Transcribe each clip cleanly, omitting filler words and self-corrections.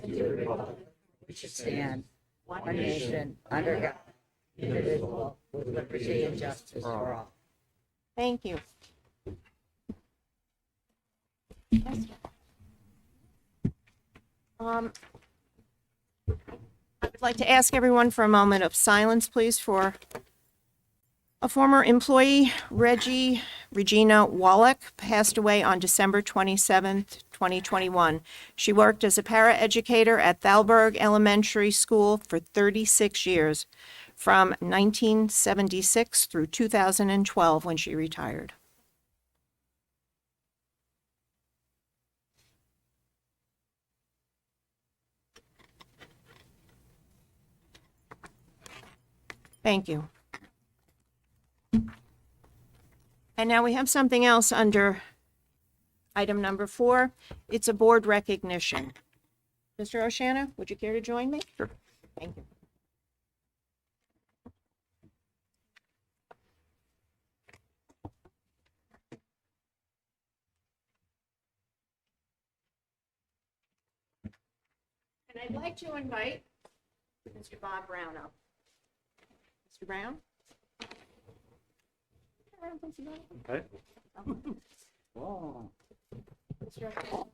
and to the republic which stands one nation under God, indivisible, with liberty and justice for all. Thank you. I would like to ask everyone for a moment of silence, please, for a former employee, Regina Wallach, passed away on December 27th, 2021. She worked as a paraeducator at Thalberg Elementary School for 36 years, from 1976 through 2012 when she retired. Thank you. And now we have something else under item number 4. It's a board recognition. Mr. Oshana, would you care to join me? Sure. Thank you. And I'd like to invite Mr. Bob Brown up. Mr. Brown? Okay. Mr. Oshana,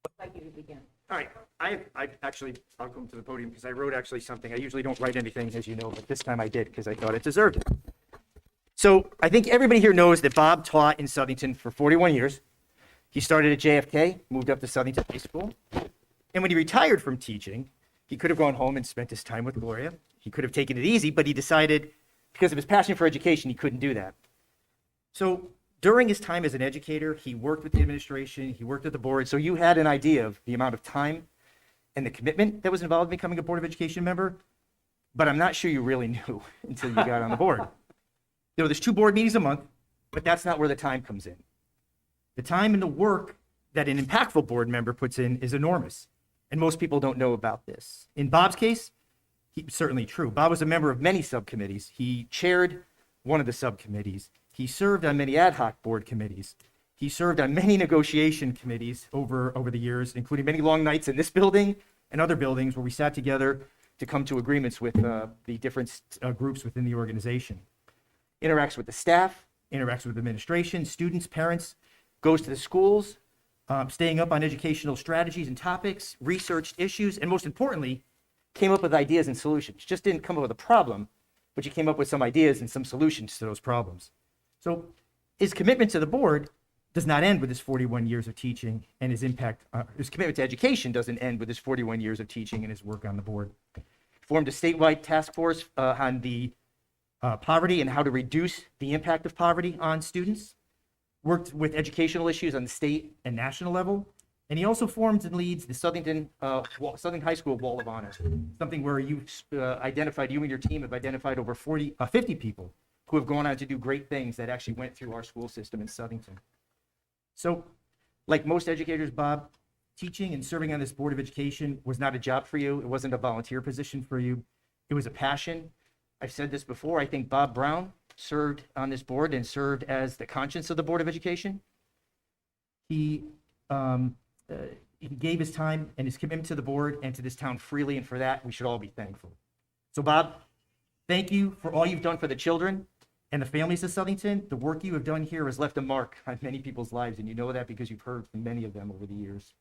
I'd like you to begin. All right. I'll come to the podium because I wrote actually something. I usually don't write anything, as you know, but this time I did because I thought it deserved it. So I think everybody here knows that Bob taught in Southington for 41 years. He started at JFK, moved up to Southington High School. And when he retired from teaching, he could have gone home and spent his time with Gloria. He could have taken it easy, but he decided, because of his passion for education, he couldn't do that. So during his time as an educator, he worked with the administration, he worked with the board, so you had an idea of the amount of time and the commitment that was involved in becoming a Board of Education member, but I'm not sure you really knew until you got on the board. You know, there's 2 board meetings a month, but that's not where the time comes in. The time and the work that an impactful board member puts in is enormous, and most people don't know about this. In Bob's case, certainly true. Bob was a member of many subcommittees. He chaired one of the subcommittees. He served on many ad hoc board committees. He served on many negotiation committees over the years, including many long nights in this building and other buildings where we sat together to come to agreements with the different groups within the organization. Interacts with the staff, interacts with administration, students, parents, goes to the schools, staying up on educational strategies and topics, researched issues, and most importantly, came up with ideas and solutions. Just didn't come up with a problem, but you came up with some ideas and some solutions to those problems. So his commitment to the board does not end with his 41 years of teaching, and his impact, his commitment to education doesn't end with his 41 years of teaching and his work on the board. Formed a statewide task force on the poverty and how to reduce the impact of poverty on students. Worked with educational issues on the state and national level. And he also forms and leads the Southington High School Wall of Honor, something where you identified, you and your team have identified over 50 people who have gone on to do great things that actually went through our school system in Southington. So, like most educators, Bob, teaching and serving on this Board of Education was not a job for you. It wasn't a volunteer position for you. It was a passion. I've said this before. I think Bob Brown served on this board and served as the conscience of the Board of Education. He gave his time and his commitment to the board and to this town freely, and for that, we should all be thankful. So, Bob, thank you for all you've done for the children and the families of Southington. The work you have done here has left a mark on many people's lives, and you know that because you've heard from many of them over the years.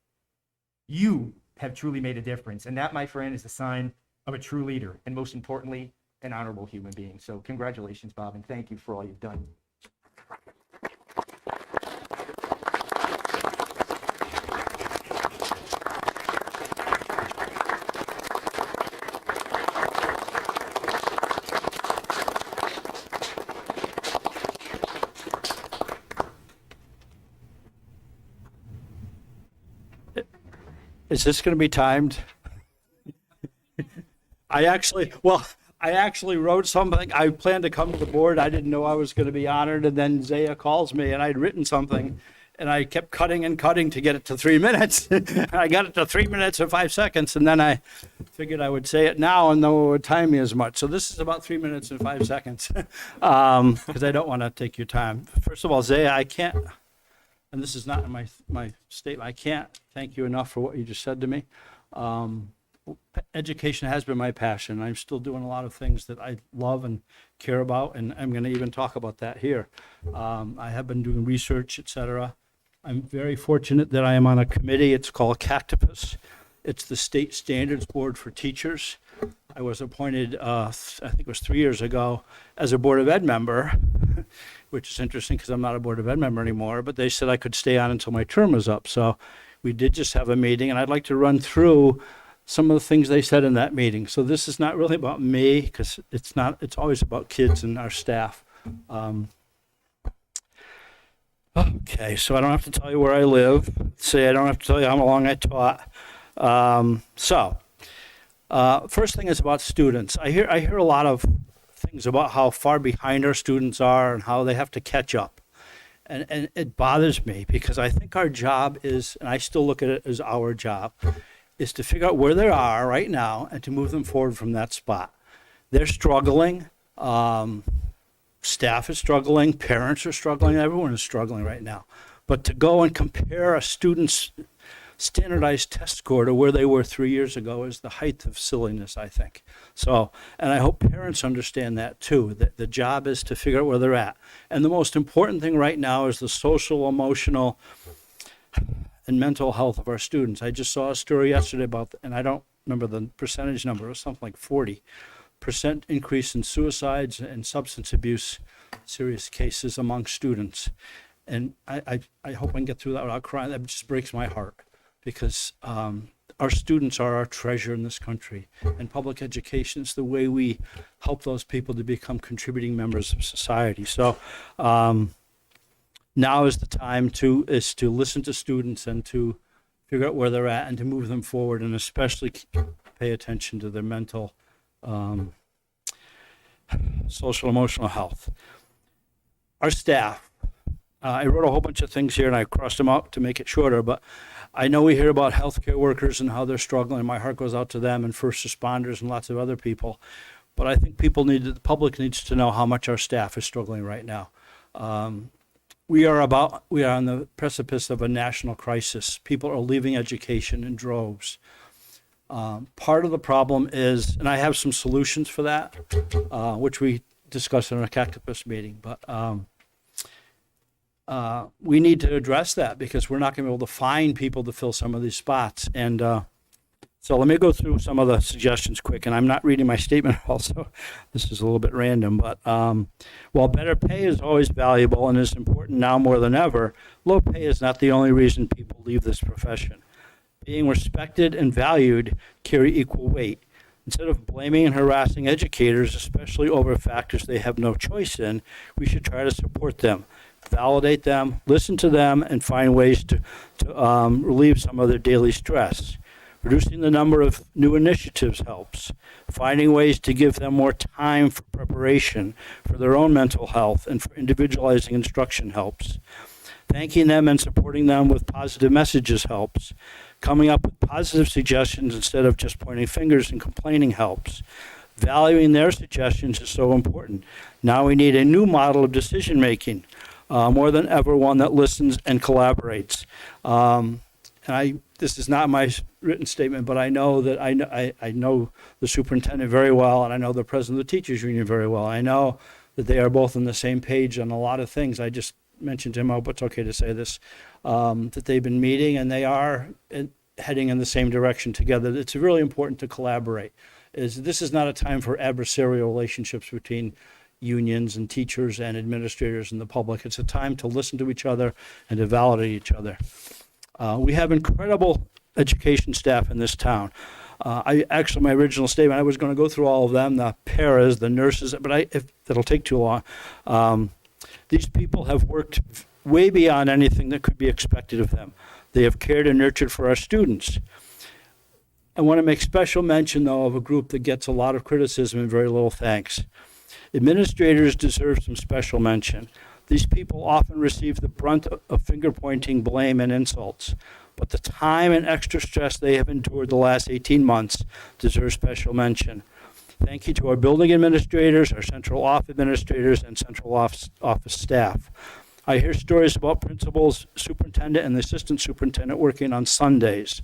You have truly made a difference, and that, my friend, is a sign of a true leader, and most importantly, an honorable human being. So congratulations, Bob, and thank you for all you've done. Is this going to be timed? I actually wrote something. I planned to come to the board. I didn't know I was going to be honored. And then Zaya calls me and I'd written something and I kept cutting and cutting to get it to 3 minutes. I got it to 3 minutes and 5 seconds. And then I figured I would say it now and no one would time me as much. So this is about 3 minutes and 5 seconds because I don't want to take your time. First of all, Zaya, I can't, and this is not in my statement, I can't thank you enough for what you just said to me. Education has been my passion. I'm still doing a lot of things that I love and care about, and I'm going to even talk about that here. I have been doing research, etc. I'm very fortunate that I am on a committee. It's called Cactopus. It's the State Standards Board for Teachers. I was appointed, I think it was 3 years ago, as a Board of Ed member, which is interesting because I'm not a Board of Ed member anymore, but they said I could stay on until my term was up. So we did just have a meeting, and I'd like to run through some of the things they said in that meeting. So this is not really about me, because it's always about kids and our staff. Okay, so I don't have to tell you where I live. Say I don't have to tell you how long I taught. First thing is about students. I hear a lot of things about how far behind our students are and how they have to catch up. And it bothers me, because I think our job is, and I still look at it as our job, is to figure out where they are right now and to move them forward from that spot. They're struggling. Staff is struggling. Parents are struggling. Everyone is struggling right now. But to go and compare a student's standardized test score to where they were 3 years ago is the height of silliness, I think. So, and I hope parents understand that too, that the job is to figure out where they're at. And the most important thing right now is the social, emotional, and mental health of our students. I just saw a story yesterday about, and I don't remember the percentage number, it was something like 40% increase in suicides and substance abuse, serious cases among students. And I hope I can get through that without crying. That just breaks my heart, because our students are our treasure in this country, and public education is the way we help those people to become contributing members of society. So now is the time to listen to students and to figure out where they're at and to move them forward, and especially pay attention to their mental, social, emotional health. Our staff, I wrote a whole bunch of things here and I crossed them out to make it shorter, but I know we hear about healthcare workers and how they're struggling. My heart goes out to them, and first responders and lots of other people. But I think the public needs to know how much our staff is struggling right now. We are on the precipice of a national crisis. People are leaving education in droves. Part of the problem is, and I have some solutions for that, which we discussed in our Cactopus meeting, but we need to address that, because we're not going to be able to find people to fill some of these spots. And so let me go through some of the suggestions quick, and I'm not reading my statement also. This is a little bit random, but while better pay is always valuable and is important now more than ever, low pay is not the only reason people leave this profession. Being respected and valued carry equal weight. Instead of blaming and harassing educators, especially over factors they have no choice in, we should try to support them, validate them, listen to them, and find ways to relieve some of their daily stress. Reducing the number of new initiatives helps. Finding ways to give them more time for preparation for their own mental health and for individualizing instruction helps. Thanking them and supporting them with positive messages helps. Coming up with positive suggestions instead of just pointing fingers and complaining helps. Valuing their suggestions is so important. Now we need a new model of decision making, more than ever, one that listens and collaborates. This is not my written statement, but I know that I know the superintendent very well, and I know the president of the teachers union very well. I know that they are both on the same page on a lot of things. I just mentioned to him, I hope it's okay to say this, that they've been meeting and they are heading in the same direction together. It's really important to collaborate. This is not a time for adversarial relationships between unions and teachers and administrators and the public. It's a time to listen to each other and to validate each other. We have incredible education staff in this town. My original statement, I was going to go through all of them, the paras, the nurses, but that'll take too long. These people have worked way beyond anything that could be expected of them. They have cared and nurtured for our students. I want to make special mention, though, of a group that gets a lot of criticism and very little thanks. Administrators deserve some special mention. These people often receive the brunt of finger-pointing, blame, and insults. But the time and extra stress they have endured the last 18 months deserve special mention. Thank you to our building administrators, our central office administrators, and central office staff. I hear stories about principals, superintendent, and the assistant superintendent working on Sundays,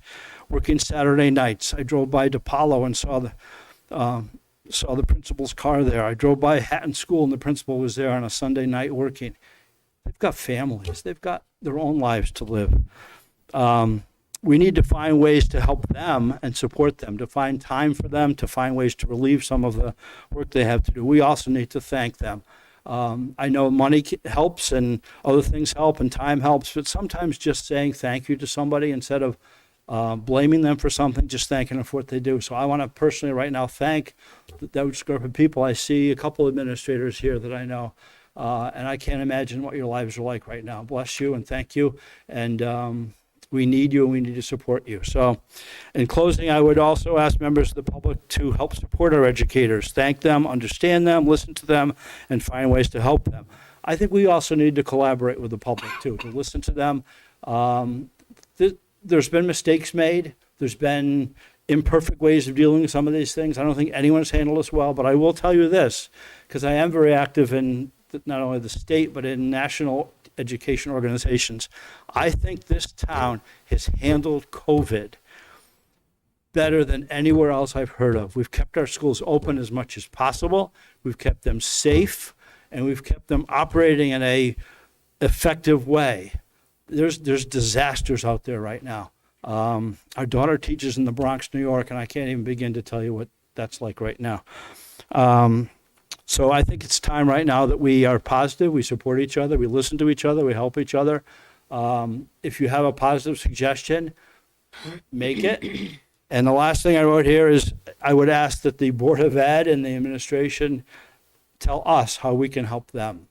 working Saturday nights. I drove by DePaulo and saw the principal's car there. I drove by Hatton School and the principal was there on a Sunday night working. They've got families. They've got their own lives to live. We need to find ways to help them and support them, to find time for them, to find ways to relieve some of the work they have to do. We also need to thank them. I know money helps and other things help and time helps, but sometimes just saying thank you to somebody instead of blaming them for something, just thanking them for what they do. So I want to personally right now thank those group of people. I see a couple administrators here that I know, and I can't imagine what your lives are like right now. Bless you and thank you. And we need you and we need to support you. So in closing, I would also ask members of the public to help support our educators, thank them, understand them, listen to them, and find ways to help them. I think we also need to collaborate with the public too, to listen to them. There's been mistakes made. There's been imperfect ways of dealing with some of these things. I don't think anyone's handled this well, but I will tell you this, because I am very active in not only the state, but in national education organizations. I think this town has handled COVID better than anywhere else I've heard of. We've kept our schools open as much as possible. We've kept them safe, and we've kept them operating in a effective way. There's disasters out there right now. Our daughter teaches in the Bronx, New York, and I can't even begin to tell you what that's like right now. So I think it's time right now that we are positive, we support each other, we listen to each other, we help each other. If you have a positive suggestion, make it. And the last thing I wrote here is I would ask that the Board of Ed and the administration tell us how we can help them.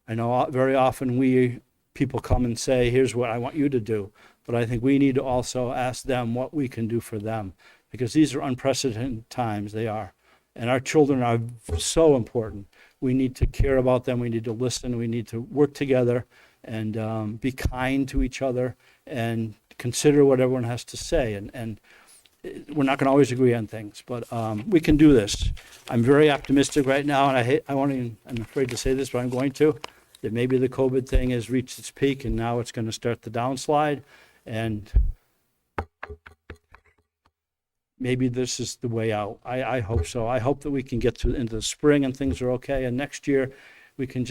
I know very often people come and say, here's what I want you to do. But I think we need to also ask them what we can do for them, because these are unprecedented times, they are. And our children are so important. We need to care about them. We need to listen. We need to work together and be kind to each other and consider what everyone has to say. And we're not going to always agree on things, but we can do this. I'm very optimistic right now, and I'm afraid to say this, but I'm going to, that maybe the COVID thing has reached its peak and now it's going to start the downslide. And maybe this is the way out. I hope so. I hope that we can get into the spring and things are okay. And next year we can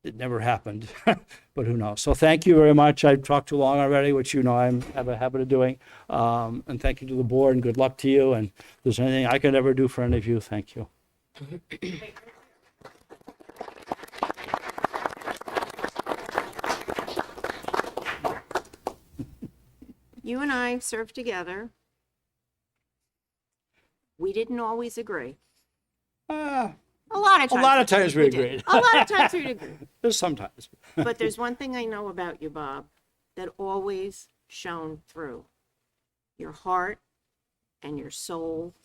it never happened, but who knows? So thank you very much. I've talked too long already, which you know I have a habit of doing. And thank you to the board and good luck to you. And if there's anything I could ever do for any of you, thank you. You and I served together. We didn't always agree. A lot of times we did. agreed. A lot of times we agreed. There's sometimes. But there's one thing I know about you, Bob, that always shone through. Your heart and your soul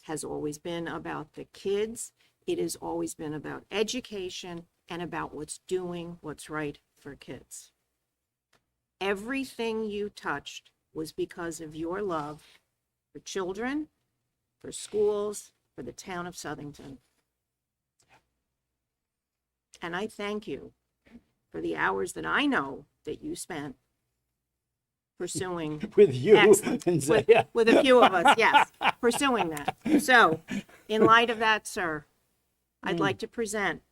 has always been about the kids. It has always been about education and about what's right for kids. Everything you touched was because of your love for children, for schools, for the town of Southington. And I thank you for the hours that I know that you spent pursuing With you excellence. and Zaya. With a few of us, yes, pursuing that. So, in light of that, sir, I'd like to present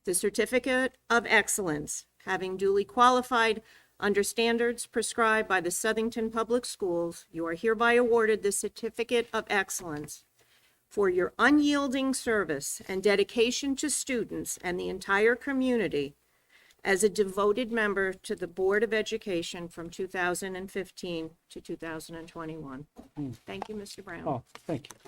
the Certificate of Excellence, having duly qualified under standards prescribed by the Southington Public Schools. You are hereby awarded the Certificate of Excellence for your unyielding service and dedication to students and the entire community as a devoted member to the Board of Education from 2015 to 2021. Thank you, Mr. Brown. Oh, thank you.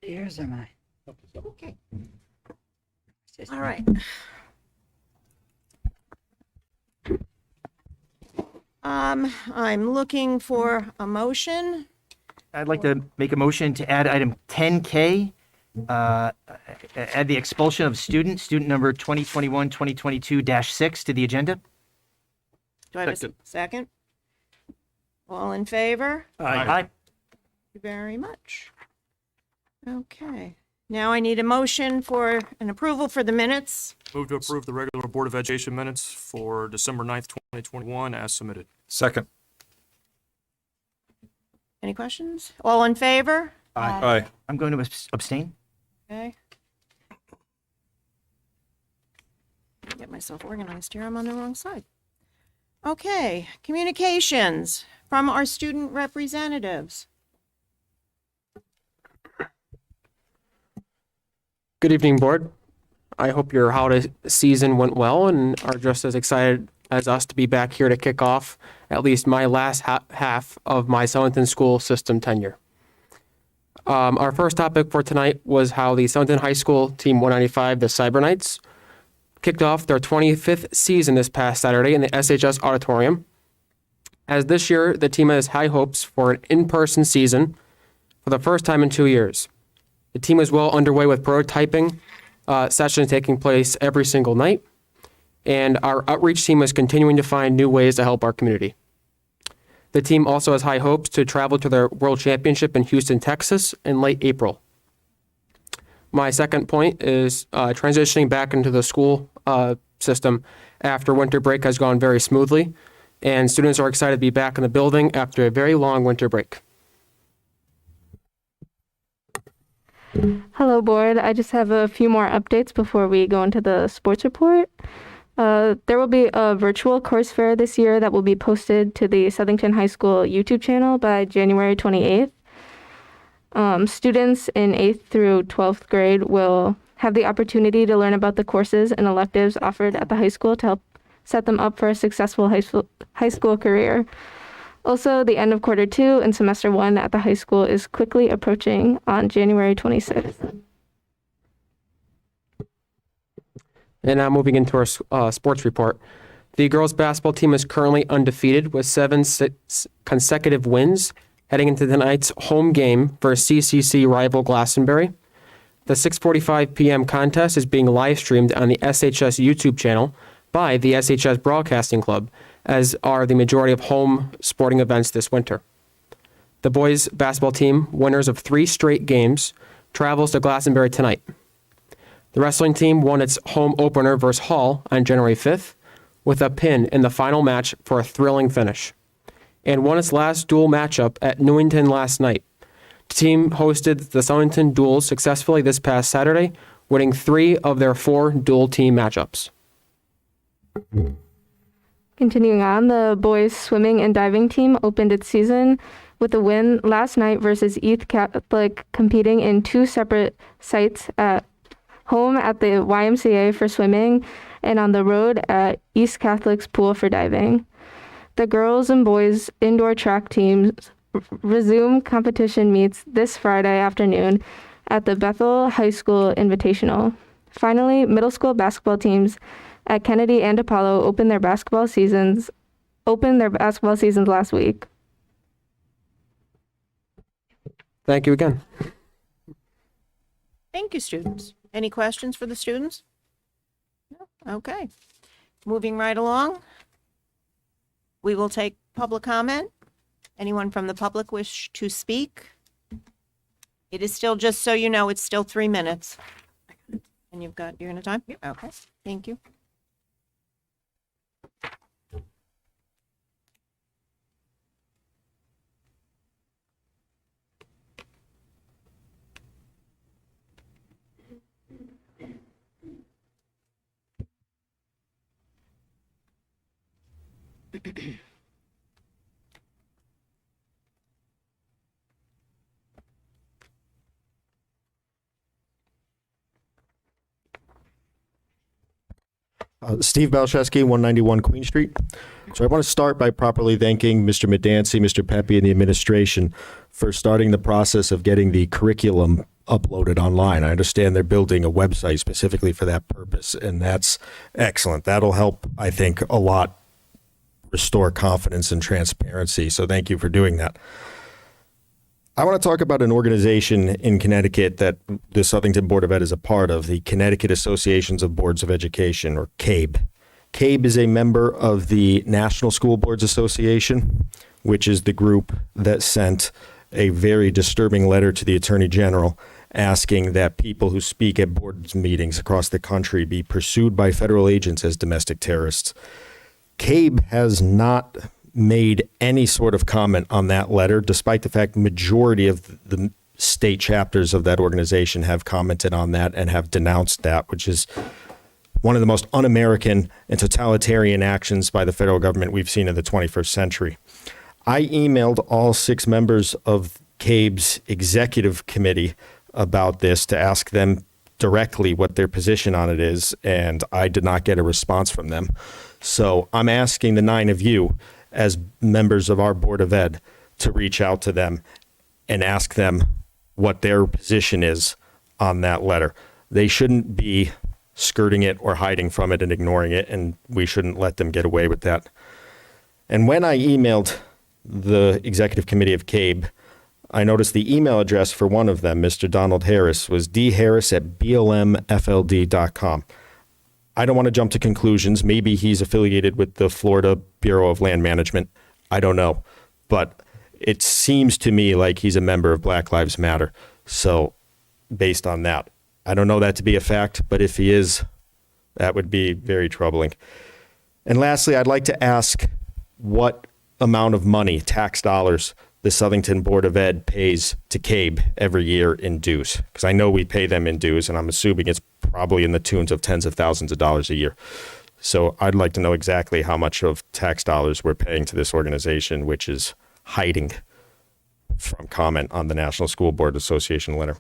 Yours or mine? Okay. All right. I'm looking for a motion I'd like to make a motion to add item 10K, add the expulsion of student number 2021-2022-6 to the agenda. Do I have a second? All in favor? Aye. Thank you very much. Okay, now I need a motion for an approval for the minutes. Move to approve the regular Board of Education minutes for December 9th, 2021 as submitted. Second. Any questions? All in favor? Aye. I'm going to abstain. Okay. Get myself organized here. I'm on the wrong side. Okay, communications from our student representatives. Good evening, Board. I hope your holiday season went well and are just as excited as us to be back here to kick off at least my last half of my Southington school system tenure. Our first topic for tonight was how the Southington High School Team 195, the Cyber Knights, kicked off their 25th season this past Saturday in the SHS Auditorium. As this year, the team has high hopes for an in-person season for the first time in 2 years. The team is well underway with prototyping sessions taking place every single night, and our outreach team is continuing to find new ways to help our community. The team also has high hopes to travel to their World Championship in Houston, Texas in late April. My second point is transitioning back into the school system after winter break has gone very smoothly, and students are excited to be back in the building after a very long winter break. Hello, Board. I just have a few more updates before we go into the sports report. There will be a virtual course fair this year that will be posted to the Southington High School YouTube channel by January 28th. Students in 8th through 12th grade will have the opportunity to learn about the courses and electives offered at the high school to help set them up for a successful high school career. Also, the end of quarter 2 and semester 1 at the high school is quickly approaching on January 26th. And now moving into our sports report. The girls basketball team is currently undefeated with 7 consecutive wins heading into tonight's home game for CCC rival Glastonbury. The 6:45 p.m. contest is being live streamed on the SHS YouTube channel by the SHS Broadcasting Club, as are the majority of home sporting events this winter. The boys basketball team, winners of 3 straight games, travels to Glastonbury tonight. The wrestling team won its home opener versus Hall on January 5th with a pin in the final match for a thrilling finish, and won its last dual matchup at Newington last night. The team hosted the Southington duels successfully this past Saturday, winning 3 of their 4 dual team matchups. Continuing on, the boys swimming and diving team opened its season with a win last night versus East Catholic, competing in 2 separate sites at home at the YMCA for swimming and on the road at East Catholic's pool for diving. The girls and boys indoor track teams resume competition meets this Friday afternoon at the Bethel High School Invitational. Finally, middle school basketball teams at Kennedy and Apollo opened their basketball seasons last week. Thank you again. Thank you, students. Any questions for the students? No? Okay. Moving right along. We will take public comment. Anyone from the public wish to speak? It is still, just so you know, it's still 3 minutes. And you're going to time? Okay, thank you. Steve Balszewski, 191 Queen Street. So I want to start by properly thanking Mr. Medancy, Mr. Pepe, and the administration for starting the process of getting the curriculum uploaded online. I understand they're building a website specifically for that purpose, and that's excellent. That'll help, I think, a lot restore confidence and transparency. So thank you for doing that. I want to talk about an organization in Connecticut that the Southington Board of Ed is a part of, the Connecticut Associations of Boards of Education, or CABE. CABE is a member of the National School Boards Association, which is the group that sent a very disturbing letter to the Attorney General asking that people who speak at board meetings across the country be pursued by federal agents as domestic terrorists. CABE has not made any sort of comment on that letter, despite the fact the majority of the state chapters of that organization have commented on that and have denounced that, which is one of the most un-American and totalitarian actions by the federal government we've seen in the 21st century. I emailed all 6 members of CABE's executive committee about this to ask them directly what their position on it is, and I did not get a response from them. So I'm asking the 9 of you, as members of our Board of Ed, to reach out to them and ask them what their position is on that letter. They shouldn't be skirting it or hiding from it and ignoring it, and we shouldn't let them get away with that. And when I emailed the executive committee of CABE, I noticed the email address for one of them, Mr. Donald Harris, was dharris@blmfld.com. I don't want to jump to conclusions. Maybe he's affiliated with the Florida Bureau of Land Management. I don't know. But it seems to me like he's a member of Black Lives Matter. So based on that, I don't know that to be a fact, but if he is, that would be very troubling. And lastly, I'd like to ask what amount of money, tax dollars, the Southington Board of Ed pays to CABE every year in dues, because I know we pay them in dues, and I'm assuming it's probably in the tunes of tens of thousands of dollars a year. So I'd like to know exactly how much of tax dollars we're paying to this organization, which is hiding from comment on the National School Board Association letter.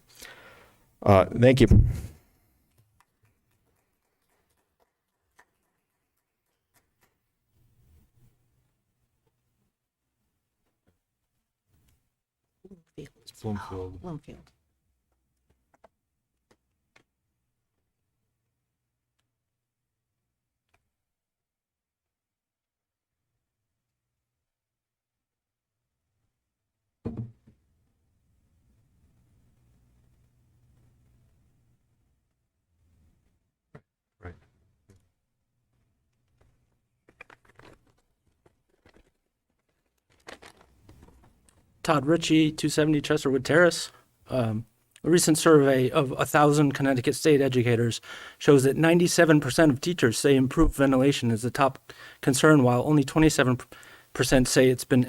Thank you. Bloomfield. Todd Ritchie, 270 Chesterwood Terrace. A recent survey of 1,000 Connecticut state educators shows that 97% of teachers say improved ventilation is the top concern, while only 27% say it's been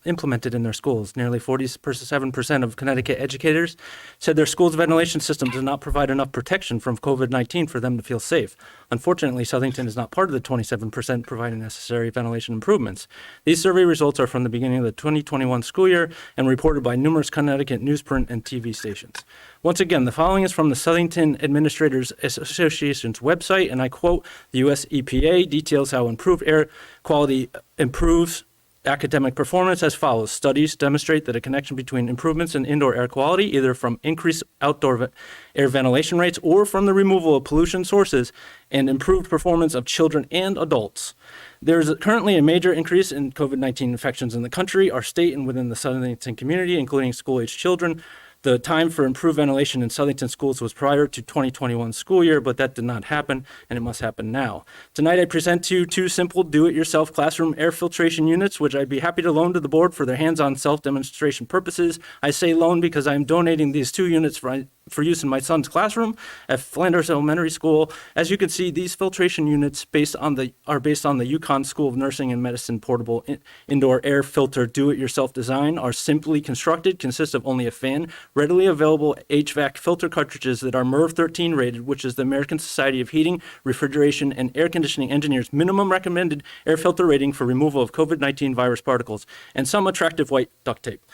implemented in their schools. Nearly 47% of Connecticut educators said their school's ventilation system does not provide enough protection from COVID-19 for them to feel safe. Unfortunately, Southington is not part of the 27% providing necessary ventilation improvements. These survey results are from the beginning of the 2021 school year and reported by numerous Connecticut newsprint and TV stations. Once again, the following is from the Southington Administrators Association's website, and I quote, "The U.S. EPA details how improved air quality improves academic performance as follows. Studies demonstrate that a connection between improvements in indoor air quality, either from increased outdoor air ventilation rates or from the removal of pollution sources, and improved performance of children and adults. There is currently a major increase in COVID-19 infections in the country, our state, and within the Southington community, including school-aged children. The time for improved ventilation in Southington schools was prior to 2021 school year, but that did not happen, and it must happen now. Tonight, I present to you 2 simple do-it-yourself classroom air filtration units, which I'd be happy to loan to the board for their hands-on self-demonstration purposes. I say loan because I'm donating these 2 units for use in my son's classroom at Flanders Elementary School. As you can see, these filtration units are based on the UConn School of Nursing and Medicine portable indoor air filter do-it-yourself design, are simply constructed, consist of only a fan, readily available HVAC filter cartridges that are MERV 13 rated, which is the American Society of Heating, Refrigeration, and Air Conditioning Engineers minimum recommended air filter rating for removal of COVID-19 virus particles, and some attractive white duct tape.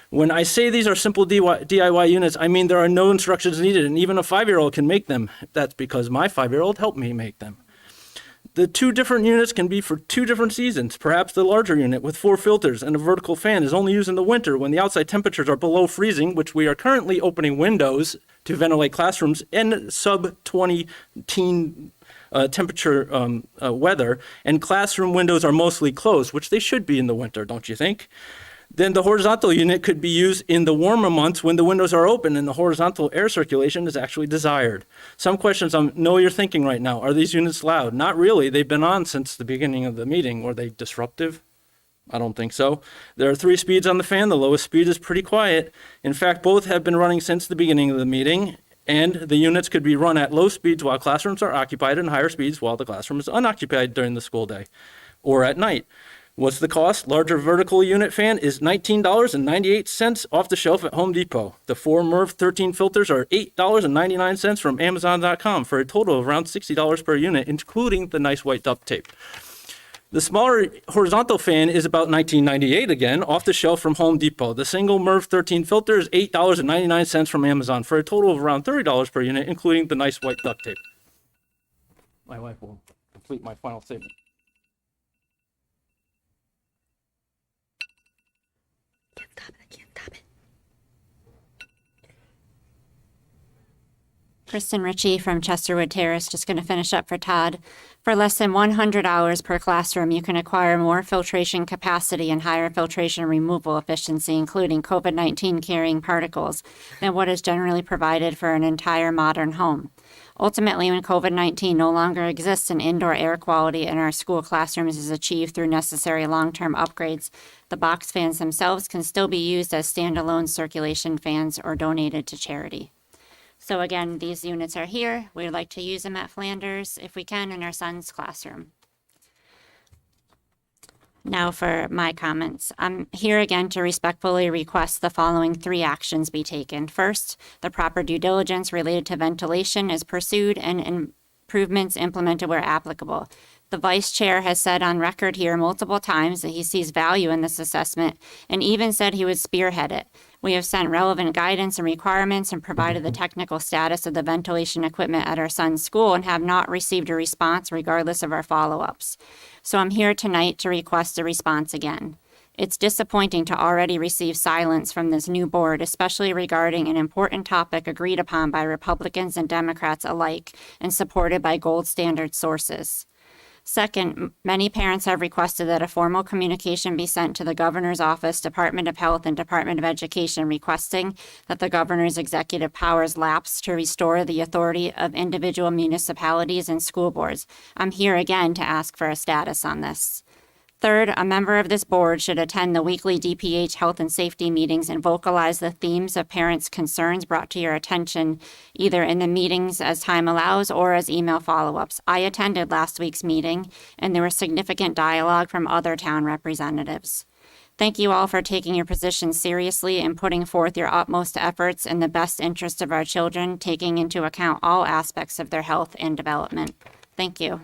When I say these are simple DIY units, I mean there are no instructions needed, and even a 5-year-old can make them. That's because my 5-year-old helped me make them. The 2 different units can be for 2 different seasons. Perhaps the larger unit with 4 filters and a vertical fan is only used in the winter when the outside temperatures are below freezing, which we are currently opening windows to ventilate classrooms in sub-20 temperature weather, and classroom windows are mostly closed, which they should be in the winter, don't you think? then the horizontal unit could be used in the warmer months when the windows are open and the horizontal air circulation is actually desired. Some questions I know you're thinking right now, are these units loud? Not really. They've been on since the beginning of the meeting. Were they disruptive? I don't think so. There are 3 speeds on the fan. The lowest speed is pretty quiet. In fact, both have been running since the beginning of the meeting, and the units could be run at low speeds while classrooms are occupied and higher speeds while the classroom is unoccupied during the school day or at night. What's the cost? Larger vertical unit fan is $19.98 off the shelf at Home Depot. The 4 MERV 13 filters are $8.99 from Amazon.com for a total of around $60 per unit, including the nice white duct tape. The smaller horizontal fan is about $19.98 again, off the shelf from Home Depot. The single MERV 13 filter is $8.99 from Amazon for a total of around $30 per unit, including the nice white duct tape. My wife will complete my final statement. Kristen Ritchie from Chesterwood Terrace, just going to finish up for Todd. For less than $100 per classroom, you can acquire more filtration capacity and higher filtration removal efficiency, including COVID-19 carrying particles, than what is generally provided for an entire modern home. Ultimately, when COVID-19 no longer exists and indoor air quality in our school classrooms is achieved through necessary long-term upgrades, the box fans themselves can still be used as standalone circulation fans or donated to charity. So again, these units are here. We'd like to use them at Flanders if we can in our son's classroom. Now for my comments. I'm here again to respectfully request the following 3 actions be taken. First, the proper due diligence related to ventilation is pursued and improvements implemented where applicable. The vice chair has said on record here multiple times that he sees value in this assessment and even said he would spearhead it. We have sent relevant guidance and requirements and provided the technical status of the ventilation equipment at our son's school and have not received a response regardless of our follow-ups. So I'm here tonight to request a response again. It's disappointing to already receive silence from this new board, especially regarding an important topic agreed upon by Republicans and Democrats alike and supported by gold standard sources. Second, many parents have requested that a formal communication be sent to the Governor's Office, Department of Health, and Department of Education requesting that the Governor's executive powers lapse to restore the authority of individual municipalities and school boards. I'm here again to ask for a status on this. Third, a member of this board should attend the weekly DPH health and safety meetings and vocalize the themes of parents' concerns brought to your attention, either in the meetings as time allows or as email follow-ups. I attended last week's meeting, and there was significant dialogue from other town representatives. Thank you all for taking your position seriously and putting forth your utmost efforts in the best interest of our children, taking into account all aspects of their health and development. Thank you.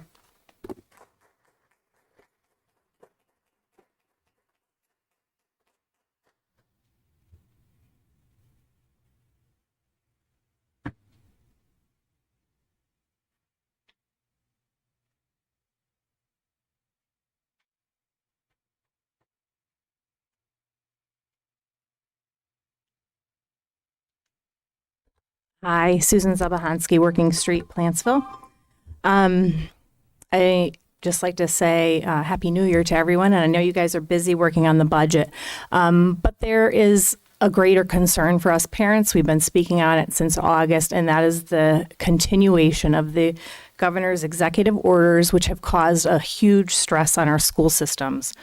Hi, Susan Zabahansky, Working Street, Plantsville. I just like to say Happy New Year to everyone, and I know you guys are busy working on the budget, but there is a greater concern for us parents. We've been speaking on it since August, and that is the continuation of the governor's executive orders, which have caused a huge stress on our school systems,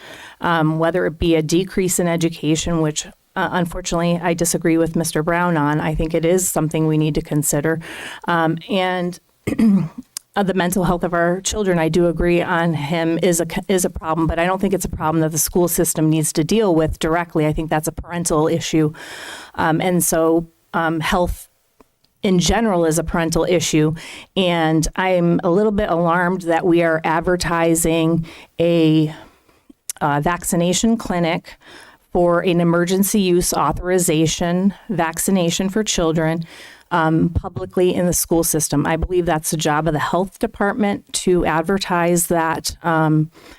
whether it be a decrease in education, which unfortunately, I disagree with Mr. Brown on. I think it is something we need to consider. And the mental health of our children, I do agree on him, is a problem, but I don't think it's a problem that the school system needs to deal with directly. I think that's a parental issue. And so health in general is a parental issue. And I'm a little bit alarmed that we are advertising a vaccination clinic for an emergency use authorization vaccination for children publicly in the school system. I believe that's the job of the health department to advertise that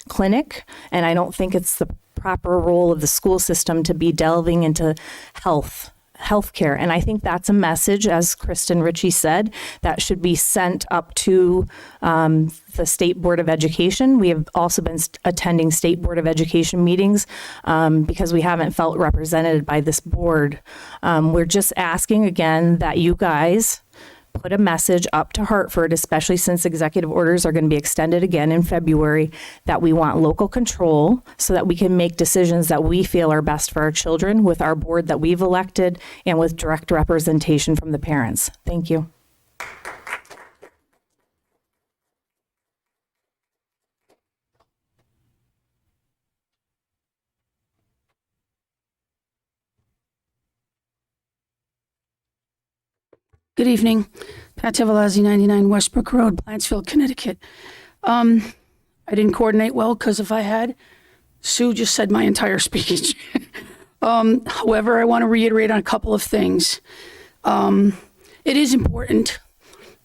clinic, and I don't think it's the proper role of the school system to be delving into health healthcare. And I think that's a message, as Kristen Ritchie said, that should be sent up to the State Board of Education. We have also been attending State Board of Education meetings because we haven't felt represented by this board. We're just asking again that you guys put a message up to Hartford, especially since executive orders are going to be extended again in February, that we want local control so that we can make decisions that we feel are best for our children with our board that we've elected and with direct representation from the parents. Thank you. Good evening. Pat Tevelazzi, 99 Westbrook Road, Blanchfield, Connecticut. I didn't coordinate well because if I had, Sue just said my entire speech. However, I want to reiterate on a couple of things. It is important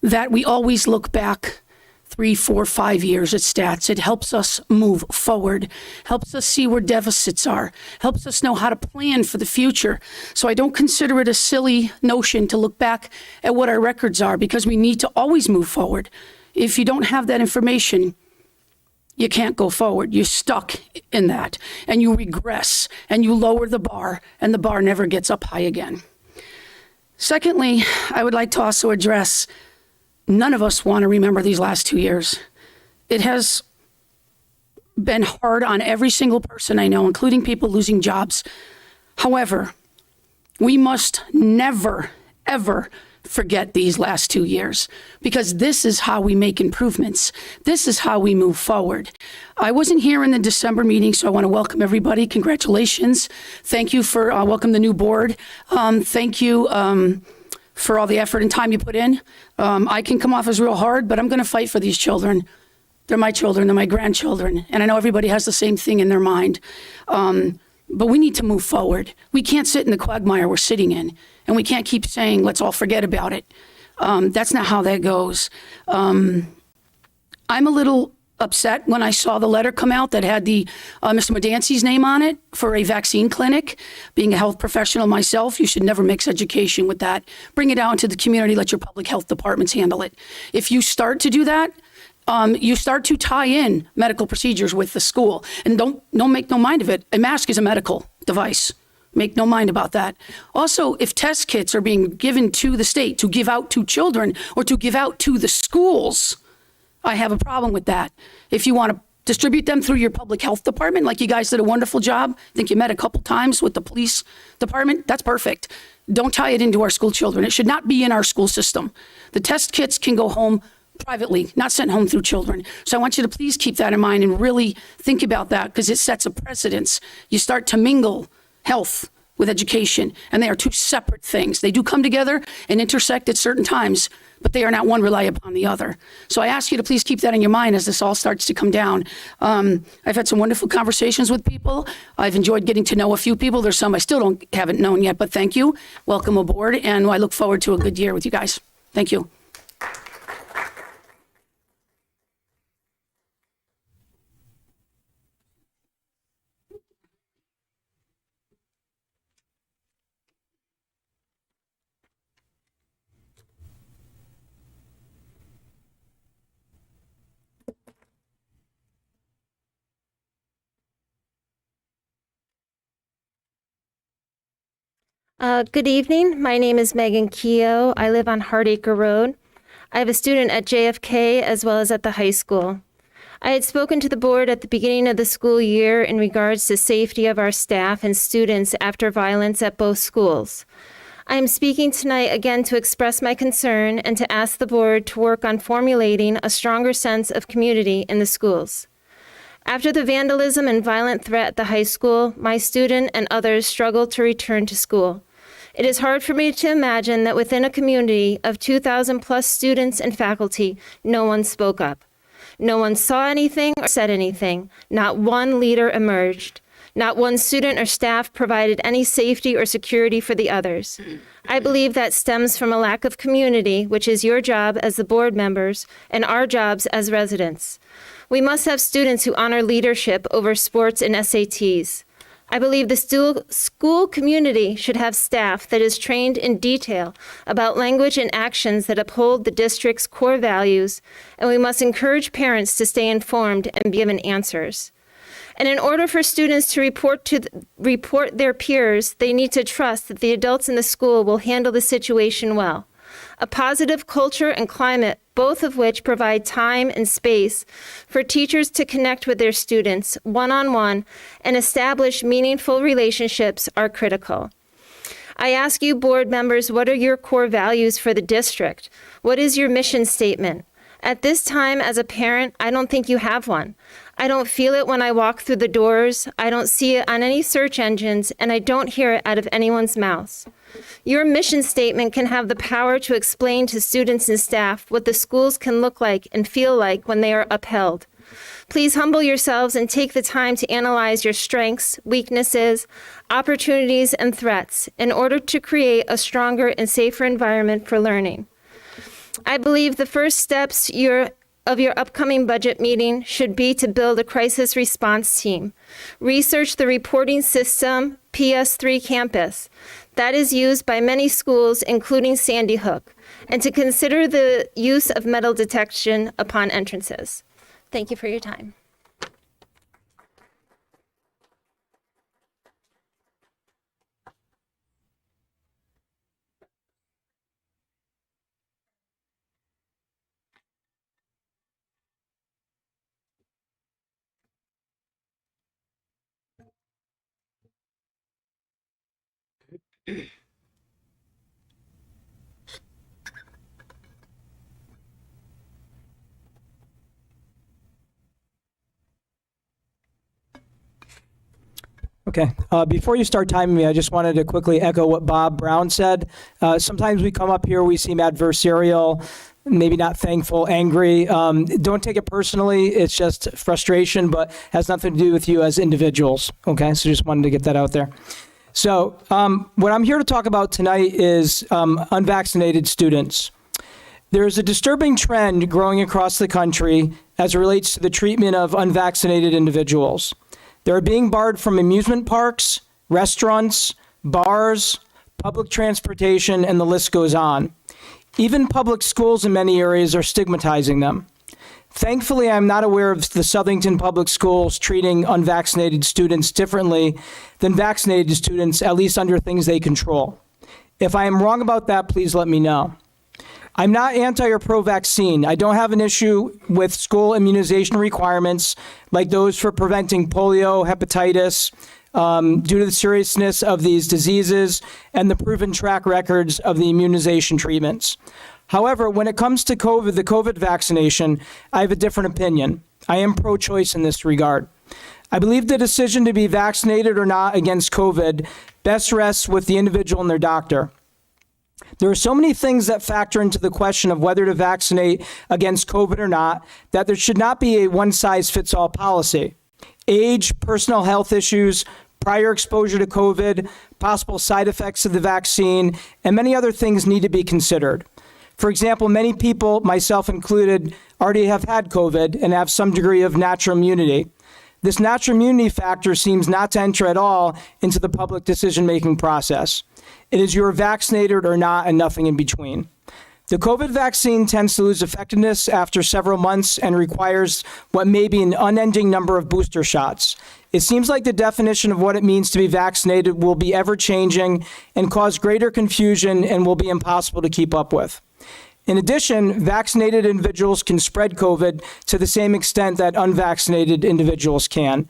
that we always look back 3, 4, 5 years at stats. It helps us move forward, helps us see where deficits are, helps us know how to plan for the future. So I don't consider it a silly notion to look back at what our records are, because we need to always move forward. If you don't have that information, you can't go forward. You're stuck in that, and you regress, and you lower the bar, and the bar never gets up high again. Secondly, I would like to also address, none of us want to remember these last 2 years. It has been hard on every single person I know, including people losing jobs. However, we must never, ever forget these last 2 years, because this is how we make improvements. This is how we move forward. I wasn't here in the December meeting, so I want to welcome everybody. Congratulations. Thank you for welcome the new board. Thank you for all the effort and time you put in. I can come off as real hard, but I'm going to fight for these children. They're my children, they're my grandchildren, and I know everybody has the same thing in their mind. But we need to move forward. We can't sit in the quagmire we're sitting in, and we can't keep saying, let's all forget about it. That's not how that goes. I'm a little upset when I saw the letter come out that had the Mr. Medancey's name on it for a vaccine clinic. Being a health professional myself, you should never mix education with that. Bring it out into the community, let your public health departments handle it. If you start to do that, you start to tie in medical procedures with the school. And don't make no mind of it. A mask is a medical device. Make no mind about that. Also, if test kits are being given to the state to give out to children or to give out to the schools, I have a problem with that. If you want to distribute them through your public health department, like you guys did a wonderful job, I think you met a couple times with the police department, that's perfect. Don't tie it into our school children. It should not be in our school system. The test kits can go home privately, not sent home through children. So I want you to please keep that in mind and really think about that, because it sets a precedence. You start to mingle health with education, and they are two separate things. They do come together and intersect at certain times, but they are not one rely upon the other. So I ask you to please keep that in your mind as this all starts to come down. I've had some wonderful conversations with people. I've enjoyed getting to know a few people. There's some I still haven't known yet, but thank you. Welcome aboard, and I look forward to a good year with you guys. Thank you. Good evening. My name is Megan Keogh. I live on Hardacre Road. I have a student at JFK as well as at the high school. I had spoken to the board at the beginning of the school year in regards to safety of our staff and students after violence at both schools. I am speaking tonight again to express my concern and to ask the board to work on formulating a stronger sense of community in the schools. After the vandalism and violent threat at the high school, my student and others struggled to return to school. It is hard for me to imagine that within a community of 2,000 plus students and faculty, no one spoke up. No one saw anything or said anything. Not one leader emerged. Not one student or staff provided any safety or security for the others. I believe that stems from a lack of community, which is your job as the board members and our jobs as residents. We must have students who honor leadership over sports and SATs. I believe the school community should have staff that is trained in detail about language and actions that uphold the district's core values, and we must encourage parents to stay informed and be given answers. And in order for students to report their peers, they need to trust that the adults in the school will handle the situation well. A positive culture and climate, both of which provide time and space for teachers to connect with their students one-on-one and establish meaningful relationships, are critical. I ask you, board members, what are your core values for the district? What is your mission statement? At this time, as a parent, I don't think you have one. I don't feel it when I walk through the doors, I don't see it on any search engines, and I don't hear it out of anyone's mouths. Your mission statement can have the power to explain to students and staff what the schools can look like and feel like when they are upheld. Please humble yourselves and take the time to analyze your strengths, weaknesses, opportunities, and threats in order to create a stronger and safer environment for learning. I believe the first steps of your upcoming budget meeting should be to build a crisis response team. Research the reporting system PS3 Campus that is used by many schools, including Sandy Hook, and to consider the use of metal detection upon entrances. Thank you for your time. Okay. Before you start timing me, I just wanted to quickly echo what Bob Brown said. Sometimes we come up here, we seem adversarial, maybe not thankful, angry. Don't take it personally. It's just frustration, but has nothing to do with you as individuals. Okay. So just wanted to get that out there. So what I'm here to talk about tonight is unvaccinated students. There's a disturbing trend growing across the country as it relates to the treatment of unvaccinated individuals. They're being barred from amusement parks, restaurants, bars, public transportation, and the list goes on. Even public schools in many areas are stigmatizing them. Thankfully, I'm not aware of the Southington Public Schools treating unvaccinated students differently than vaccinated students, at least under things they control. If I am wrong about that, please let me know. I'm not anti or pro-vaccine. I don't have an issue with school immunization requirements like those for preventing polio, hepatitis, due to the seriousness of these diseases and the proven track records of the immunization treatments. However, when it comes to COVID, the COVID vaccination, I have a different opinion. I am pro-choice in this regard. I believe the decision to be vaccinated or not against COVID best rests with the individual and their doctor. There are so many things that factor into the question of whether to vaccinate against COVID or not that there should not be a one-size-fits-all policy. Age, personal health issues, prior exposure to COVID, possible side effects of the vaccine, and many other things need to be considered. For example, many people, myself included, already have had COVID and have some degree of natural immunity. This natural immunity factor seems not to enter at all into the public decision-making process. It is you're vaccinated or not and nothing in between. The COVID vaccine tends to lose effectiveness after several months and requires what may be an unending number of booster shots. It seems like the definition of what it means to be vaccinated will be ever-changing and cause greater confusion and will be impossible to keep up with. In addition, vaccinated individuals can spread COVID to the same extent that unvaccinated individuals can.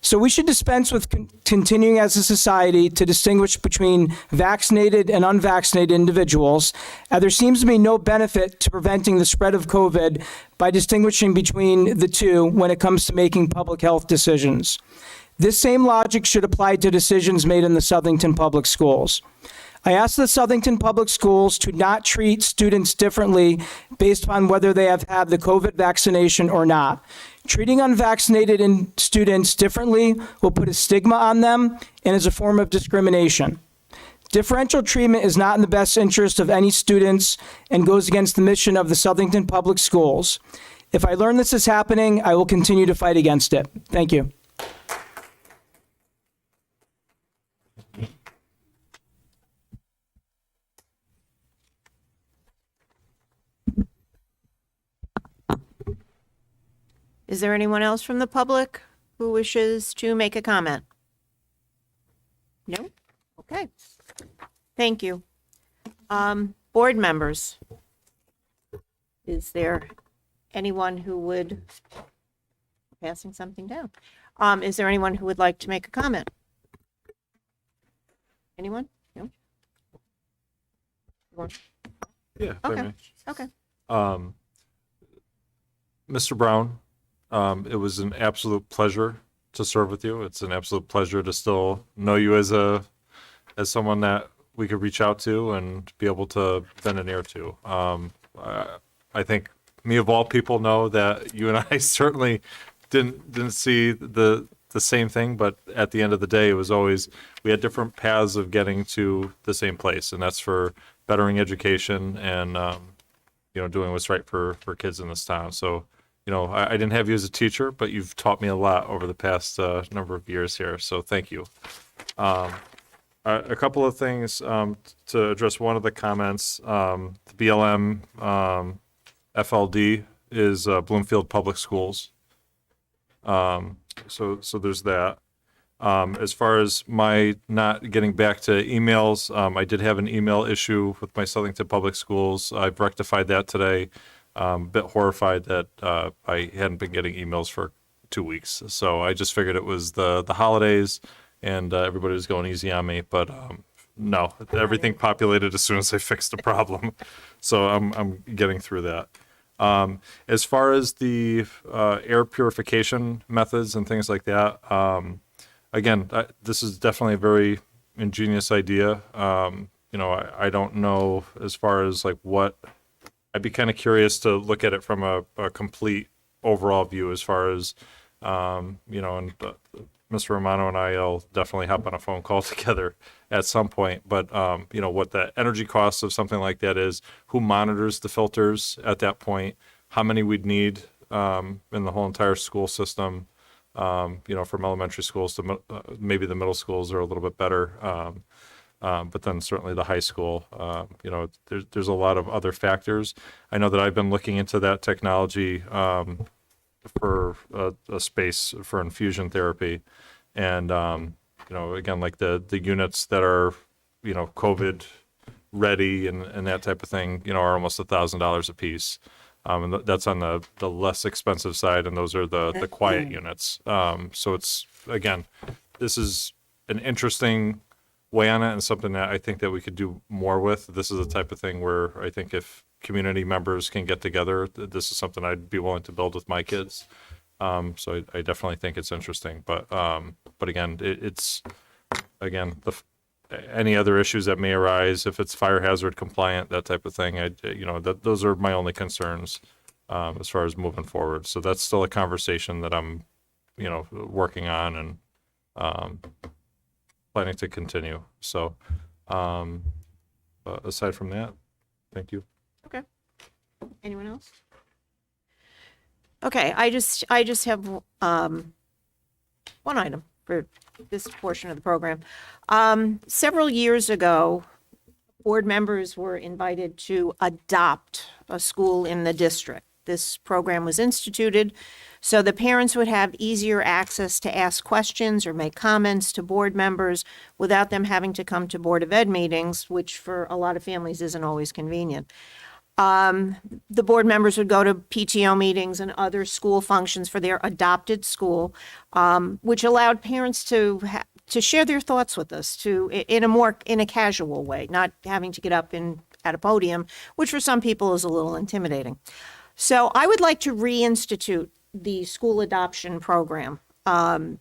So we should dispense with continuing as a society to distinguish between vaccinated and unvaccinated individuals. There seems to be no benefit to preventing the spread of COVID by distinguishing between the two when it comes to making public health decisions. This same logic should apply to decisions made in the Southington Public Schools. I ask the Southington Public Schools to not treat students differently based upon whether they have had the COVID vaccination or not. Treating unvaccinated students differently will put a stigma on them and is a form of discrimination. Differential treatment is not in the best interest of any students and goes against the mission of the Southington Public Schools. If I learn this is happening, I will continue to fight against it. Thank you. Is there anyone else from the public who wishes to make a comment? No? Okay. Thank you. Board members. Is there anyone who would, passing something down. Is there anyone who would like to make a comment? Anyone? No? Anyone? Yeah. if I Okay. may. Okay. Mr. Brown, it was an absolute pleasure to serve with you. It's an absolute pleasure to still know you as someone that we could reach out to and be able to bend an ear to. I think me of all people know that you and I certainly didn't see the same thing, but at the end of the day, it was always, we had different paths of getting to the same place, and that's for bettering education and doing what's right for kids in this town. So, I didn't have you as a teacher, but you've taught me a lot over the past number of years here. So thank you. A couple of things to address one of the comments. The BLM FLD is Bloomfield Public Schools. So there's that. As far as my not getting back to emails, I did have an email issue with my Southington Public Schools. I've rectified that today. A bit horrified that I hadn't been getting emails for 2 weeks. So I just figured it was the holidays and everybody was going easy on me. But no, everything populated as soon as I fixed the problem. So I'm getting through that. As far as the air purification methods and things like that, again, this is definitely a very ingenious idea. I don't know as far as like what, I'd be kind of curious to look at it from a complete overall view as far as, and Mr. Romano and I'll definitely hop on a phone call together at some point. But, what the energy costs of something like that is, who monitors the filters at that point, how many we'd need in the whole entire school system, from elementary schools to maybe the middle schools are a little bit better. But then certainly the high school, there's a lot of other factors. I know that I've been looking into that technology for a space for infusion therapy. And, again, like the units that are, COVID ready and that type of thing, are almost $1,000 a piece. And that's on the less expensive side, and those are the quiet units. So it's, again, this is an interesting way on it and something that I think that we could do more with. This is the type of thing where I think if community members can get together, this is something I'd be willing to build with my kids. So I definitely think it's interesting. But again, it's any other issues that may arise, if it's fire hazard compliant, that type of thing, those are my only concerns as far as moving forward. So that's still a conversation that I'm, working on and planning to continue. So aside from that, thank you. Okay. Anyone else? Okay, I just have one item for this portion of the program. Several years ago, board members were invited to adopt a school in the district. This program was instituted so the parents would have easier access to ask questions or make comments to board members without them having to come to Board of Ed meetings, which for a lot of families isn't always convenient. The board members would go to PTO meetings and other school functions for their adopted school, which allowed parents to share their thoughts with us in a casual way, not having to get up at a podium, which for some people is a little intimidating. So I would like to reinstitute the school adoption program,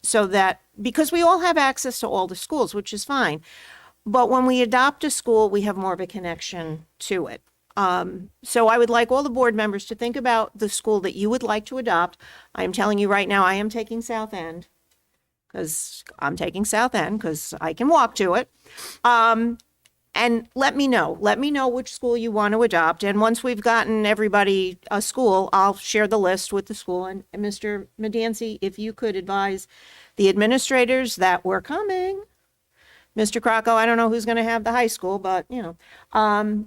so that, because we all have access to all the schools, which is fine, but when we adopt a school, we have more of a connection to it. So I would like all the board members to think about the school that you would like to adopt. I am telling you right now, I am taking South End because I can walk to it. And let me know which school you want to adopt. And once we've gotten everybody a school, I'll share the list with the school. And Mr. Medancy, if you could advise the administrators that we're coming, Mr. Crocco, I don't know who's going to have the high school, but, you know.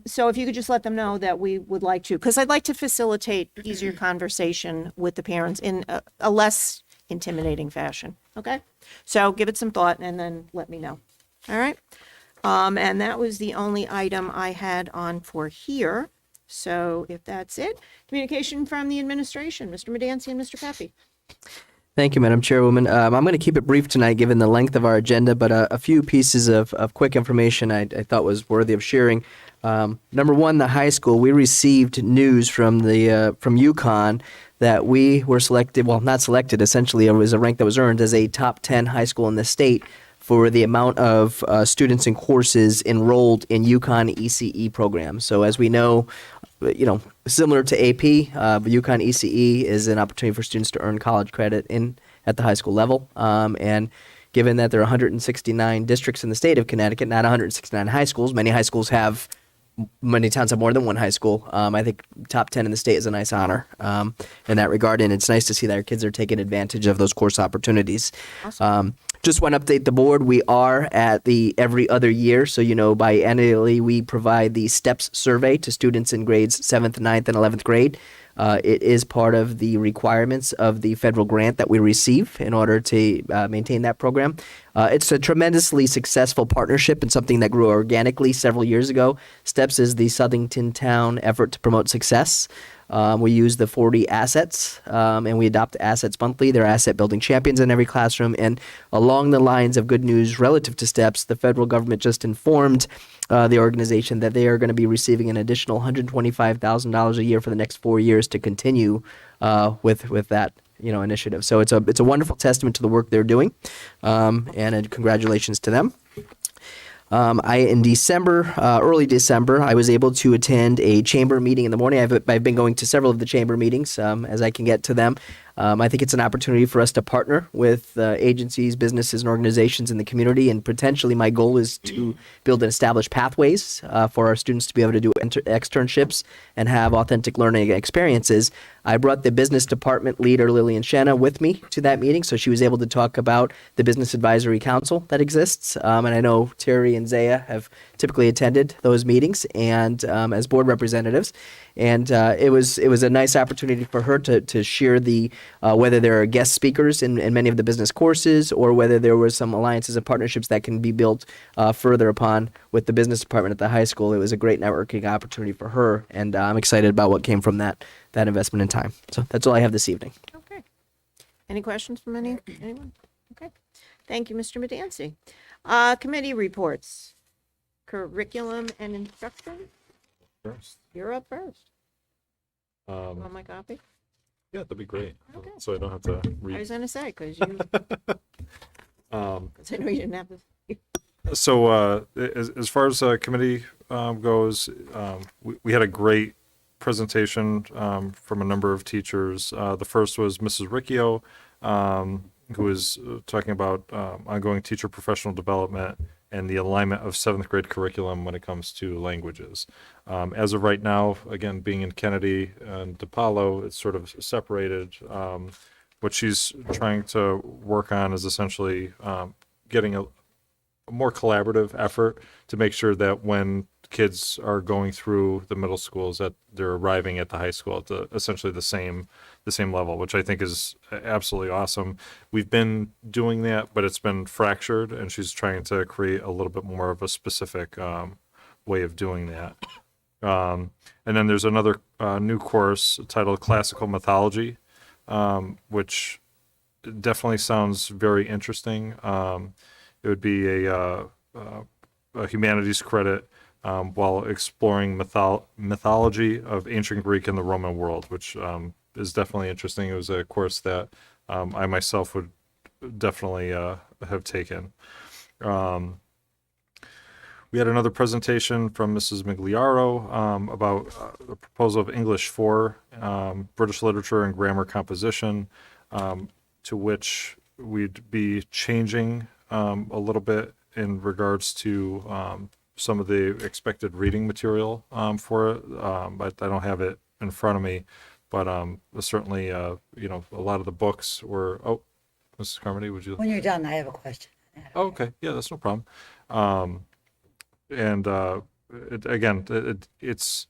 So if you could just let them know that we would like to, because I'd like to facilitate easier conversation with the parents in a less intimidating fashion, okay? So give it some thought and then let me know, all right? And that was the only item I had on for here. So if that's it, communication from the administration, Mr. Medancy and Mr. Pepe. Thank you, Madam Chairwoman. I'm going to keep it brief tonight, given the length of our agenda, but a few pieces of quick information I thought was worthy of sharing. Number one, the high school. We received news from UConn that we were selected, well, not selected, essentially it was a rank that was earned as a top 10 high school in the state for the amount of students and courses enrolled in UConn ECE programs. So as we know, similar to AP, UConn ECE is an opportunity for students to earn college credit at the high school level. And given that there are 169 districts in the state of Connecticut, not 169 high schools, many towns have more than one high school. I think top 10 in the state is a nice honor in that regard, and it's nice to see that our kids are taking advantage of those course opportunities. Awesome. Just want to update the board. We are at the every other year, so biannually we provide the STEPS survey to students in grades 7th, 9th, and 11th grade. It is part of the requirements of the federal grant that we receive in order to maintain that program. It's a tremendously successful partnership and something that grew organically several years ago. STEPS is the Southington Town effort to promote success. We use the 40 assets, and we adopt assets monthly. They're asset building champions in every classroom. And along the lines of good news relative to STEPS, the federal government just informed the organization that they are going to be receiving an additional $125,000 a year for the next 4 years to continue with that initiative. So it's a wonderful testament to the work they're doing, and congratulations to them. In December, early December, I was able to attend a chamber meeting in the morning. I've been going to several of the chamber meetings as I can get to them. I think it's an opportunity for us to partner with agencies, businesses, and organizations in the community, and potentially my goal is to build and establish pathways for our students to be able to do externships and have authentic learning experiences. I brought the business department leader, Lillian Shanna, with me to that meeting, so she was able to talk about the Business Advisory Council that exists. And I know Terry and Zaya have typically attended those meetings and as board representatives. And it was a nice opportunity for her to share whether there are guest speakers in many of the business courses or whether there were some alliances and partnerships that can be built further upon with the business department at the high school. It was a great networking opportunity for her, and I'm excited about what came from that investment in time. So that's all I have this evening. Okay. Any questions from anyone? Okay. Thank you, Mr. Medancy. Committee reports. Curriculum and instruction. First. You're up first. Want my copy? Yeah, that'd be great. Okay. So I don't have to I read. was gonna say, because you, 'cause I know you didn't have this. So as far as committee goes, we had a great presentation from a number of teachers. The first was Mrs. Riccio, who was talking about ongoing teacher professional development and the alignment of 7th grade curriculum when it comes to languages. As of right now, again, being in Kennedy and DePaulo, it's sort of separated. What she's trying to work on is essentially getting a more collaborative effort to make sure that when kids are going through the middle schools that they're arriving at the high school at essentially the same level, which I think is absolutely awesome. We've been doing that, but it's been fractured, and she's trying to create a little bit more of a specific way of doing that. And then there's another new course titled Classical Mythology, which definitely sounds very interesting. It would be a humanities credit while exploring mythology of ancient Greek and the Roman world, which is definitely interesting. It was a course that I myself would definitely have taken. We had another presentation from Mrs. Migliaro about the proposal of English 4, British Literature and Grammar Composition, to which we'd be changing a little bit in regards to some of the expected reading material for it, but I don't have it in front of me. But certainly, a lot of the books were. Oh, Mrs. Carmody, would you? When you're done, I have a question. Oh, okay, yeah, that's no problem. It's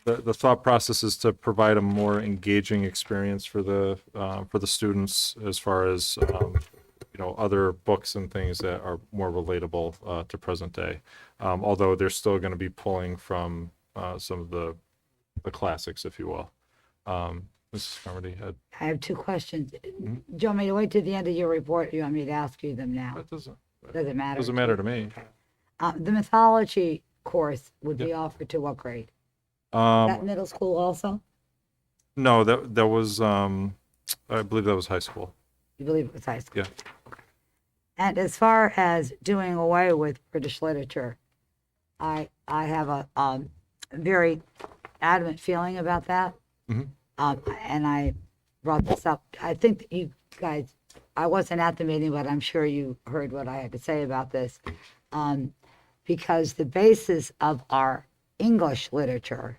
the thought process is to provide a more engaging experience for the students as far as other books and things that are more relatable to present day. Although they're still going to be pulling from some of the classics, if you will. Mrs. Carmody had. I have two questions. Do you want me to wait to the end of your report? Or do you want me to ask you them now? That doesn't matter. Doesn't matter to me. The mythology course would be offered to what grade? That middle school also? No, that was I believe that was high school. You believe it was high school? Yeah. And as far as doing away with British literature, I have a very adamant feeling about that. And I brought this up. I think that you guys, I wasn't at the meeting, but I'm sure you heard what I had to say about this. Because the basis of our English literature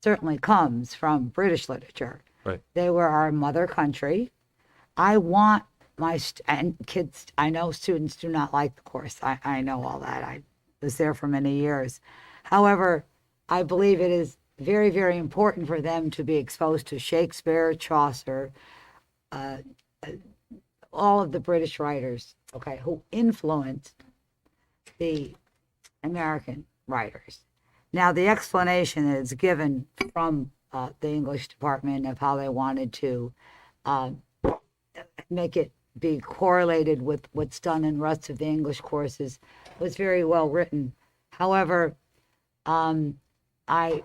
certainly comes from British literature. Right. They were our mother country. I want and kids, I know students do not like the course. I know all that. I was there for many years. However, I believe it is very, very important for them to be exposed to Shakespeare, Chaucer, all of the British writers, okay, who influenced the American writers. Now, the explanation is given from the English department of how they wanted to make it be correlated with what's done in the rest of the English courses was very well written. However, I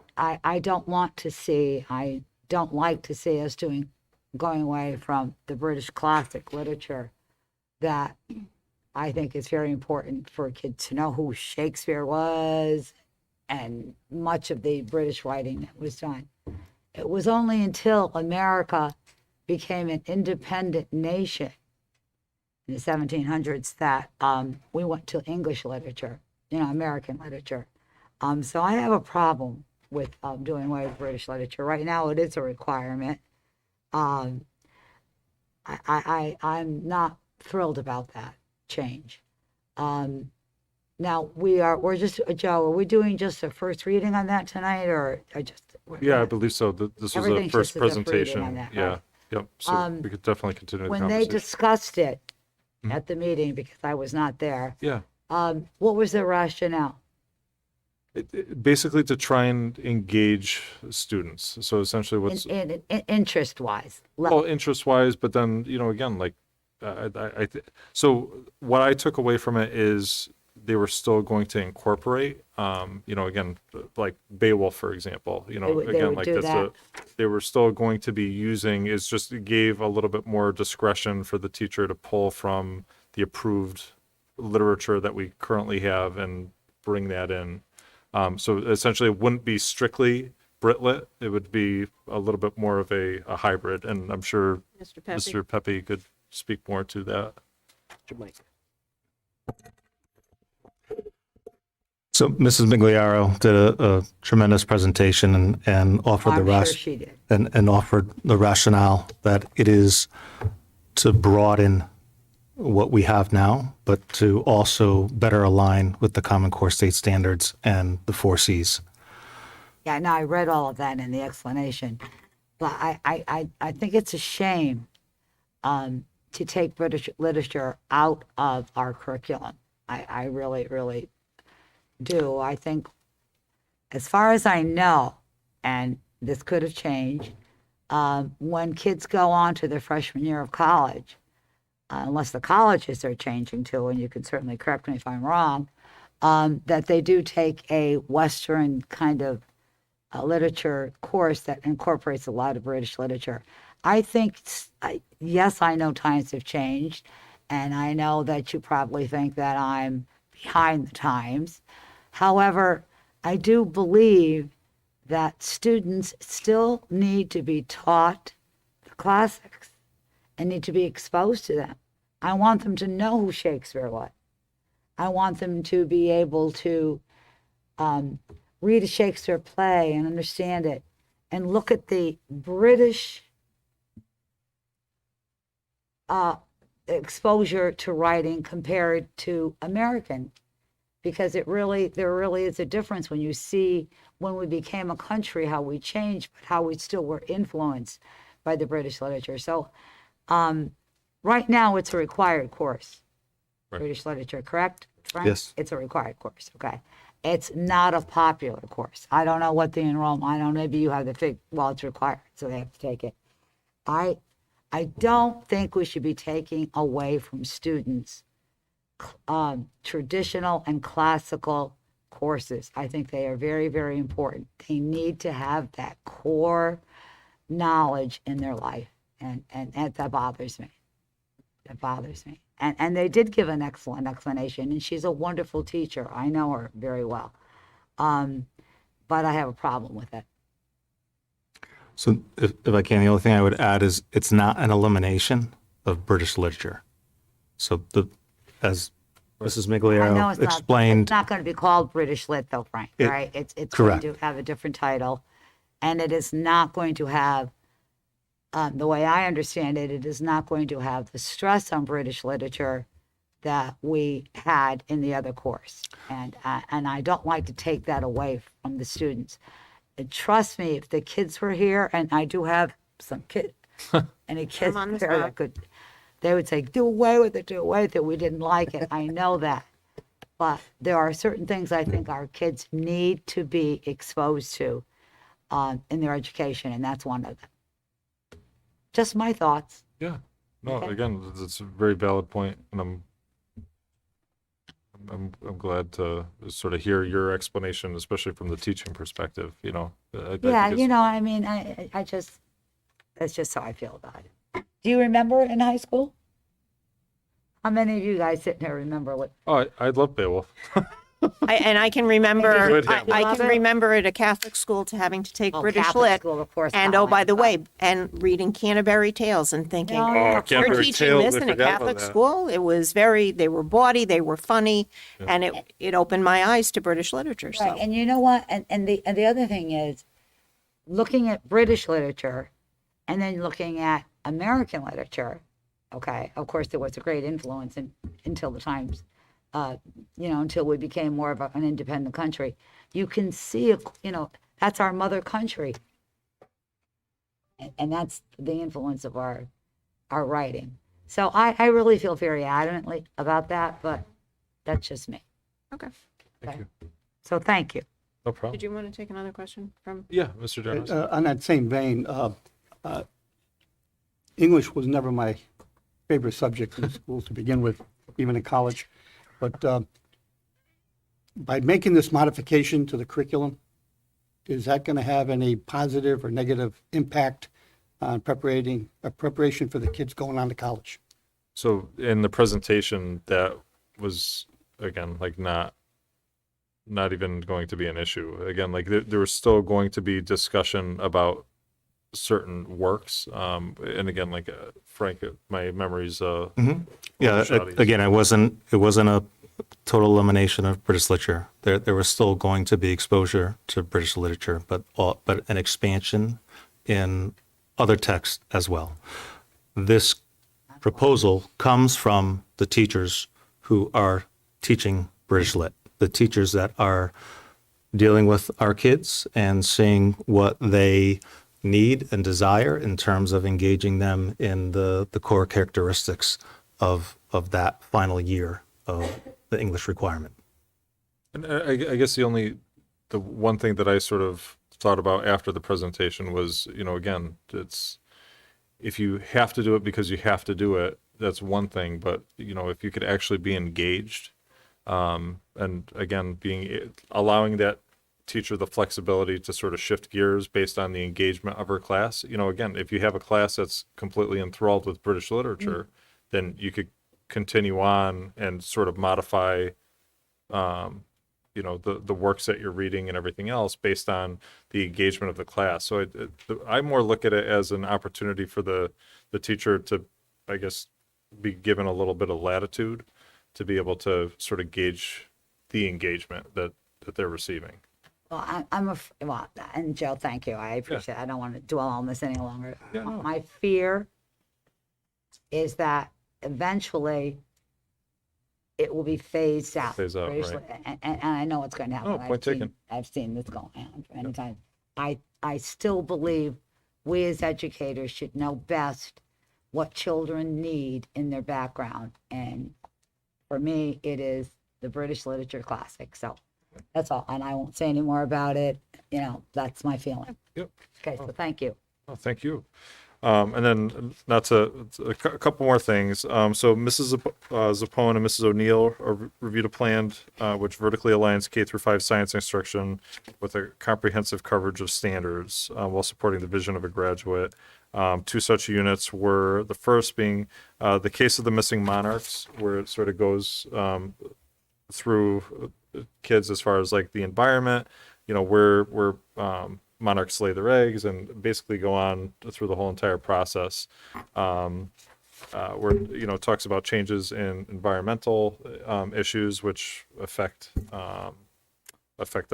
don't want to see, I don't like to see us going away from the British classic literature that I think is very important for kids to know who Shakespeare was and much of the British writing that was done. It was only until America became an independent nation in the 1700s that we went to English literature, American literature. So I have a problem with doing away with British literature. Right now it is a requirement. I'm not thrilled about that change. Now we're just, Joe, are we doing just a first reading on that tonight or just? Yeah, I believe so. This was a Everything's first just a first reading presentation. on that, Yeah. right? Yep. So we could definitely continue the When conversation. they discussed it at the meeting, because I was not there, Yeah. what was the rationale? Basically to try and engage students. So essentially what's In interest-wise. interest-wise, but then, again, like, so what I took away from it is they were still going to incorporate, again, like Beowulf, for example, they again, would like do that's they were still going to be using, is just it gave a little bit more discretion for the teacher to pull from the approved literature that we currently have and bring that in. So essentially it wouldn't be strictly Britlit, it would be a little bit more of a hybrid, and I'm sure Mr. Pepe could speak more to that. So Mrs. Migliaro did a tremendous presentation and offered I'm sure she did. and offered the rationale that it is to broaden what we have now, but to also better align with the Common Core state standards and the 4 Cs. Yeah, no, I read all of that in the explanation, but I think it's a shame to take British literature out of our curriculum. I really, really do. I think, as far as I know, and this could have changed, when kids go on to their freshman year of college, unless the colleges are changing too, and you can certainly correct me if I'm wrong, that they do take a Western kind of literature course that incorporates a lot of British literature. I think, yes, I know times have changed, and I know that you probably think that I'm behind the times. However, I do believe that students still need to be taught the classics and need to be exposed to them. I want them to know who Shakespeare was. I want them to be able to read a Shakespeare play and understand it and look at the British exposure to writing compared to American, because there really is a difference when you see when we became a country, how we changed, but how we still were influenced by the British literature. So right now it's a required course, British literature, correct, Frank? Yes. It's a required course, okay. It's not a popular course. I don't know what the enrollment, I don't know, maybe you have well, it's required, so they have to take it. I don't think we should be taking away from students traditional and classical courses. I think they are very, very important. They need to have that core knowledge in their life, and that bothers me. That bothers me. And they did give an excellent explanation, and she's a wonderful teacher. I know her very well. But I have a problem with it. So if I can, the only thing I would add is it's not an elimination of British literature. So as Mrs. I know Migliero it's explained. not going to be called British Lit, though, Frank, right? It's correct. going to have a different title, and it is not going to have, the way I understand it, it is not going to have the stress on British literature that we had in the other course, and I don't like to take that away from the students. And trust me, if the kids were here, and I do have some kids, any kids on the there spot. that could, they would say, do away with it, do away with it. We didn't like it. I know that. But there are certain things I think our kids need to be exposed to in their education, and that's one of them. Just my thoughts. Yeah. No, Okay. again, it's a very valid point, and I'm glad to sort of hear your explanation, especially from the teaching perspective, I Yeah, think it's- I mean, I just, that's just how I feel about it. Do you remember in high school? How many of you guys sitting here remember what? Oh, I'd love Beowulf. I can remember, Good I hammer. I Love can it. remember at a Catholic school to having to take Oh, British Catholic Lit. school, of course. And not oh, by like the that. way, and reading Canterbury Tales and thinking, No, Oh, yeah, we're Canterbury teaching Tales, this I in a forgot about Catholic that. school. It was they were bawdy, they were funny, and it opened my eyes to British literature. So Right, and you know what? And the other thing is, looking at British literature, and then looking at American literature. Okay, of course there was a great influence until the times, until we became more of an independent country. You can see, that's our mother country, and that's the influence of our writing. So I really feel very adamantly about that, but that's just me. okay. Thank you. So thank you. No problem. Did you want to take another question from? Yeah, Mr. Jones. On that same vein, English was never my favorite subject in school to begin with, even in college. But by making this modification to the curriculum, is that going to have any positive or negative impact on preparation for the kids going on to college? So in the presentation, that was, again, like not even going to be an issue. Again, like there was still going to be discussion about certain works. And again, like Frank, my memory's Yeah, shoddy. again, it wasn't a total elimination of British literature. There was still going to be exposure to British literature, but an expansion in other texts as well. This proposal comes from the teachers who are teaching British Lit, the teachers that are dealing with our kids and seeing what they need and desire in terms of engaging them in the core characteristics of that final year of the English requirement. And I guess the one thing that I sort of thought about after the presentation was, again, it's, if you have to do it because you have to do it, that's one thing. But, if you could actually be engaged, and again, allowing that teacher the flexibility to sort of shift gears based on the engagement of her class. Again, if you have a class that's completely enthralled with British literature, then you could continue on and sort of modify, the works that you're reading and everything else based on the engagement of the class. So I more look at it as an opportunity for the teacher to, I guess, be given a little bit of latitude to be able to sort of gauge the engagement that they're receiving. Well, and Joe, thank you. I appreciate it. I don't want to dwell on this any longer. Yeah, no. My fear is that eventually it will be phased out. Phased out, British right. And I know it's going to happen. Oh, point taken. I've seen this go on for many times. I still believe we as educators should know best what children need in their background. And for me, it is the British Literature Classic. So that's all. And I won't say any more about it. You know, that's my feeling. Yep. Okay, so thank you. Oh, thank you. And then a couple more things. So Mrs. Zappone and Mrs. O'Neill reviewed a plan which vertically aligns K through 5 science instruction with a comprehensive coverage of standards while supporting the vision of a graduate. Two such units were the first being the case of the missing monarchs, where it sort of goes through kids as far as like the environment, you know, where monarchs lay their eggs, and basically go on through the whole entire process, where, you know, it talks about changes in environmental issues which affect the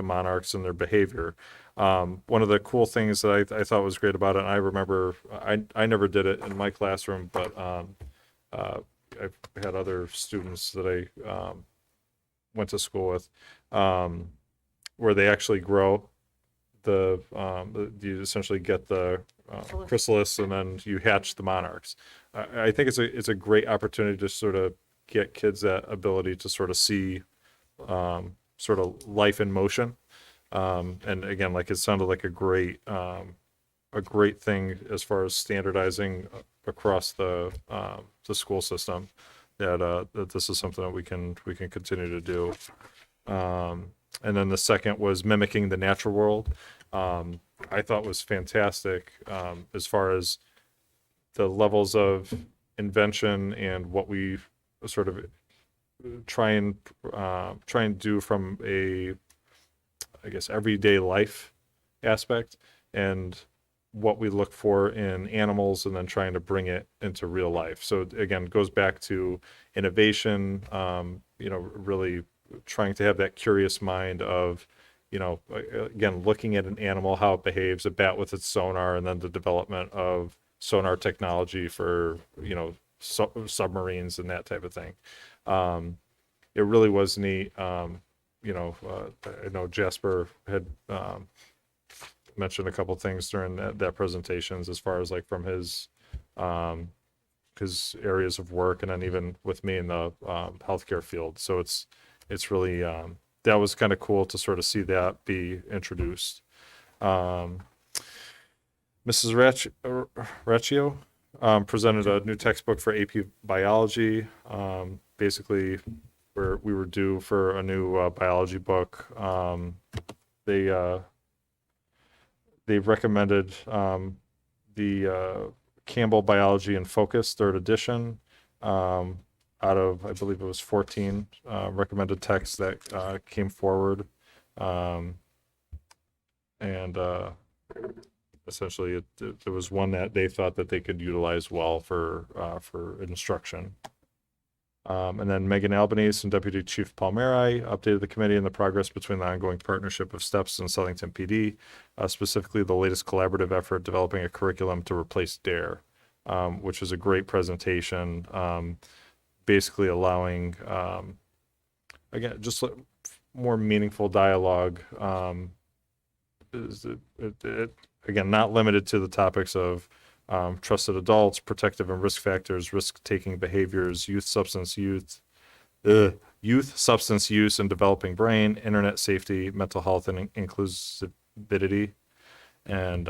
monarchs and their behavior. One of the cool things that I thought was great about it, and I remember I never did it in my classroom, but I've had other students that I went to school with, where they actually grow you essentially get the chrysalis, and then you hatch the monarchs. I think it's a great opportunity to sort of get kids that ability to sort of see sort of life in motion. And again, like, it sounded like a great thing as far as standardizing across the school system, that this is something that we can continue to do. And then the second was mimicking the natural world. I thought was fantastic as far as the levels of invention and what we sort of try and do from a, I guess, everyday life aspect, and what we look for in animals, and then trying to bring it into real life. So again, it goes back to innovation, you know, really trying to have that curious mind of, you know, again, looking at an animal, how it behaves, a bat with its sonar, and then the development of sonar technology for, you know, submarines and that type of thing. It really was neat. You know, I know Jasper had mentioned a couple things during that presentations, as far as like from his areas of work, and then even with me in the healthcare field. So it's really, that was kind of cool to sort of see that be introduced. Mrs. Raccio presented a new textbook for AP Biology. Basically, where we were due for a new biology book. They've recommended the Campbell Biology in Focus, 3rd edition. Out of, I believe it was 14 recommended texts that came forward. And essentially there was one that they thought that they could utilize well for instruction. And then Megan Albanese and Deputy Chief Palmeri updated the committee on the progress between the ongoing partnership of STEPS and Southington PD, specifically the latest collaborative effort developing a curriculum to replace DARE, which was a great presentation. Basically allowing, again, just more meaningful dialogue. Again, not limited to the topics of trusted adults, protective and risk factors, risk-taking behaviors, youth substance use and developing brain, internet safety, mental health, and inclusivity. And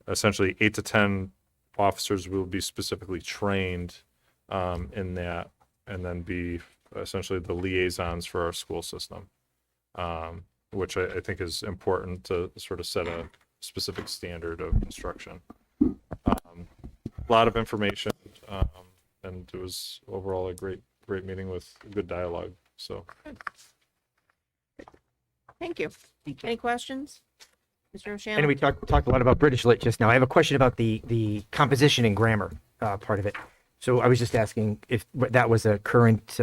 essentially 8 to 10 officers will be specifically trained in that, and then be essentially the liaisons for our school system, which I think is important to sort of set a specific standard of instruction. A lot of information, and it was overall a great meeting with good dialogue. So, Thank you. Any questions? Mr. O'Shannon? And we talked a lot about British Lit just now. I have a question about the composition and grammar part of it. So I was just asking if that was a current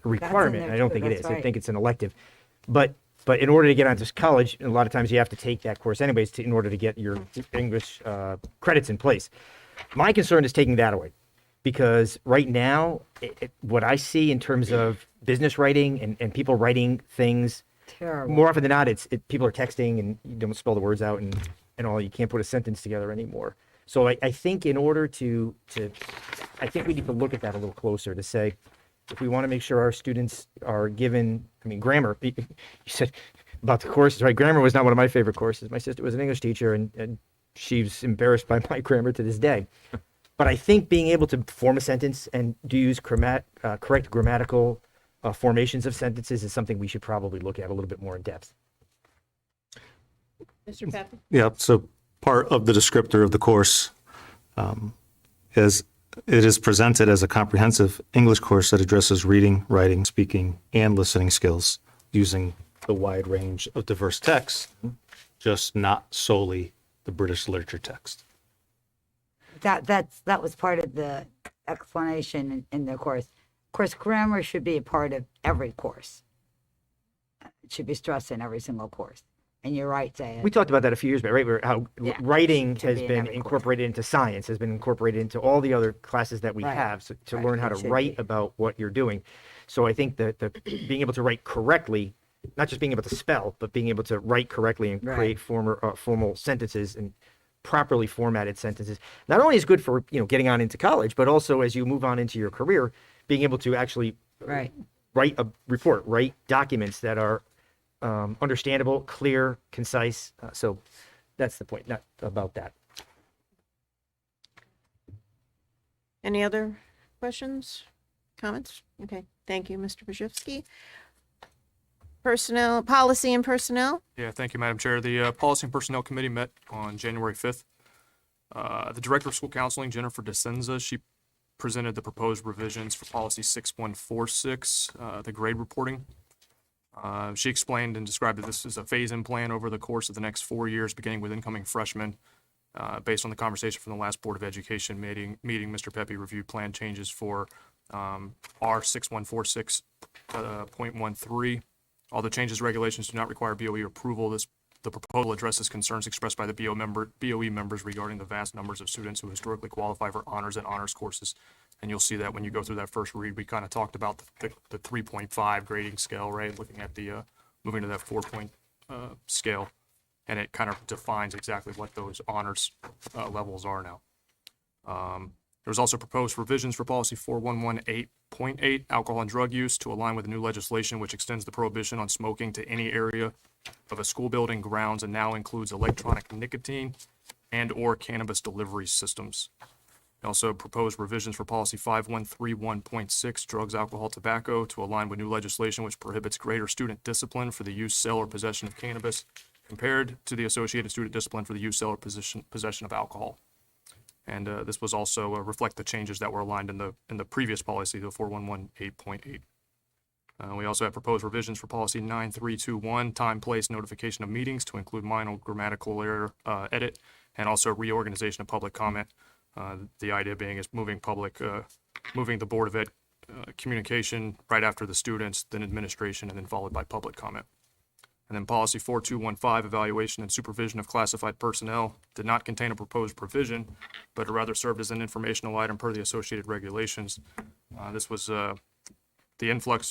requirement. there I don't too, think it that's is. I right. think it's an elective. But in order to get onto college, a lot of times you have to take that course anyways in order to get your English credits in place. My concern is taking that away. because right now, what I see in terms of business writing and people writing things, Terrible. more often than not, people are texting and you don't spell the words out and all. You can't put a sentence together anymore. So I think in order I think we need to look at that a little closer to say, if we want to make sure our students are given, I mean, grammar, you said about the courses, right? Grammar was not one of my favorite courses. My sister was an English teacher and she's embarrassed by my grammar to this day. But I think being able to form a sentence and use correct grammatical formations of sentences is something we should probably look at a little bit more in depth. Mr. Pepper? Yeah, so part of the descriptor of the course is it is presented as a comprehensive English course that addresses reading, writing, speaking, and listening skills using the wide range of diverse texts, just not solely the British literature text. That was part of the explanation in the course. Of course, grammar should be a part of every course. It should be stressed in every single course. And you're right, Zaya. We talked about that a few years back, right? Where how Yeah, writing should has be in been every course. incorporated into science, has been incorporated into all the other classes that we Right. have to Right, learn how it to should write be. about what you're doing. So I think that the being able to write correctly, not just being able to spell, but being able to write correctly and Right. create formal sentences and properly formatted sentences, not only is good for getting on into college, but also as you move on into your career, being able to actually Right. write a report, write documents that are understandable, clear, concise. So that's the point, not about that. Any other questions, comments? Okay, thank you, Mr. Brzezowski. Personnel, policy and personnel? Yeah, thank you, Madam Chair. The Policy and Personnel Committee met on January 5th. The Director of School Counseling, Jennifer DeCenza, she presented the proposed revisions for Policy 6146, the grade reporting. She explained and described that this is a phase-in plan over the course of the next 4 years, beginning with incoming freshmen. Based on the conversation from the last Board of Education meeting, Mr. Pepe reviewed plan changes for R 6146.13. All the changes regulations do not require BOE approval. The proposal addresses concerns expressed by the BOE members regarding the vast numbers of students who historically qualify for honors and honors courses. And you'll see that when you go through that first read, we kind of talked about the 3.5 grading scale, right? Looking at the moving to that 4-point scale, and it kind of defines exactly what those honors levels are now. There was also proposed revisions for policy 4118.8, alcohol and drug use, to align with the new legislation, which extends the prohibition on smoking to any area of a school building grounds and now includes electronic nicotine and/or cannabis delivery systems. We also proposed revisions for policy 5131.6, drugs, alcohol, tobacco, to align with new legislation which prohibits greater student discipline for the use, sale, or possession of cannabis compared to the associated student discipline for the use, sale, or possession of alcohol. And this was also reflect the changes that were aligned in the previous policy, the 4118.8. We also have proposed revisions for policy 9321, time, place, notification of meetings, to include minor grammatical error edit, and also reorganization of public comment. The idea being is moving the Board of Ed communication right after the students, then administration, and then followed by public comment. And then policy 4215, evaluation and supervision of classified personnel, did not contain a proposed provision, but rather served as an informational item per the associated regulations. This was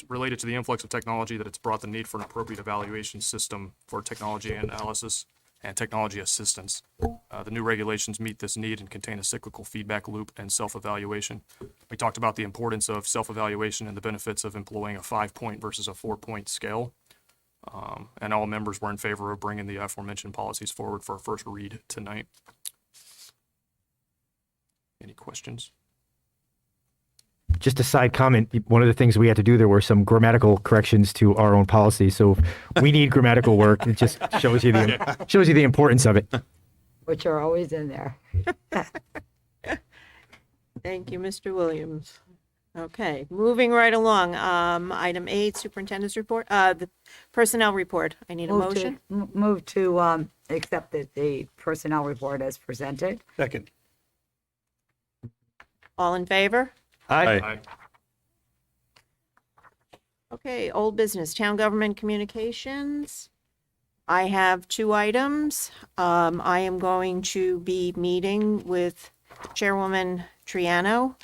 related to the influx of technology, that it's brought the need for an appropriate evaluation system for technology analysis and technology assistance. The new regulations meet this need and contain a cyclical feedback loop and self-evaluation. We talked about the importance of self-evaluation and the benefits of employing a 5-point versus a 4-point scale. And all members were in favor of bringing the aforementioned policies forward for a first read tonight. Any questions? Just a side comment, one of the things we had to do, there were some grammatical corrections to our own policy. So if we need grammatical work. It just shows you the importance of it. Which are always in there. Thank you, Mr. Williams. Okay, moving right along. Item 8, Superintendent's report, the personnel report. I need a motion. Move to accept the personnel report as presented. Second. All in favor? Aye. Okay, old business, town government communications. I have 2 items. I am going to be meeting with Chairwoman Triano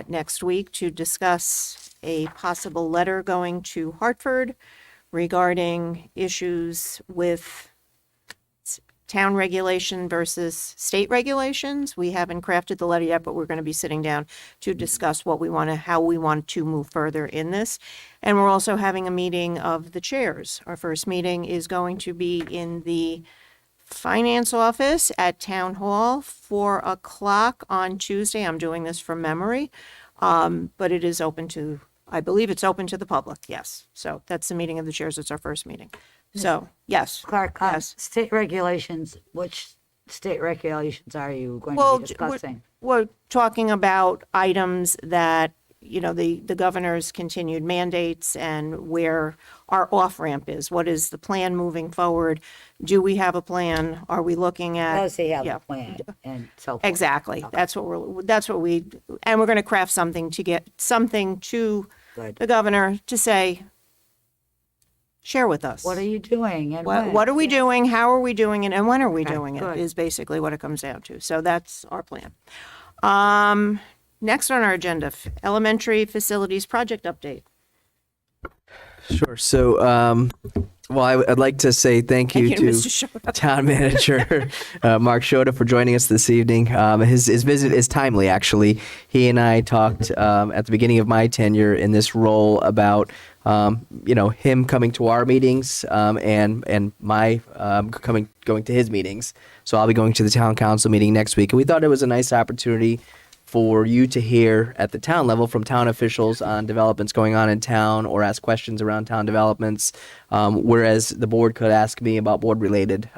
next week to discuss a possible letter going to Hartford regarding issues with town regulation versus state regulations. We haven't crafted the letter yet, but we're going to be sitting down to discuss how we want to move further in this. And we're also having a meeting of the chairs. Our first meeting is going to be in the finance office at Town Hall, 4:00 on Tuesday. I'm doing this from memory. But it is open to, I believe it's open to the public, yes. So that's the meeting of the chairs. It's our first meeting. So, yes. Clark, Yes. state regulations, which state regulations are you going Well, to be discussing? We're talking about items that, the governor's continued mandates and where our off-ramp is. What is the plan moving forward? Do we have a plan? Are we looking at? Does he have Yeah. a plan and so forth? Exactly. That's what and we're going to craft something to get something to Good. the governor to say, share with us. What are you doing and What, when? what are we doing? How are we doing it? And when are we Okay, doing it good. is basically what it comes down to. So that's our plan. Next on our agenda, elementary facilities project update. Sure. So, I'd like to say thank you Thank you, Mr. to Shota. Town Manager Mark Shota for joining us this evening. His visit is timely, actually. He and I talked at the beginning of my tenure in this role about him coming to our meetings and my going to his meetings. So I'll be going to the town council meeting next week, and we thought it was a nice opportunity for you to hear at the town level from town officials on developments going on in town or ask questions around town developments, whereas the board could ask me about board-related,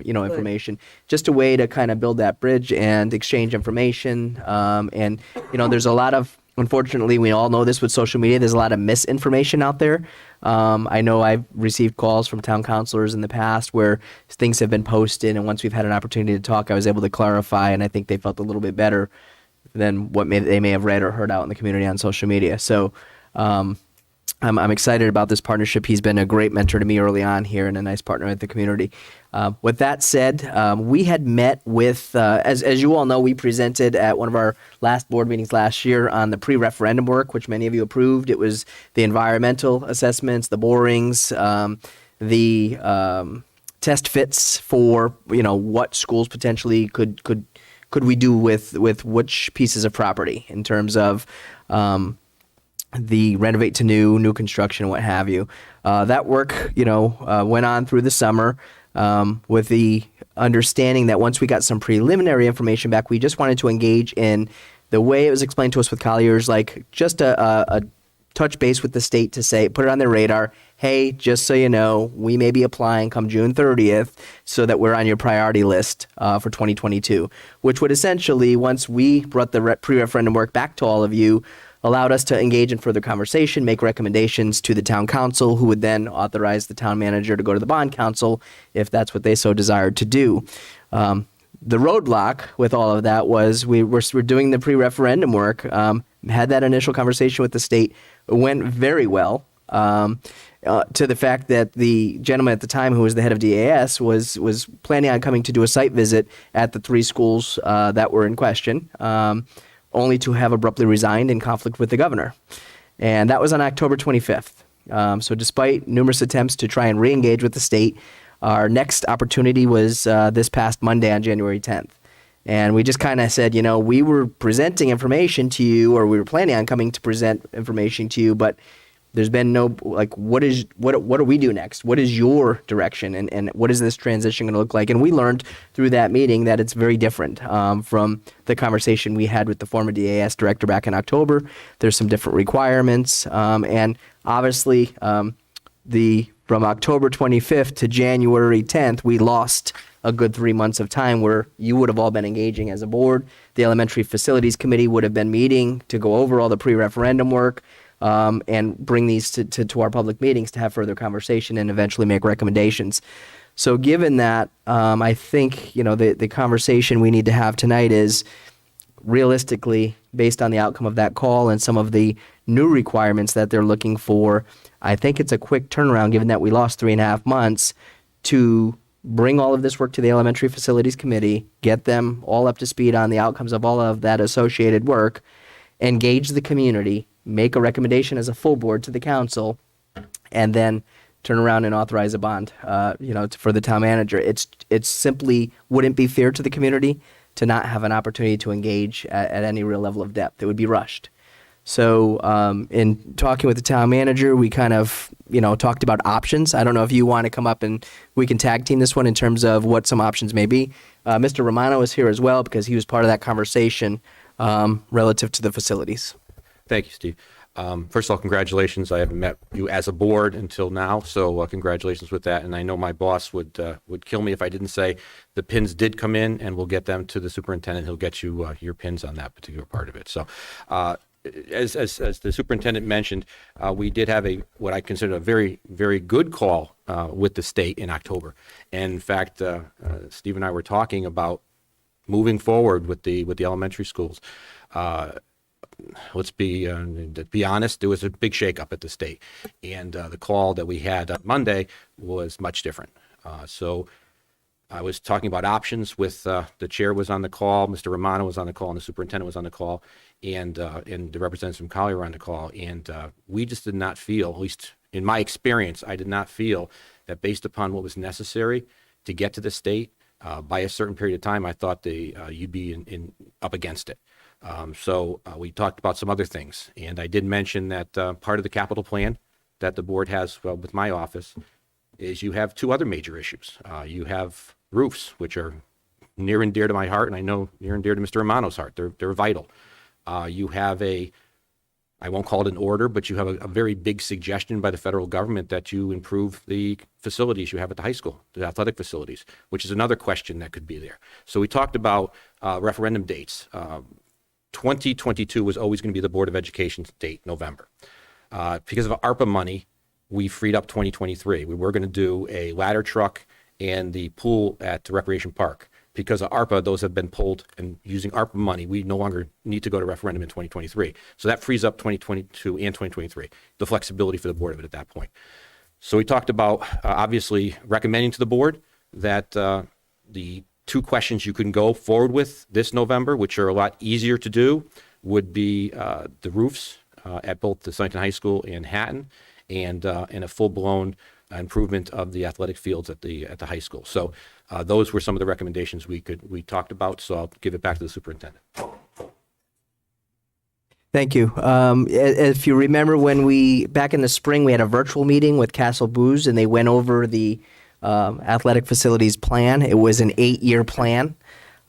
information. Just a way to kind of build that bridge and exchange information. There's a lot of, unfortunately, we all know this with social media, there's a lot of misinformation out there. I know I've received calls from town councilors in the past where things have been posted, and once we've had an opportunity to talk, I was able to clarify, and I think they felt a little bit better than what they may have read or heard out in the community on social media. So I'm excited about this partnership. He's been a great mentor to me early on here and a nice partner with the community. With that said, we had met with, as you all know, we presented at one of our last board meetings last year on the pre-referendum work, which many of you approved. It was the environmental assessments, the borings, the test fits for, what schools potentially could we do with which pieces of property in terms of the renovate to new construction, what have you. That work, went on through the summer with the understanding that once we got some preliminary information back, we just wanted to engage in the way it was explained to us with Colliers, like just a touch base with the state to say, put it on their radar. Hey, just so you know, we may be applying come June 30th so that we're on your priority list for 2022, which would essentially, once we brought the pre-referendum work back to all of you, allowed us to engage in further conversation, make recommendations to the town council, who would then authorize the town manager to go to the bond council if that's what they so desired to do. The roadblock with all of that was we're doing the pre-referendum work, had that initial conversation with the state. It went very well, to the fact that the gentleman at the time who was the head of DAS was planning on coming to do a site visit at the three schools that were in question, only to have abruptly resigned in conflict with the governor. And that was on October 25th. So despite numerous attempts to try and re-engage with the state, our next opportunity was this past Monday on January 10th. And we just kind of said, we were presenting information to you, or we were planning on coming to present information to you, but there's been no, what do we do next? What is your direction? And what is this transition going to look like? And we learned through that meeting that it's very different from the conversation we had with the former DAS director back in October. There's some different requirements. And obviously, from October 25th to January 10th, we lost a good 3 months of time where you would have all been engaging as a board. The Elementary Facilities Committee would have been meeting to go over all the pre-referendum work and bring these to our public meetings to have further conversation and eventually make recommendations. So given that, I think, the conversation we need to have tonight is realistically, based on the outcome of that call and some of the new requirements that they're looking for, I think it's a quick turnaround, given that we lost 3.5 months, to bring all of this work to the Elementary Facilities Committee, get them all up to speed on the outcomes of all of that associated work, engage the community, make a recommendation as a full board to the council, and then turn around and authorize a bond, for the town manager. It's simply wouldn't be fair to the community to not have an opportunity to engage at any real level of depth. It would be rushed. So in talking with the town manager, we kind of, talked about options. I don't know if you want to come up and we can tag team this one in terms of what some options may be. Mr. Romano is here as well because he was part of that conversation relative to the facilities. Thank you, Steve. First of all, congratulations. I haven't met you as a board until now, so congratulations with that. And I know my boss would kill me if I didn't say the pins did come in, and we'll get them to the superintendent. He'll get you your pins on that particular part of it. So, as the superintendent mentioned, we did have what I consider a very, very good call with the state in October. And in fact, Steve and I were talking about moving forward with the elementary schools. Let's be honest, there was a big shakeup at the state, and the call that we had on Monday was much different. So I was talking about options with the chair was on the call, Mr. Romano was on the call, and the superintendent was on the call, and the representatives from Collier were on the call, and we just did not feel, at least in my experience, I did not feel that based upon what was necessary to get to the state by a certain period of time, I thought you'd be up against it. So we talked about some other things, and I did mention that part of the capital plan that the board has with my office is you have two other major issues. You have roofs, which are near and dear to my heart, and I know near and dear to Mr. Romano's heart. They're vital. You have I won't call it an order, but you have a very big suggestion by the federal government that you improve the facilities you have at the high school, the athletic facilities, which is another question that could be there. So we talked about referendum dates. 2022 was always going to be the Board of Education's date, November. Because of ARPA money, we freed up 2023. We were going to do a ladder truck and the pool at the Recreation Park. Because of ARPA, those have been pulled, and using ARPA money, we no longer need to go to referendum in 2023. So that frees up 2022 and 2023, the flexibility for the board of it at that point. So we talked about, obviously, recommending to the board that the two questions you can go forward with this November, which are a lot easier to do, would be the roofs at both the Southington High School and Hatton, and a full-blown improvement of the athletic fields at the high school. So those were some of the recommendations we talked about. So I'll give it back to the superintendent. Thank you. If you remember back in the spring, we had a virtual meeting with Castle Booze, and they went over the athletic facilities plan. It was an 8-year plan.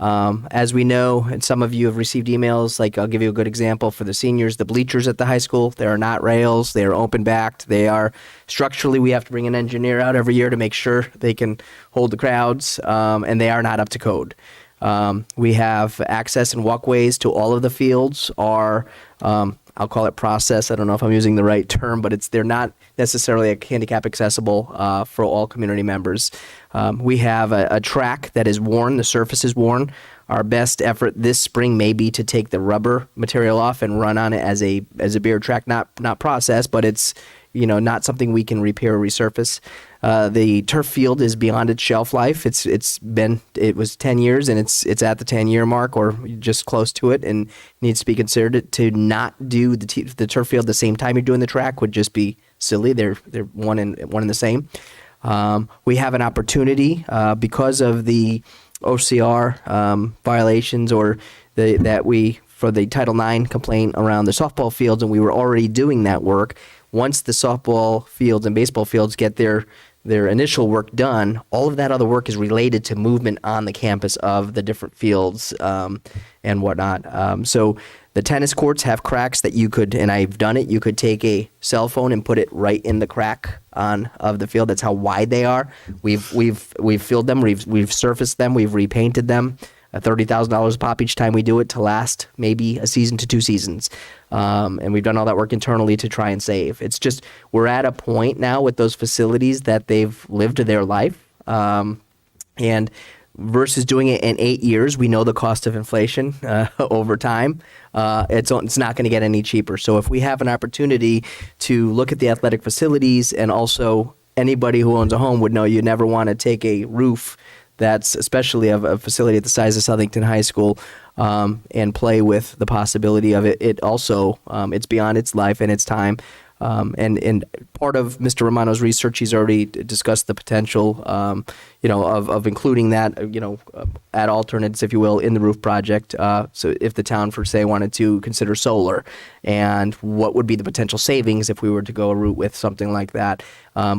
As we know, and some of you have received emails, like I'll give you a good example for the seniors, the bleachers at the high school, they are not rails, they are open backed, they are structurally, we have to bring an engineer out every year to make sure they can hold the crowds, and they are not up to code. We have access and walkways to all of the fields are, I'll call it process. I don't know if I'm using the right term, but they're not necessarily handicap accessible for all community members. We have a track that is worn. The surface is worn. Our best effort this spring may be to take the rubber material off and run on it as a beer track, not process, but it's not something we can repair or resurface. The turf field is beyond its shelf life. It was 10 years and it's at the 10-year mark or just close to it, and needs to be considered. To not do the turf field the same time you're doing the track would just be silly. They're one and the same. We have an opportunity because of the OCR violations or for the Title IX complaint around the softball fields, and we were already doing that work. Once the softball fields and baseball fields get their initial work done, all of that other work is related to movement on the campus of the different fields and whatnot. So the tennis courts have cracks that you could, and I've done it, you could take a cell phone and put it right in the crack of the field. That's how wide they are. We've filled them, we've surfaced them, we've repainted them. $30,000 a pop each time we do it to last maybe a season to 2 seasons. And we've done all that work internally to try and save. It's just we're at a point now with those facilities that they've lived their life. And versus doing it in 8 years, we know the cost of inflation over time. It's not going to get any cheaper. So if we have an opportunity to look at the athletic facilities, and also anybody who owns a home would know you never want to take a roof that's especially of a facility at the size of Southington High School, and play with the possibility of it. It also, it's beyond its life and its time. And part of Mr. Romano's research, he's already discussed the potential, of including that, add alternates, if you will, in the roof project. So if the town, for say, wanted to consider solar, and what would be the potential savings if we were to go a route with something like that.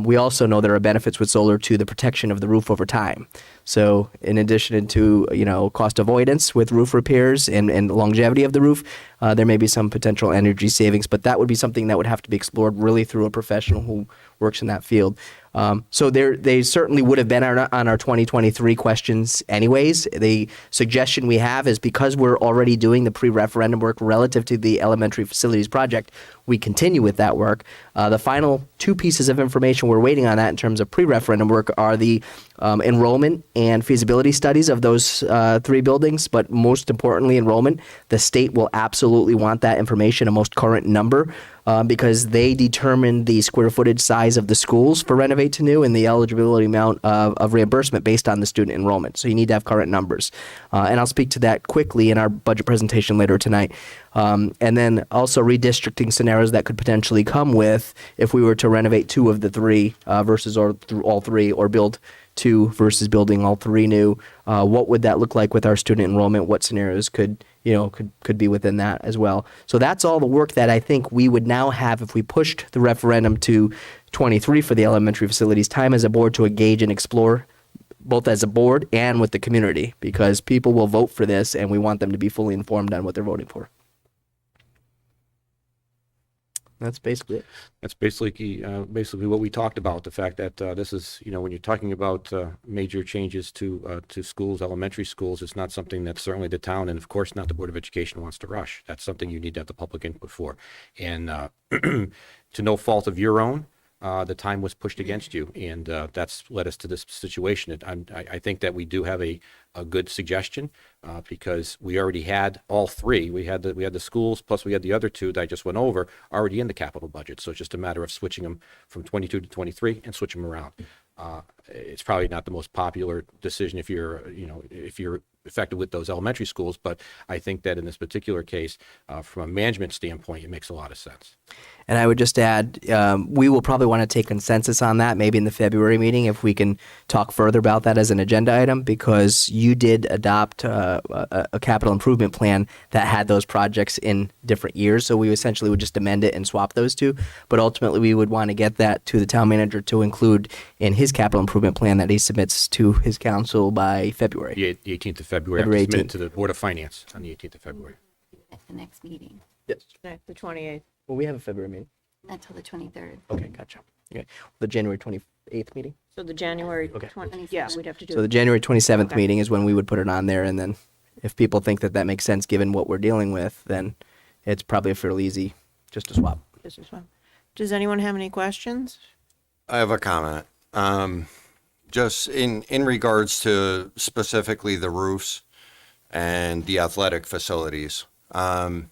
We also know there are benefits with solar to the protection of the roof over time. So in addition to, cost avoidance with roof repairs and longevity of the roof, there may be some potential energy savings, but that would be something that would have to be explored really through a professional who works in that field. So they certainly would have been on our 2023 questions anyways. The suggestion we have is because we're already doing the pre-referendum work relative to the elementary facilities project, we continue with that work. The final two pieces of information we're waiting on that in terms of pre-referendum work are the enrollment and feasibility studies of those three buildings, but most importantly, enrollment. The state will absolutely want that information, a most current number, because they determine the square footage size of the schools for renovate to new and the eligibility amount of reimbursement based on the student enrollment. So you need to have current numbers. And I'll speak to that quickly in our budget presentation later tonight. And then also redistricting scenarios that could potentially come with if we were to renovate two of the three versus or through all three, or build two versus building all three new. What would that look like with our student enrollment? What scenarios could be within that as well? So that's all the work that I think we would now have if we pushed the referendum to 23 for the elementary facilities. Time as a board to engage and explore, both as a board and with the community, because people will vote for this and we want them to be fully informed on what they're voting for. That's basically it. That's basically what we talked about, the fact that this is, when you're talking about major changes to schools, elementary schools, it's not something that certainly the town and of course not the Board of Education wants to rush. That's something you need to have the public input for. And to no fault of your own, the time was pushed against you, and that's led us to this situation. I think that we do have a good suggestion because we already had all three. We had the schools, plus we had the other two that I just went over already in the capital budget. So it's just a matter of switching them from 22 to 23 and switch them around. It's probably not the most popular decision if you're affected with those elementary schools, but I think that in this particular case, from a management standpoint, it makes a lot of sense. And I would just add, we will probably want to take consensus on that maybe in the February meeting if we can talk further about that as an agenda item, because you did adopt a capital improvement plan that had those projects in different years. So we essentially would just amend it and swap those two. But ultimately, we would want to get that to the town manager to include in his capital improvement plan that he submits to his council by February. The 18th of February. February I have to submit 18th. it to the Board of Finance on the 18th of February. At the next meeting, Yes. The 28th. Well, we have a February meeting. until the 23rd. Okay, gotcha. Okay. The January 28th meeting? So the January Okay. 20, yeah, we'd have to do. So the January 27th Okay. meeting is when we would put it on there, and then if people think that makes sense given what we're dealing with, then it's probably fairly easy just to swap. This is one. Does anyone have any questions? I have a comment. Just in regards to specifically the roofs and the athletic facilities. I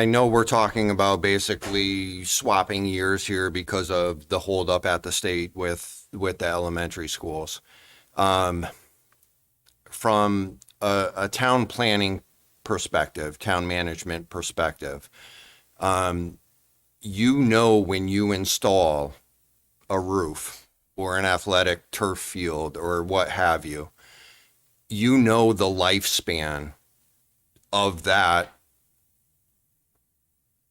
know we're talking about basically swapping years here because of the holdup at the state with the elementary schools. From a town planning perspective, town management perspective, when you install a roof or an athletic turf field or what have you, the lifespan of that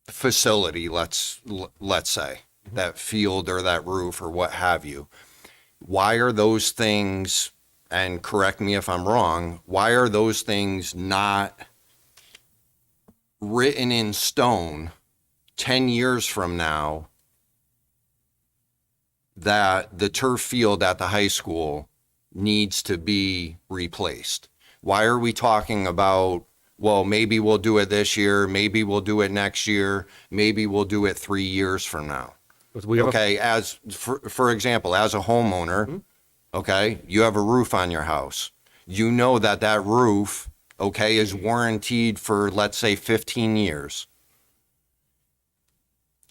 facility, let's say, that field or that roof or what have you. Why are those things, and correct me if I'm wrong, why are those things not written in stone 10 years from now that the turf field at the high school needs to be replaced? Why are we talking about, well, maybe we'll do it this year, maybe we'll do it next year, maybe we'll do it 3 years from now? Okay, as for example, as a homeowner, okay, you have a roof on your house. You know that roof, okay, is warranted for, let's say, 15 years.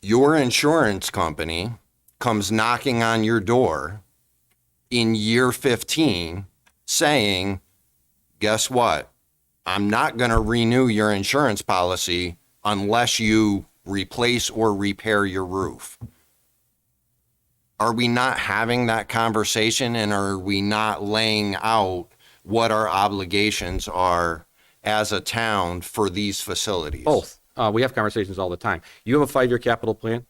Your insurance company comes knocking on your door in year 15 saying guess what? I'm not going to renew your insurance policy unless you replace or repair your roof. Are we not having that conversation, and are we not laying out what our obligations are as a town for these facilities? Both. We have conversations all the time. You have a 5-year capital plan.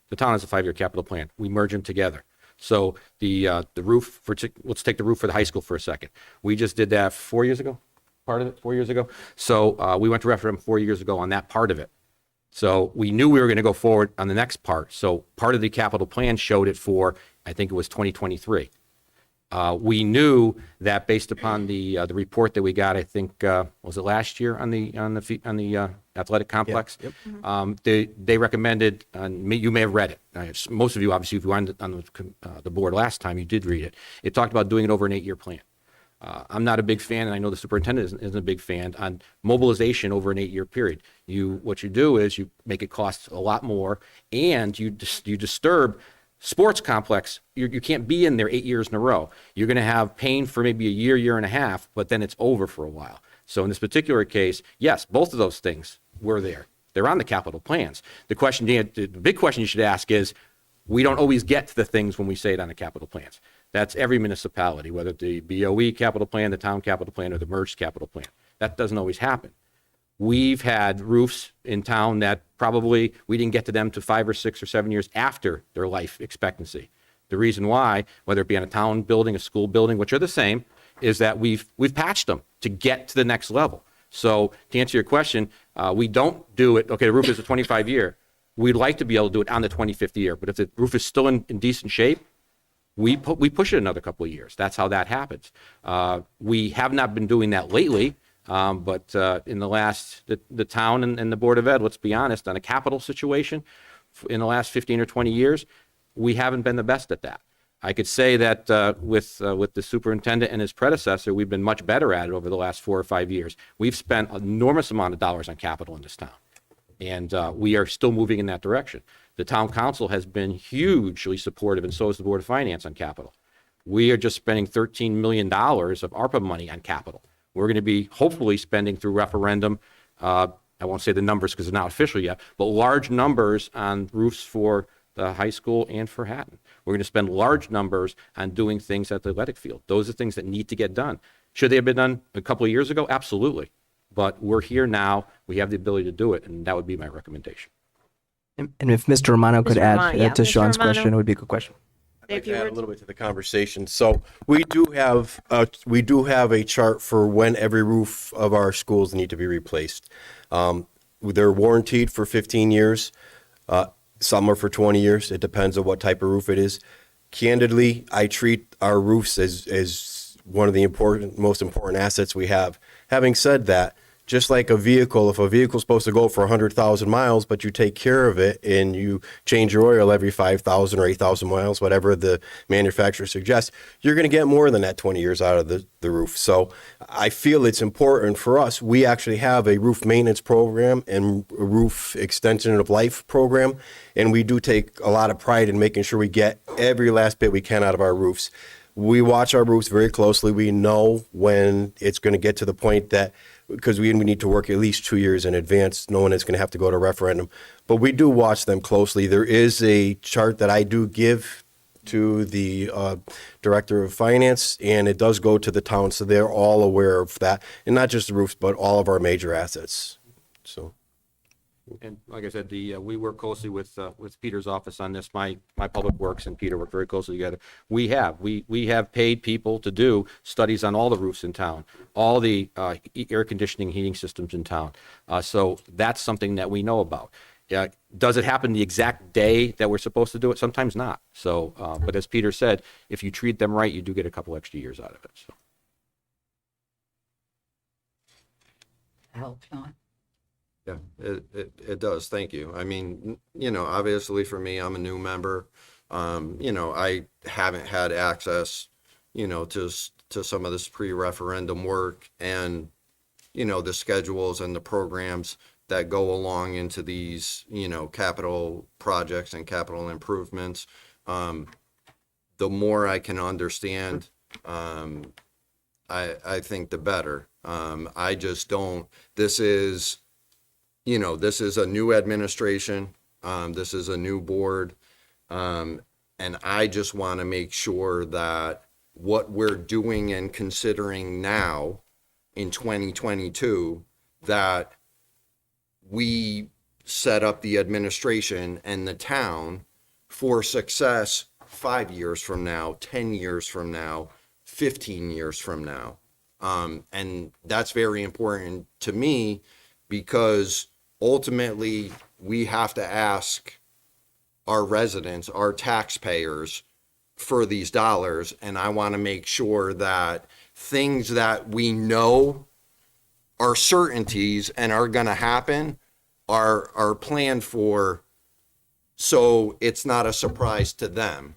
The town has a 5-year capital plan. We merge them together. So the roof, let's take the roof for the high school for a second. We just did that 4 years ago, part of it 4 years ago. So we went to referendum 4 years ago on that part of it. So we knew we were going to go forward on the next part. So part of the capital plan showed it for, I think it was 2023. We knew that based upon the report that we got, I think was it last year on the athletic complex. Yep. They recommended. You may have read it. Most of you, obviously, if you were on the board last time, you did read it. It talked about doing it over an 8-year plan. I'm not a big fan, and I know the superintendent isn't a big fan on mobilization over an 8-year period. What you do is you make it cost a lot more, and you disturb sports complex. You can't be in there 8 years in a row. You're going to have pain for maybe a year and a half, but then it's over for a while. So in this particular case, yes, both of those things were there. They're on the capital plans. The big question you should ask is, we don't always get to the things when we say it on the capital plans. That's every municipality, whether the BOE capital plan, the town capital plan, or the merged capital plan. That doesn't always happen. We've had roofs in town that probably we didn't get to them to 5 or 6 or 7 years after their life expectancy. The reason why, whether it be on a town building, a school building, which are the same, is that we've patched them to get to the next level. So to answer your question, we don't do it, okay, the roof is a 25-year. We'd like to be able to do it on the 25th year, but if the roof is still in decent shape, we push it another couple of years. That's how that happens. We have not been doing that lately, but in the last, the town and the Board of Ed, let's be honest, on a capital situation, in the last 15 or 20 years, we haven't been the best at that. I could say that with the superintendent and his predecessor, we've been much better at it over the last 4 or 5 years. We've spent an enormous amount of dollars on capital in this town, and we are still moving in that direction. The town council has been hugely supportive, and so is the Board of Finance on capital. We are just spending $13 million of ARPA money on capital. We're going to be hopefully spending through referendum, I won't say the numbers because they're not official yet, but large numbers on roofs for the high school and for Hatton. We're going to spend large numbers on doing things at the athletic field. Those are things that need to get done. Should they have been done a couple of years ago? Absolutely. But we're here now. We have the ability to do it, and that would be my recommendation. And if Mr. Romano could add Romano, yeah. to Mr. Sean's Romano. question, it would be a good question. I'd like to add a little bit to the conversation. So we do have a chart for when every roof of our schools need to be replaced. They're warranted for 15 years. Some are for 20 years. It depends on what type of roof it is. Candidly, I treat our roofs as one of the most important assets we have. Having said that, just like a vehicle, if a vehicle's supposed to go for 100,000 miles, but you take care of it and you change your oil every 5,000 or 8,000 miles, whatever the manufacturer suggests, you're going to get more than that 20 years out of the roof. So I feel it's important for us. We actually have a roof maintenance program and a roof extension of life program, and we do take a lot of pride in making sure we get every last bit we can out of our roofs. We watch our roofs very closely. We know when it's going to get to the point that, because we need to work at least 2 years in advance, knowing it's going to have to go to referendum. But we do watch them closely. There is a chart that I do give to the Director of Finance, and it does go to the town, so they're all aware of that. And not just the roofs, but all of our major assets. So. And like I said, we work closely with Peter's office on this. My public works and Peter work very closely together. We have paid people to do studies on all the roofs in town, all the air conditioning, heating systems in town. So that's something that we know about. Does it happen the exact day that we're supposed to do it? Sometimes not. So, but as Peter said, if you treat them right, you do get a couple extra years out of it. So. Help, Sean. Yeah, it does. Thank you. I mean, obviously for me, I'm a new member. I haven't had access, to some of this pre-referendum work and, the schedules and the programs that go along into these, capital projects and capital improvements. The more I can understand, I think the better. I just don't, this is, this is a new administration. This is a new board. And I just want to make sure that what we're doing and considering now in 2022, that we set up the administration and the town for success 5 years from now, 10 years from now, 15 years from now. And that's very important to me, because ultimately we have to ask our residents, our taxpayers, for these dollars. And I want to make sure that things that we know are certainties and are going to happen are planned for, so it's not a surprise to them.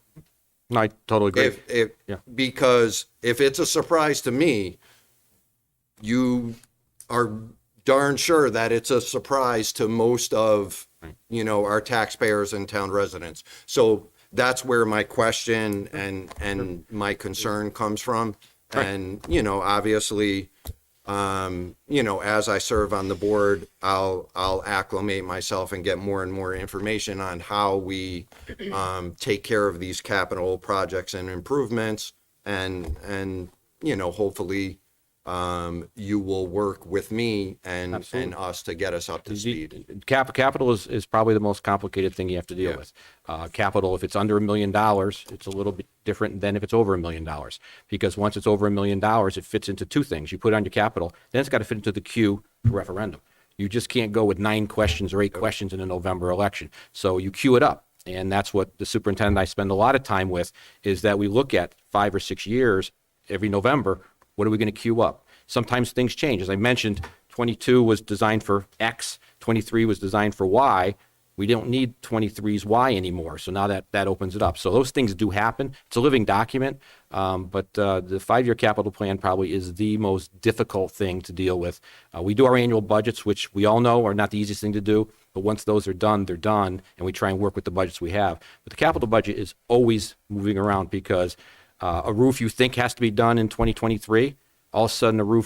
No, I totally agree. Because if it's a surprise to me, you are darn sure that it's a surprise to most of, our taxpayers and town residents. So that's where my question and my concern comes from. And, obviously, as I serve on the board, I'll acclimate myself and get more and more information on how we take care of these capital projects and improvements, and hopefully you will work with me and us to get us up to speed. Capital is probably the most complicated thing you have to deal with. Capital, if it's under $1 million, it's a little bit different than if it's over $1 million, because once it's over $1 million, it fits into two things. You put it on your capital, then it's got to fit into the queue for referendum. You just can't go with 9 questions or 8 questions in a November election. So you queue it up. And that's what the superintendent I spend a lot of time with, is that we look at 5 or 6 years, every November, what are we going to queue up? Sometimes things change. As I mentioned, 22 was designed for X, 23 was designed for Y. We don't need 23's Y anymore. So now that opens it up. So those things do happen. It's a living document. But the 5-year capital plan probably is the most difficult thing to deal with. We do our annual budgets, which we all know are not the easiest thing to do. But once those are done, they're done. And we try and work with the budgets we have. But the capital budget is always moving around, because a roof you think has to be done in 2023, all of a sudden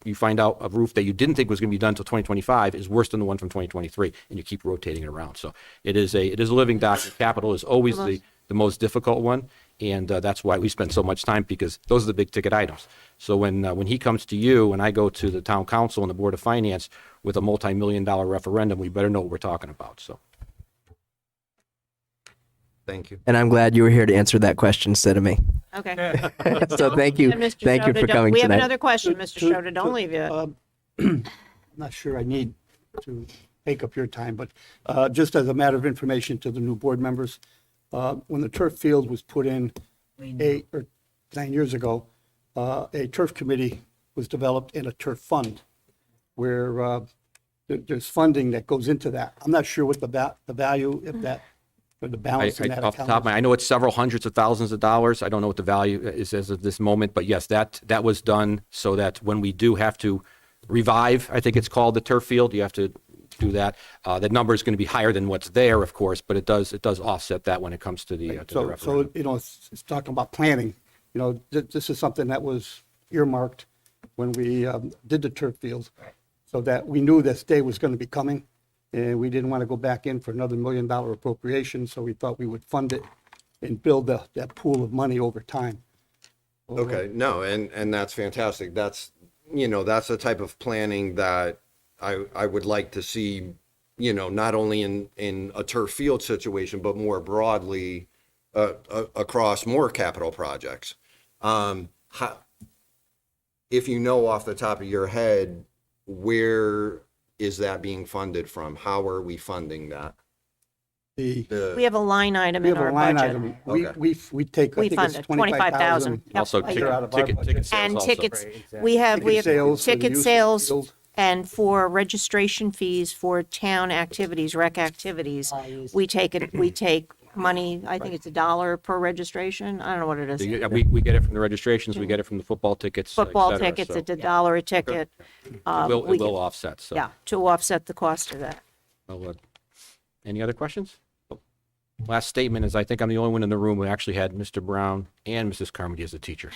you find out a roof that you didn't think was going to be done until 2025 is worse than the one from 2023, and you keep rotating it around. So it is a living document. Capital is always the most difficult one, and that's why we spend so much time, because those are the big ticket items. So when he comes to you and I go to the town council and the board of finance with a multi-million-dollar referendum, we better know what we're talking about. So. Thank you. And I'm glad you were here to answer that question instead of me. Okay. So thank you. And Mr. Thank you Schroeder, for coming we have tonight. another question, Mr. Schroeder. Don't leave yet. I'm not sure I need to take up your time, but just as a matter of information to the new board members, when the turf field was put in 8 or 9 years ago, a turf committee was developed and a turf fund, where there's funding that goes into that. I'm not sure what the value of that, or the balance in that Off the account top of is. my, I know it's several hundreds of thousands of dollars. I don't know what the value is as of this moment, but yes, that was done so that when we do have to revive, I think it's called, the turf field, you have to do that. That number is going to be higher than what's there, of course, but it does offset that when it comes to the referendum. So, it's talking about planning. This is something that was earmarked when we did the turf field, so that we knew this day was going to be coming, and we didn't want to go back in for another $1 million appropriation, so we thought we would fund it and build that pool of money over time. Okay, no, and that's fantastic. That's the type of planning that I would like to see, not only in a turf field situation, but more broadly across more capital projects. If you know off the top of your head, where is that being funded from? How are we funding that? We have a line item in our budget. We take, I We think fund it's it, 25,000. Yep. Also, ticket sales And also. tickets, Right, we have Ticket sales for the ticket use of the sales field. and for registration fees for town activities, rec activities. We take money, I think it's $1 per registration. I don't know what it is. We get it from the registrations, we get it from the football tickets, et Football cetera, tickets, so it's $1 a ticket. It We will can- offset, so. Yeah, to offset the cost of that. Well, any other questions? Last statement is, I think I'm the only one in the room who actually had Mr. Brown and Mrs. Carmody as a teacher.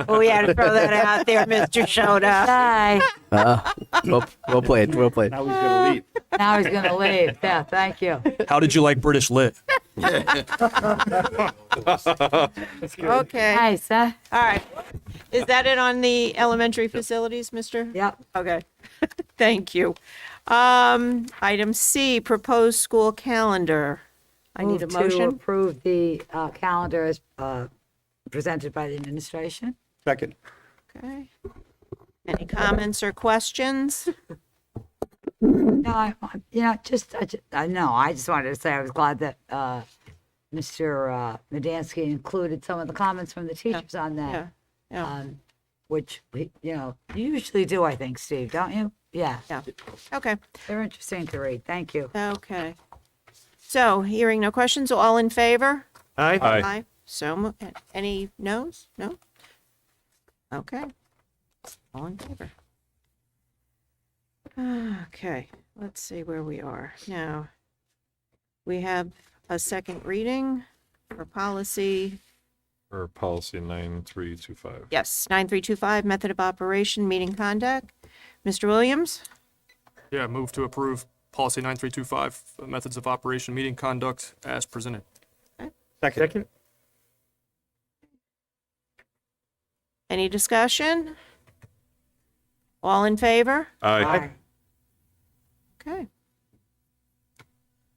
Oh, we had to throw that out there, Mr. Shoda. Bye. Well played. Well played. Now he's gonna leave. Now he's going to leave. Yeah, thank you. How did you like British lit? Okay. Nice, huh? All right. Is that it on the elementary facilities, Mr.? Yep. Okay. Thank you. Item C, proposed school calendar. I need a Move to motion. approve the calendar as presented by the administration. Second. Okay. Any comments or questions? No, I just wanted to say I was glad that Mr. Medansky included some of the comments from the teachers on that. Yeah. Which you usually do, I think, Steve, don't you? Yeah. Yeah. Okay. They're interesting to read. Thank you. Okay. So, hearing no questions, all in favor? Aye. Aye. So, any noes? No? Okay. All in favor. Okay, let's see where we are. Now, we have a second reading for policy. Or policy 9325. Yes, 9325, method of operation, meeting conduct. Mr. Williams? Yeah, move to approve policy 9325, methods of operation, meeting conduct as presented. Second. Any discussion? All in favor? Aye. Okay.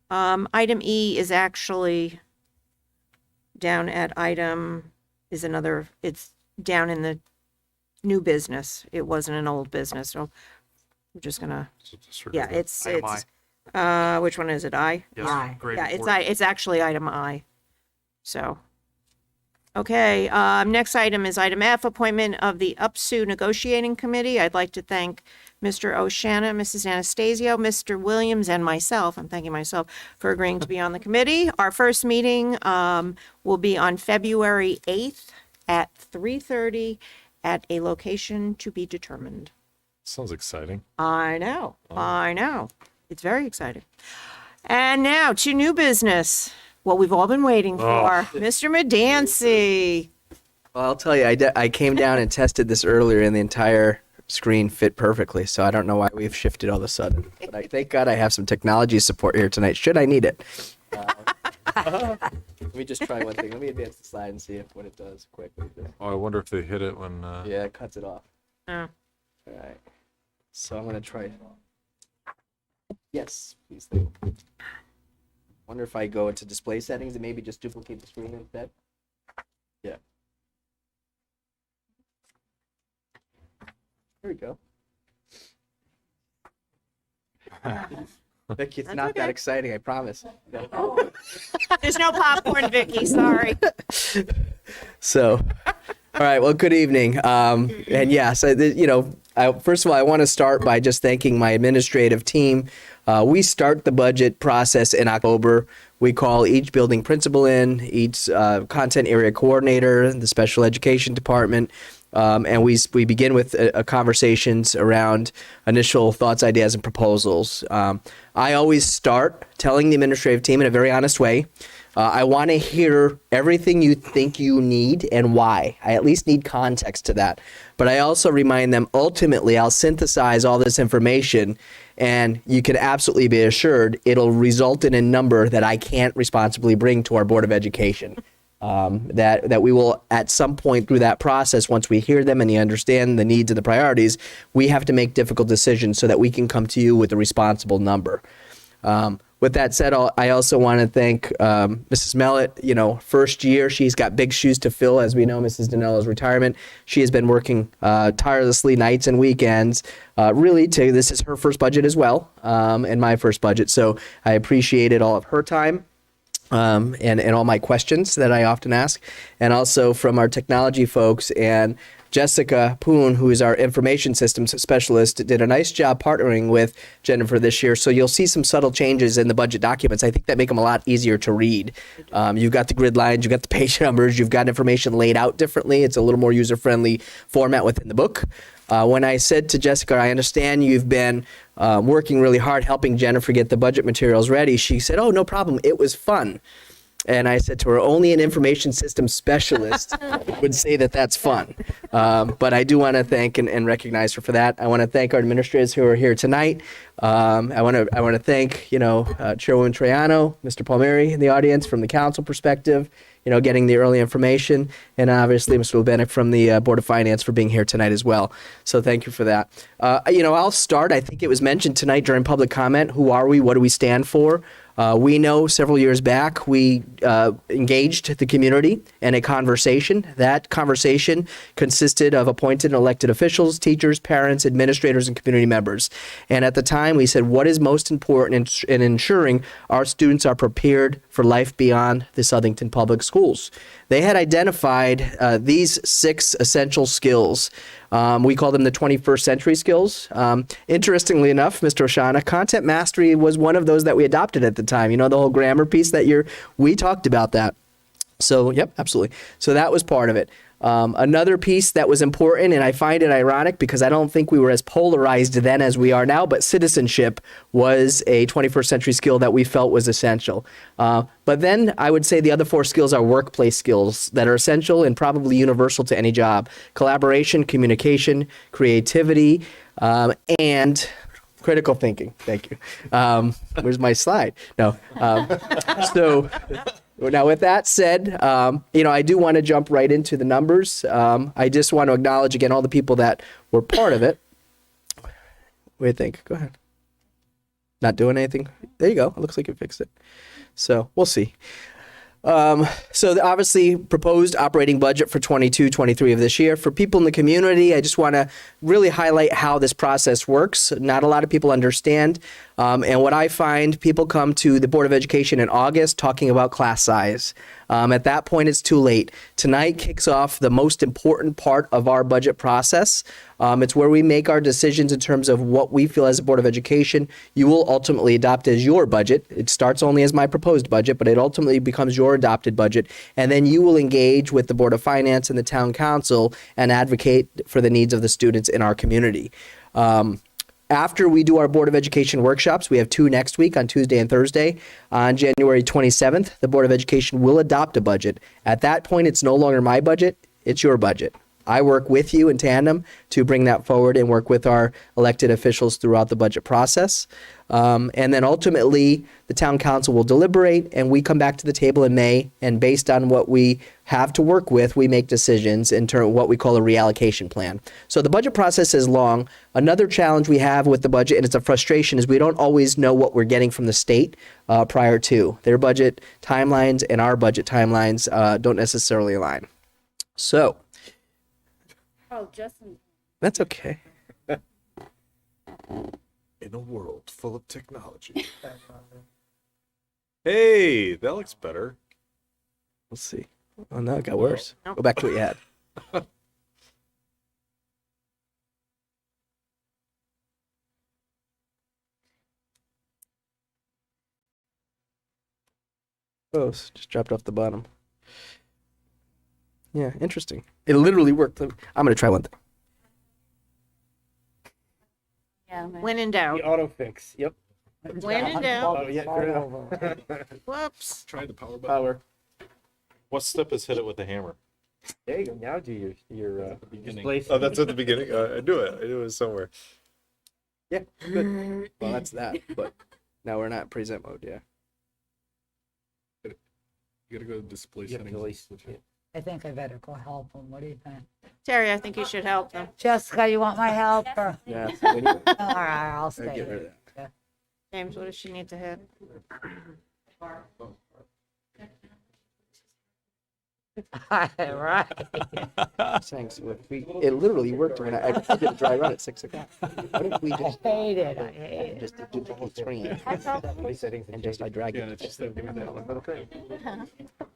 Item E is actually down at it's down in the new business. It wasn't an old business, so we're just gonna, yeah, it's, Item which one is it? I? Yes, Aye. grade Yeah, board. it's actually item I. So, okay, next item is item F, appointment of the Upsu Negotiating Committee. I'd like to thank Mr. Oshana, Mrs. Anastasio, Mr. Williams, and myself, I'm thanking myself, for agreeing to be on the committee. Our first meeting will be on February 8th at 3:30 at a location to be determined. Sounds exciting. I know. It's very exciting. And now to new business, what we've all been waiting for, Mr. Medansky. Well, I'll tell you, I came down and tested this earlier, and the entire screen fit perfectly. So I don't know why we've shifted all of a sudden. But thank God I have some technology support here tonight. Should I need it? Let me just try one thing. Let me advance the slide and see what it does quickly. Oh, I wonder if they hit it when. Yeah, it cuts it off. Oh. All right. So I'm gonna try. Yes, please. Thank you. Wonder if I go into display settings and maybe just duplicate the screen instead. Yeah. There we go. Vicky, it's not that exciting, I promise. There's no popcorn, Vicky, sorry. So, all right. Well, good evening. And yes, first of all, I want to start by just thanking my administrative team. We start the budget process in October. We call each building principal in, each content area coordinator, the special education department, and we begin with conversations around initial thoughts, ideas, and proposals. I always start telling the administrative team in a very honest way, I want to hear everything you think you need and why. I at least need context to that. But I also remind them, ultimately, I'll synthesize all this information, and you can absolutely be assured it'll result in a number that I can't responsibly bring to our Board of Education. That we will, at some point through that process, once we hear them and you understand the needs and the priorities, we have to make difficult decisions so that we can come to you with a responsible number. With that said, I also want to thank Mrs. Mellett. First year, she's got big shoes to fill. As we know, Mrs. Dinello's retirement. She has been working tirelessly nights and weekends. This is her first budget as well, and my first budget. So I appreciated all of her time. And all my questions that I often ask, and also from our technology folks, and Jessica Poon, who is our information systems specialist, did a nice job partnering with Jennifer this year. So you'll see some subtle changes in the budget documents. I think that make them a lot easier to read. You've got the grid lines, you've got the page numbers, you've got information laid out differently. It's a little more user-friendly format within the book. When I said to Jessica, I understand you've been working really hard helping Jennifer get the budget materials ready, she said, oh, no problem. It was fun. And I said to her, only an information system specialist would say that that's fun. But I do want to thank and recognize her for that. I want to thank our administrators who are here tonight. I want to thank, Chairwoman Triano, Mr. Palmieri in the audience from the council perspective, getting the early information, and obviously Mr. Lubenik from the Board of Finance for being here tonight as well. So thank you for that. I'll start. I think it was mentioned tonight during public comment. Who are we? What do we stand for? We know several years back we engaged the community in a conversation. That conversation consisted of appointed and elected officials, teachers, parents, administrators, and community members. And at the time we said what is most important in ensuring our students are prepared for life beyond the Southington Public Schools. They had identified these 6 essential skills. We call them the 21st century skills. Interestingly enough, Mr. Oshana, content mastery was one of those that we adopted at the time. The whole grammar piece we talked about that. So, yep, absolutely. So that was part of it. Another piece that was important, and I find it ironic because I don't think we were as polarized then as we are now, but citizenship was a 21st century skill that we felt was essential. But then I would say the other 4 skills are workplace skills that are essential and probably universal to any job. Collaboration, communication, creativity, and critical thinking. Thank you. Where's my slide? No. So now with that said, I do want to jump right into the numbers. I just want to acknowledge again all the people that were part of it. What do you think? Go ahead. Not doing anything? There you go. It looks like you fixed it. So we'll see. So obviously proposed operating budget for 22-23 of this year. For people in the community, I just want to really highlight how this process works. Not a lot of people understand. And what I find, people come to the Board of Education in August talking about class size. At that point, it's too late. Tonight kicks off the most important part of our budget process. It's where we make our decisions in terms of what we feel as a Board of Education you will ultimately adopt as your budget. It starts only as my proposed budget, but it ultimately becomes your adopted budget. And then you will engage with the Board of Finance and the Town Council and advocate for the needs of the students in our community. After we do our Board of Education workshops, we have 2 next week on Tuesday and Thursday. On January 27th, the Board of Education will adopt a budget. At that point, it's no longer my budget, it's your budget. I work with you in tandem to bring that forward and work with our elected officials throughout the budget process. And then ultimately, the Town Council will deliberate and we come back to the table in May. And based on what we have to work with, we make decisions in terms of what we call a reallocation plan. So the budget process is long. Another challenge we have with the budget, and it's a frustration, is we don't always know what we're getting from the state prior to. Their budget timelines and our budget timelines don't necessarily align. So. Oh, Justin. That's okay. In a world full of technology. Hey, that looks better. Let's see. Oh, no, it got worse. Go back to what you had. Oh, just dropped off the bottom. Yeah, interesting. It literally worked. I'm going to try one thing. When in doubt. The auto fix. Yep. When in doubt. Oh, yeah. Whoops. Try the power button. Power. What step is hit it with a hammer? There you go. Now do your display. Oh, that's at the beginning? I knew it. I knew it was somewhere. Yeah, good. Well, that's that. But now we're not present mode, yeah. You gotta go to display settings. I think I better go help him. What do you think? Terry, I think you should help them. Jessica, you want my help? Or? Yeah. All right, I'll stay. Get rid of that. James, what does she need to hit? Right. Thanks. It literally worked when I did a dry run at 6 o'clock. What if we just I hate it. I hate it. just duplicate screen and just I drag it? It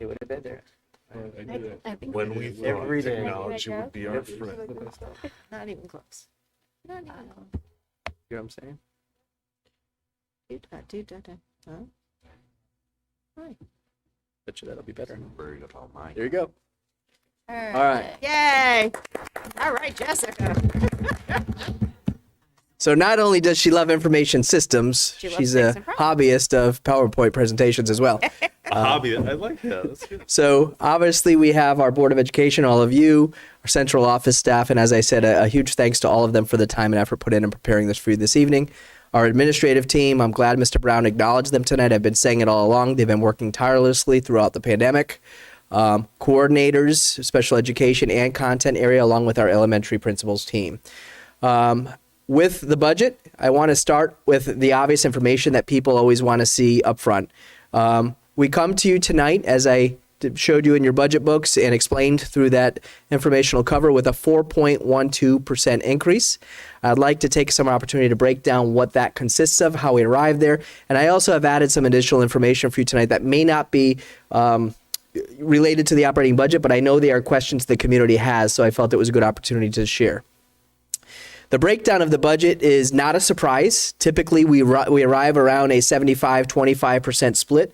would have been there. I do I that. think When we thought every day. technology would be our friend. Not even close. Not even close. You know what I'm saying? Huh? Hi. Bet you that'll be better. Worried about mine. There you go. All right. Yay! All right, Jessica. So not only does she love information systems, She loves she's a fixing problems. hobbyist of PowerPoint presentations as well. A hobby. I like that. That's good. So obviously we have our Board of Education, all of you, our central office staff, and as I said, a huge thanks to all of them for the time and effort put in preparing this for you this evening. Our administrative team, I'm glad Mr. Brown acknowledged them tonight. I've been saying it all along. They've been working tirelessly throughout the pandemic. Coordinators, special education and content area, along with our elementary principals team. With the budget, I want to start with the obvious information that people always want to see up front. We come to you tonight, as I showed you in your budget books and explained through that informational cover, with a 4.12% increase. I'd like to take some opportunity to break down what that consists of, how we arrived there. And I also have added some additional information for you tonight that may not be related to the operating budget, but I know they are questions the community has, so I felt it was a good opportunity to share. The breakdown of the budget is not a surprise. Typically, we arrive around a 75-25% split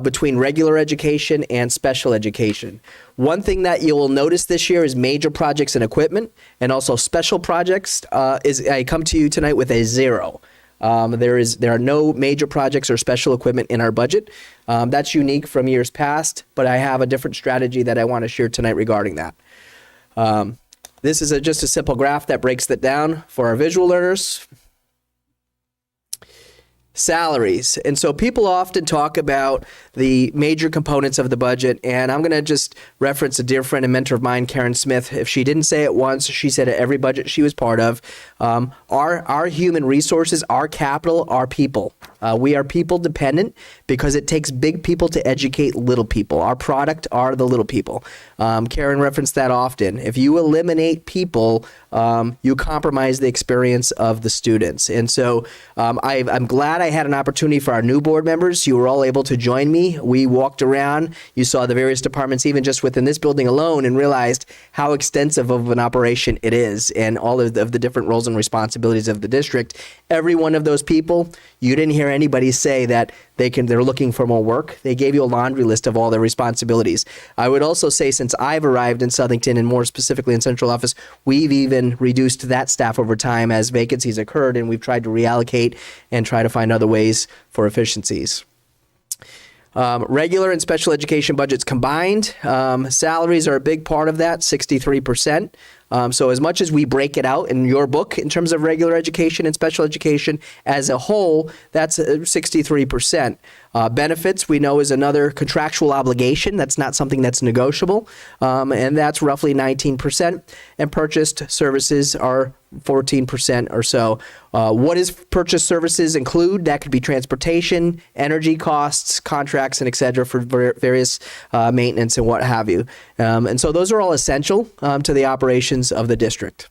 between regular education and special education. One thing that you will notice this year is major projects and equipment, and also special projects. I come to you tonight with a 0. There are no major projects or special equipment in our budget. That's unique from years past, but I have a different strategy that I want to share tonight regarding that. This is just a simple graph that breaks that down for our visual learners. Salaries. And so people often talk about the major components of the budget, and I'm going to just reference a dear friend and mentor of mine, Karen Smith. If she didn't say it once, she said it every budget she was part of. Our human resources, our capital, our people. We are people dependent because it takes big people to educate little people. Our product are the little people. Karen referenced that often. If you eliminate people, you compromise the experience of the students. And so I'm glad I had an opportunity for our new board members. You were all able to join me. We walked around. You saw the various departments, even just within this building alone, and realized how extensive of an operation it is and all of the different roles and responsibilities of the district. Every one of those people, you didn't hear anybody say that they're looking for more work. They gave you a laundry list of all their responsibilities. I would also say, since I've arrived in Southington, and more specifically in central office, we've even reduced that staff over time as vacancies occurred, and we've tried to reallocate and try to find other ways for efficiencies. Regular and special education budgets combined, salaries are a big part of that, 63%. So as much as we break it out in your book in terms of regular education and special education as a whole, that's 63%. Benefits, we know, is another contractual obligation. That's not something that's negotiable, and that's roughly 19%. And purchased services are 14% or so. What does purchased services include? That could be transportation, energy costs, contracts, and et cetera for various maintenance and what have you. And so those are all essential to the operations of the district.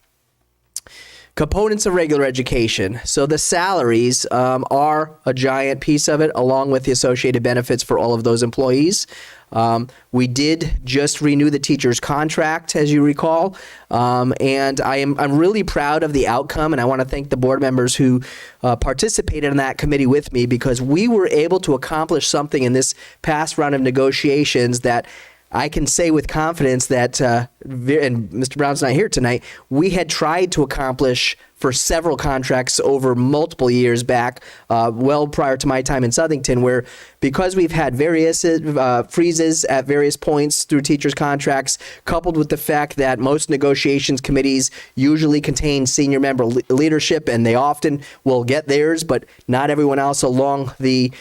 Components of regular education. So the salaries are a giant piece of it, along with the associated benefits for all of those employees. We did just renew the teacher's contract, as you recall, and I'm really proud of the outcome, and I want to thank the board members who participated in that committee with me, because we were able to accomplish something in this past round of negotiations that I can say with confidence that, and Mr. Brown's not here tonight, we had tried to accomplish for several contracts over multiple years back, well prior to my time in Southington, where because we've had various freezes at various points through teachers' contracts, coupled with the fact that most negotiations committees usually contain senior member leadership, and they often will get theirs, but not everyone else along the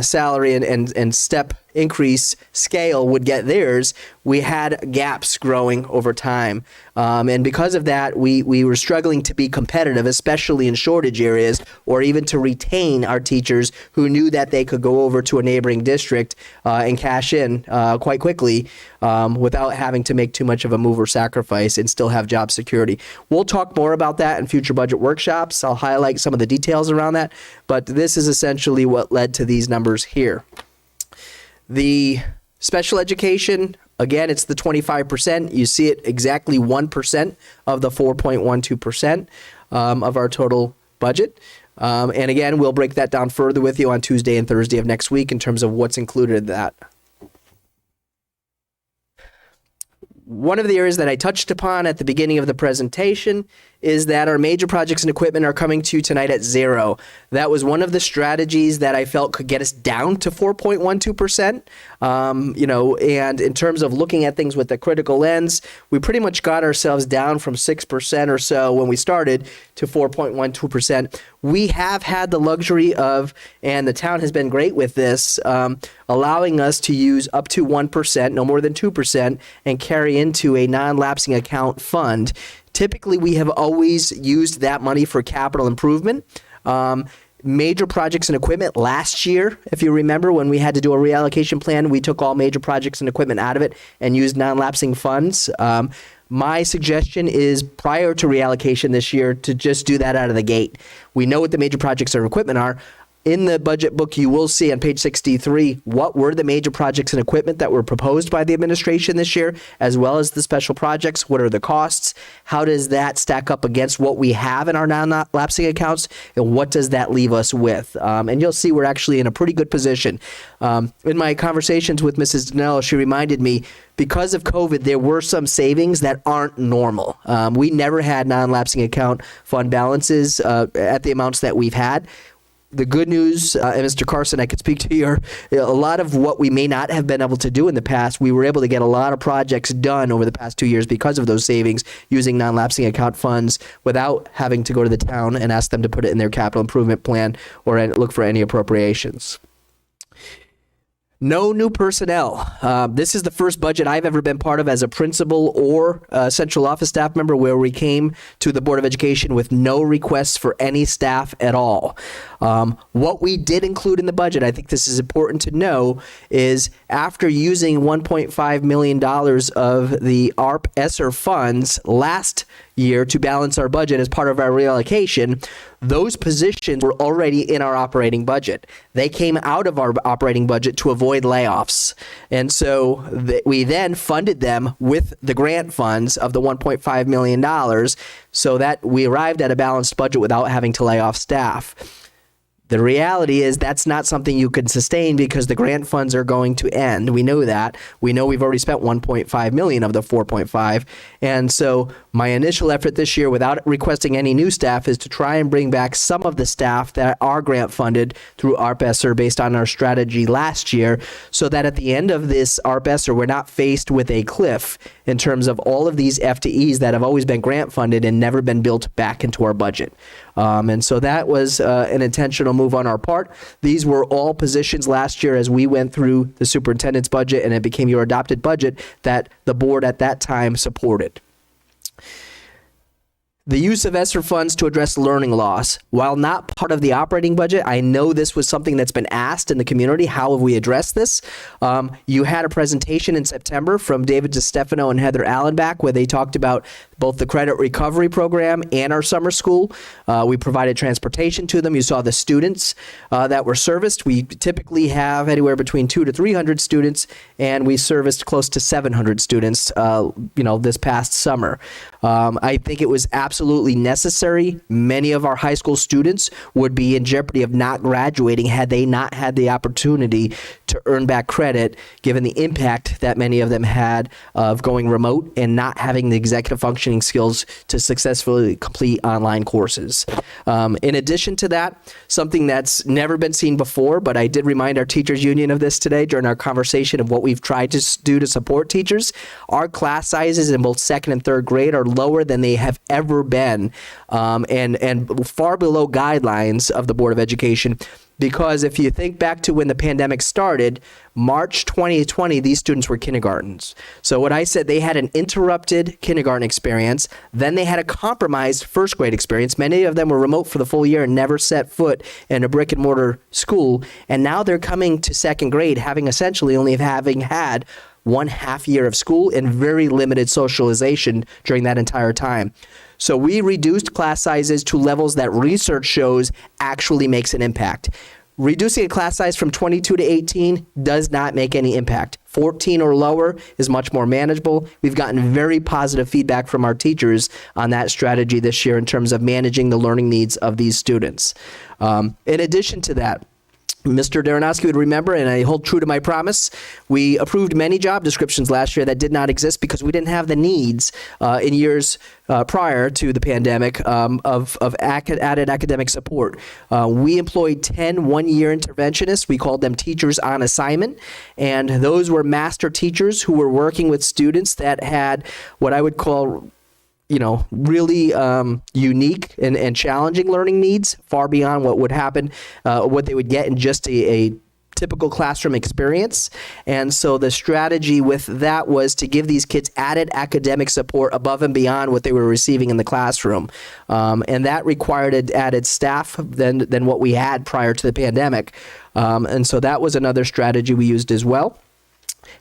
salary and step increase scale would get theirs. We had gaps growing over time. And because of that, we were struggling to be competitive, especially in shortage areas, or even to retain our teachers who knew that they could go over to a neighboring district and cash in quite quickly without having to make too much of a move or sacrifice and still have job security. We'll talk more about that in future budget workshops. I'll highlight some of the details around that, but this is essentially what led to these numbers here. The special education, again, it's the 25%. You see it exactly 1% of the 4.12% of our total budget. And again, we'll break that down further with you on Tuesday and Thursday of next week in terms of what's included in that. One of the areas that I touched upon at the beginning of the presentation is that our major projects and equipment are coming to you tonight at 0. That was one of the strategies that I felt could get us down to 4.12%. And in terms of looking at things with the critical lens, we pretty much got ourselves down from 6% or so when we started to 4.12%. We have had the luxury of, and the town has been great with this, allowing us to use up to 1%, no more than 2%, and carry into a non-lapsing account fund. Typically, we have always used that money for capital improvement. Major projects and equipment last year, if you remember, when we had to do a reallocation plan, we took all major projects and equipment out of it and used non-lapsing funds. My suggestion is prior to reallocation this year to just do that out of the gate. We know what the major projects and equipment are. In the budget book, you will see on page 63 what were the major projects and equipment that were proposed by the administration this year, as well as the special projects. What are the costs? How does that stack up against what we have in our non-lapsing accounts? And what does that leave us with? And you'll see we're actually in a pretty good position. In my conversations with Mrs. Danello, she reminded me, because of COVID, there were some savings that aren't normal. We never had non-lapsing account fund balances at the amounts that we've had. The good news, and Mr. Carson, I could speak to you, a lot of what we may not have been able to do in the past, we were able to get a lot of projects done over the past 2 years because of those savings using non-lapsing account funds without having to go to the town and ask them to put it in their capital improvement plan or look for any appropriations. No new personnel. This is the first budget I've ever been part of as a principal or central office staff member where we came to the Board of Education with no requests for any staff at all. What we did include in the budget, I think this is important to know, is after using $1.5 million of the ARP ESSER funds last year to balance our budget as part of our reallocation, those positions were already in our operating budget. They came out of our operating budget to avoid layoffs. And so we then funded them with the grant funds of the $1.5 million so that we arrived at a balanced budget without having to lay off staff. The reality is that's not something you can sustain because the grant funds are going to end. We know that. We know we've already spent 1.5 million of the 4.5. And so my initial effort this year without requesting any new staff is to try and bring back some of the staff that are grant funded through ARP ESSER based on our strategy last year so that at the end of this ARP ESSER, we're not faced with a cliff in terms of all of these FTEs that have always been grant funded and never been built back into our budget. And so that was an intentional move on our part. These were all positions last year as we went through the superintendent's budget and it became your adopted budget that the board at that time supported. The use of ESSER funds to address learning loss. While not part of the operating budget, I know this was something that's been asked in the community. How have we addressed this? You had a presentation in September from David DiStefano and Heather Allenbach where they talked about both the credit recovery program and our summer school. We provided transportation to them. You saw the students that were serviced. We typically have anywhere between 200 to 300 students, and we serviced close to 700 students, this past summer. I think it was absolutely necessary. Many of our high school students would be in jeopardy of not graduating had they not had the opportunity to earn back credit, given the impact that many of them had of going remote and not having the executive functioning skills to successfully complete online courses. In addition to that, something that's never been seen before, but I did remind our teachers union of this today during our conversation of what we've tried to do to support teachers. Our class sizes in both second and third grade are lower than they have ever been, and far below guidelines of the Board of Education. Because if you think back to when the pandemic started, March 2020, these students were kindergartens. So what I said, they had an interrupted kindergarten experience. Then they had a compromised first grade experience. Many of them were remote for the full year and never set foot in a brick and mortar school. And now they're coming to second grade, having essentially only having had 1.5 year of school and very limited socialization during that entire time. So we reduced class sizes to levels that research shows actually makes an impact. Reducing a class size from 22 to 18 does not make any impact. 14 or lower is much more manageable. We've gotten very positive feedback from our teachers on that strategy this year in terms of managing the learning needs of these students. In addition to that, Mr. Darrenowski would remember, and I hold true to my promise, we approved many job descriptions last year that did not exist because we didn't have the needs in years prior to the pandemic of added academic support. We employed 10 one-year interventionists. We called them teachers on assignment, and those were master teachers who were working with students that had what I would call really unique and challenging learning needs, far beyond what would happen, what they would get in just a typical classroom experience. And so the strategy with that was to give these kids added academic support above and beyond what they were receiving in the classroom. And that required added staff than what we had prior to the pandemic. And so that was another strategy we used as well.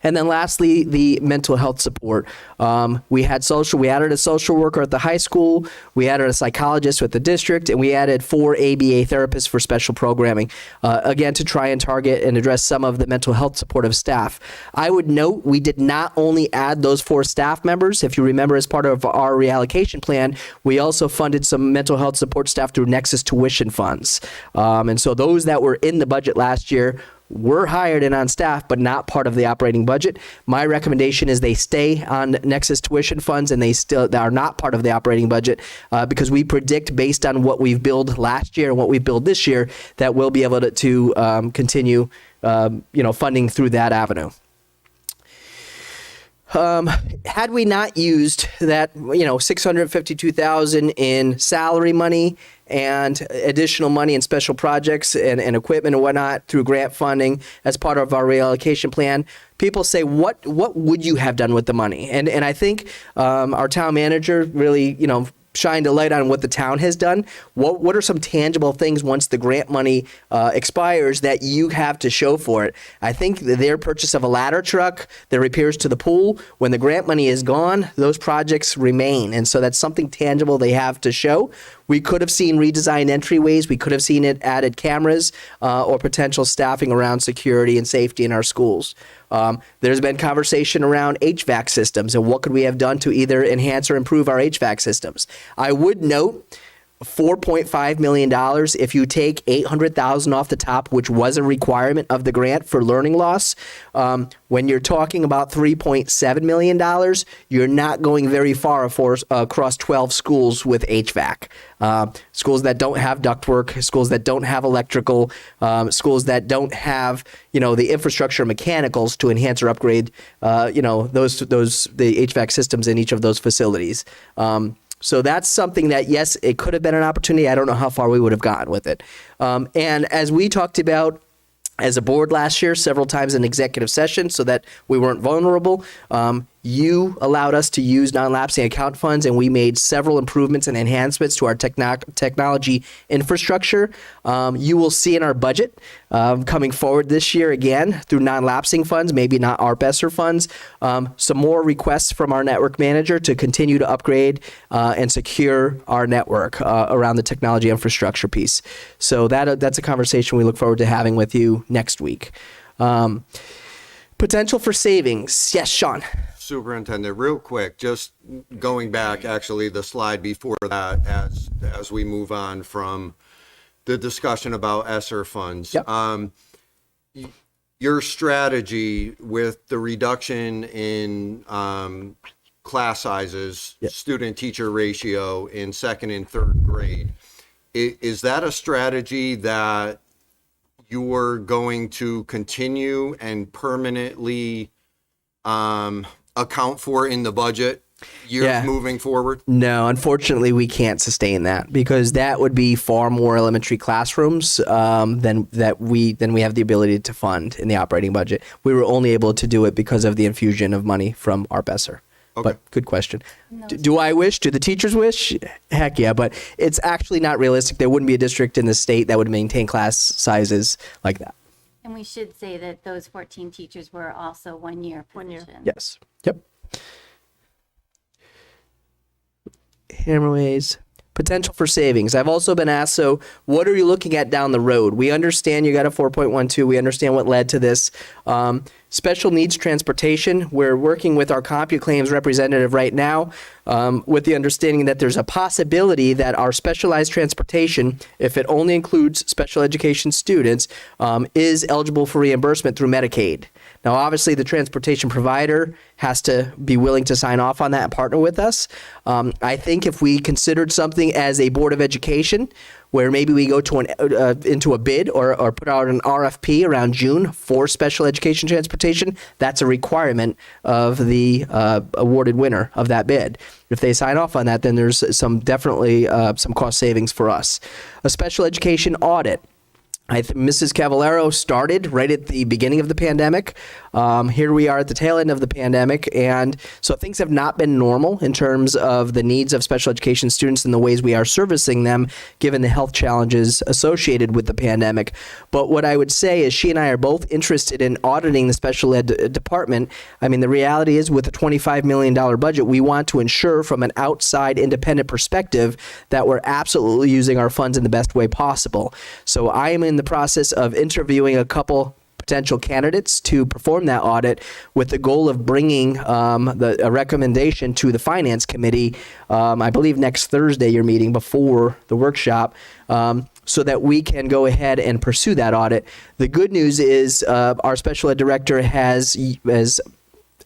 And then lastly, the mental health support. We added a social worker at the high school, we added a psychologist with the district, and we added 4 ABA therapists for special programming, again, to try and target and address some of the mental health support of staff. I would note we did not only add those 4 staff members. If you remember, as part of our reallocation plan, we also funded some mental health support staff through Nexus tuition funds. And so those that were in the budget last year were hired and on staff, but not part of the operating budget. My recommendation is they stay on Nexus tuition funds and they are not part of the operating budget because we predict, based on what we've billed last year and what we've billed this year, that we'll be able to continue funding through that avenue. Had we not used that, $652,000 in salary money and additional money in special projects and equipment and whatnot through grant funding as part of our reallocation plan, people say, what would you have done with the money? And I think our town manager really, shined a light on what the town has done. What are some tangible things once the grant money expires that you have to show for it? I think their purchase of a ladder truck, their repairs to the pool, when the grant money is gone, those projects remain. And so that's something tangible they have to show. We could have seen redesigned entryways. We could have seen added cameras or potential staffing around security and safety in our schools. There's been conversation around HVAC systems and what could we have done to either enhance or improve our HVAC systems. I would note $4.5 million, if you take $800,000 off the top, which was a requirement of the grant for learning loss, when you're talking about $3.7 million, you're not going very far across 12 schools with HVAC. Schools that don't have ductwork, schools that don't have electrical, schools that don't have, the infrastructure mechanicals to enhance or upgrade, the HVAC systems in each of those facilities. So that's something that, yes, it could have been an opportunity. I don't know how far we would have gotten with it. And as we talked about as a board last year, several times in executive session so that we weren't vulnerable, you allowed us to use non-lapsing account funds, and we made several improvements and enhancements to our technology infrastructure. You will see in our budget coming forward this year again through non-lapsing funds, maybe not our ARPESR funds, some more requests from our network manager to continue to upgrade and secure our network around the technology infrastructure piece. So that's a conversation we look forward to having with you next week. Potential for savings. Yes, Sean. Superintendent, real quick, just going back, actually, the slide before that, as we move on from the discussion about ESSER funds. Yep. Your strategy with the reduction in class sizes, yep, student-teacher ratio in 2nd and 3rd grade, is that a strategy that you're going to continue and permanently account for in the budget moving forward? No, unfortunately, we can't sustain that because that would be far more elementary classrooms than we have the ability to fund in the operating budget. We were only able to do it because of the infusion of money from our ARPESR. Okay. But good question. No. Do I wish? Do the teachers wish? Heck yeah, but it's actually not realistic. There wouldn't be a district in the state that would maintain class sizes like that. And we should say that those 14 teachers were also one-year positions. Yes. Yep. Hammerways. Potential for savings. I've also been asked, so what are you looking at down the road? We understand you got a 4.12. We understand what led to this. Special needs transportation, we're working with our CompuClaims representative right now with the understanding that there's a possibility that our specialized transportation, if it only includes special education students, is eligible for reimbursement through Medicaid. Now, obviously, the transportation provider has to be willing to sign off on that and partner with us. I think if we considered something as a Board of Education, where maybe we go to into a bid or put out an RFP around June for special education transportation, that's a requirement of the awarded winner of that bid. If they sign off on that, then there's definitely some cost savings for us. A special education audit. Mrs. Cavallaro started right at the beginning of the pandemic. Here we are at the tail end of the pandemic, and so things have not been normal in terms of the needs of special education students and the ways we are servicing them, given the health challenges associated with the pandemic. But what I would say is she and I are both interested in auditing the special ed department. I mean, the reality is with a $25 million budget, we want to ensure from an outside independent perspective that we're absolutely using our funds in the best way possible. So I am in the process of interviewing a couple potential candidates to perform that audit with the goal of bringing a recommendation to the Finance Committee, I believe next Thursday, your meeting before the workshop, so that we can go ahead and pursue that audit. The good news is our special ed director has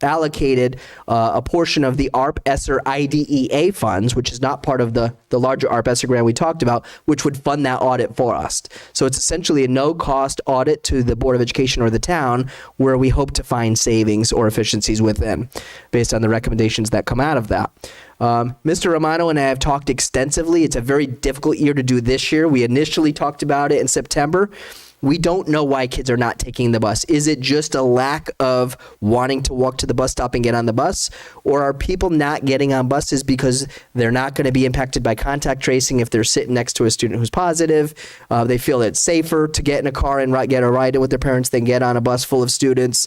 allocated a portion of the ARP-ESSER IDEA funds, which is not part of the larger ARP-ESSER grant we talked about, which would fund that audit for us. So it's essentially a no-cost audit to the Board of Education or the town where we hope to find savings or efficiencies within based on the recommendations that come out of that. Mr. Romano and I have talked extensively. It's a very difficult year to do this year. We initially talked about it in September. We don't know why kids are not taking the bus. Is it just a lack of wanting to walk to the bus stop and get on the bus? Or are people not getting on buses because they're not going to be impacted by contact tracing if they're sitting next to a student who's positive? They feel it's safer to get in a car and get a ride with their parents than get on a bus full of students.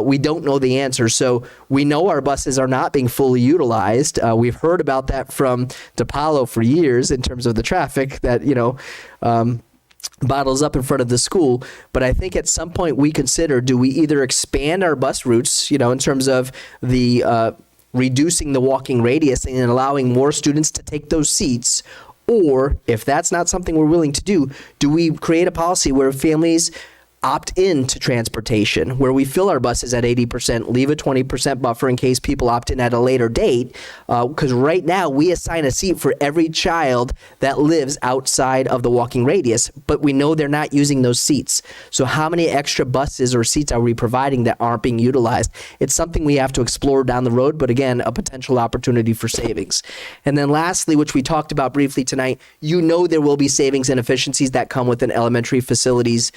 We don't know the answer. So we know our buses are not being fully utilized. We've heard about that from DePaulo for years in terms of the traffic that, bottles up in front of the school. But I think at some point we consider, do we either expand our bus routes, in terms of the reducing the walking radius and allowing more students to take those seats, or if that's not something we're willing to do we create a policy where families opt in to transportation, where we fill our buses at 80%, leave a 20% buffer in case people opt in at a later date, because right now we assign a seat for every child that lives outside of the walking radius, but we know they're not using those seats. So how many extra buses or seats are we providing that aren't being utilized? It's something we have to explore down the road, but again, a potential opportunity for savings. And then lastly, which we talked about briefly tonight, there will be savings and efficiencies that come with an elementary facilities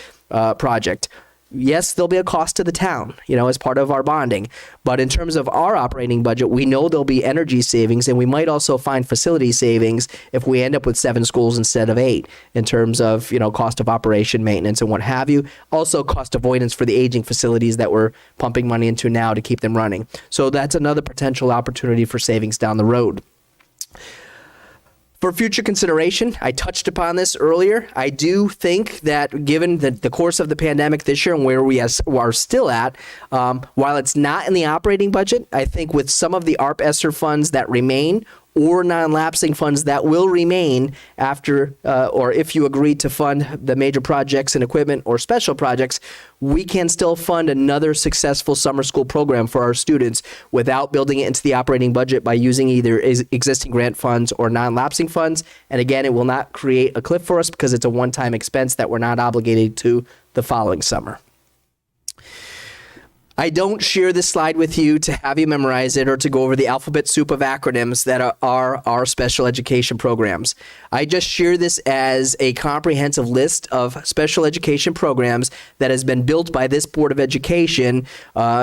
project. Yes, there'll be a cost to the town, as part of our bonding. But in terms of our operating budget, we know there'll be energy savings, and we might also find facility savings if we end up with 7 schools instead of 8 in terms of, cost of operation, maintenance, and what have you. Also cost avoidance for the aging facilities that we're pumping money into now to keep them running. So that's another potential opportunity for savings down the road. For future consideration, I touched upon this earlier. I do think that given the course of the pandemic this year and where we are still at, while it's not in the operating budget, I think with some of the ARP-ESSER funds that remain or non-lapsing funds that will remain after or if you agree to fund the major projects and equipment or special projects, we can still fund another successful summer school program for our students without building it into the operating budget by using either existing grant funds or non-lapsing funds. And again, it will not create a cliff for us because it's a one-time expense that we're not obligated to the following summer. I don't share this slide with you to have you memorize it or to go over the alphabet soup of acronyms that are our special education programs. I just share this as a comprehensive list of special education programs that has been built by this Board of Education,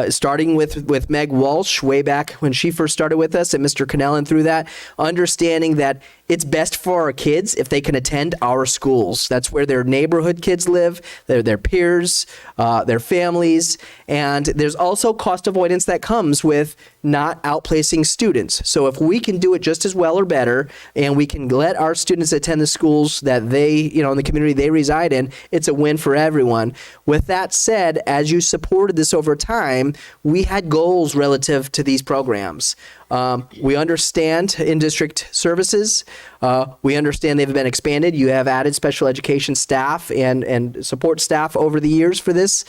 starting with Meg Walsh way back when she first started with us and Mr. Cannellan through that, understanding that it's best for our kids if they can attend our schools. That's where their neighborhood kids live, their peers, their families, and there's also cost avoidance that comes with not outplacing students. So if we can do it just as well or better, and we can let our students attend the schools that they, in the community they reside in, it's a win for everyone. With that said, as you supported this over time, we had goals relative to these programs. We understand in-district services. We understand they've been expanded. You have added special education staff and support staff over the years for this.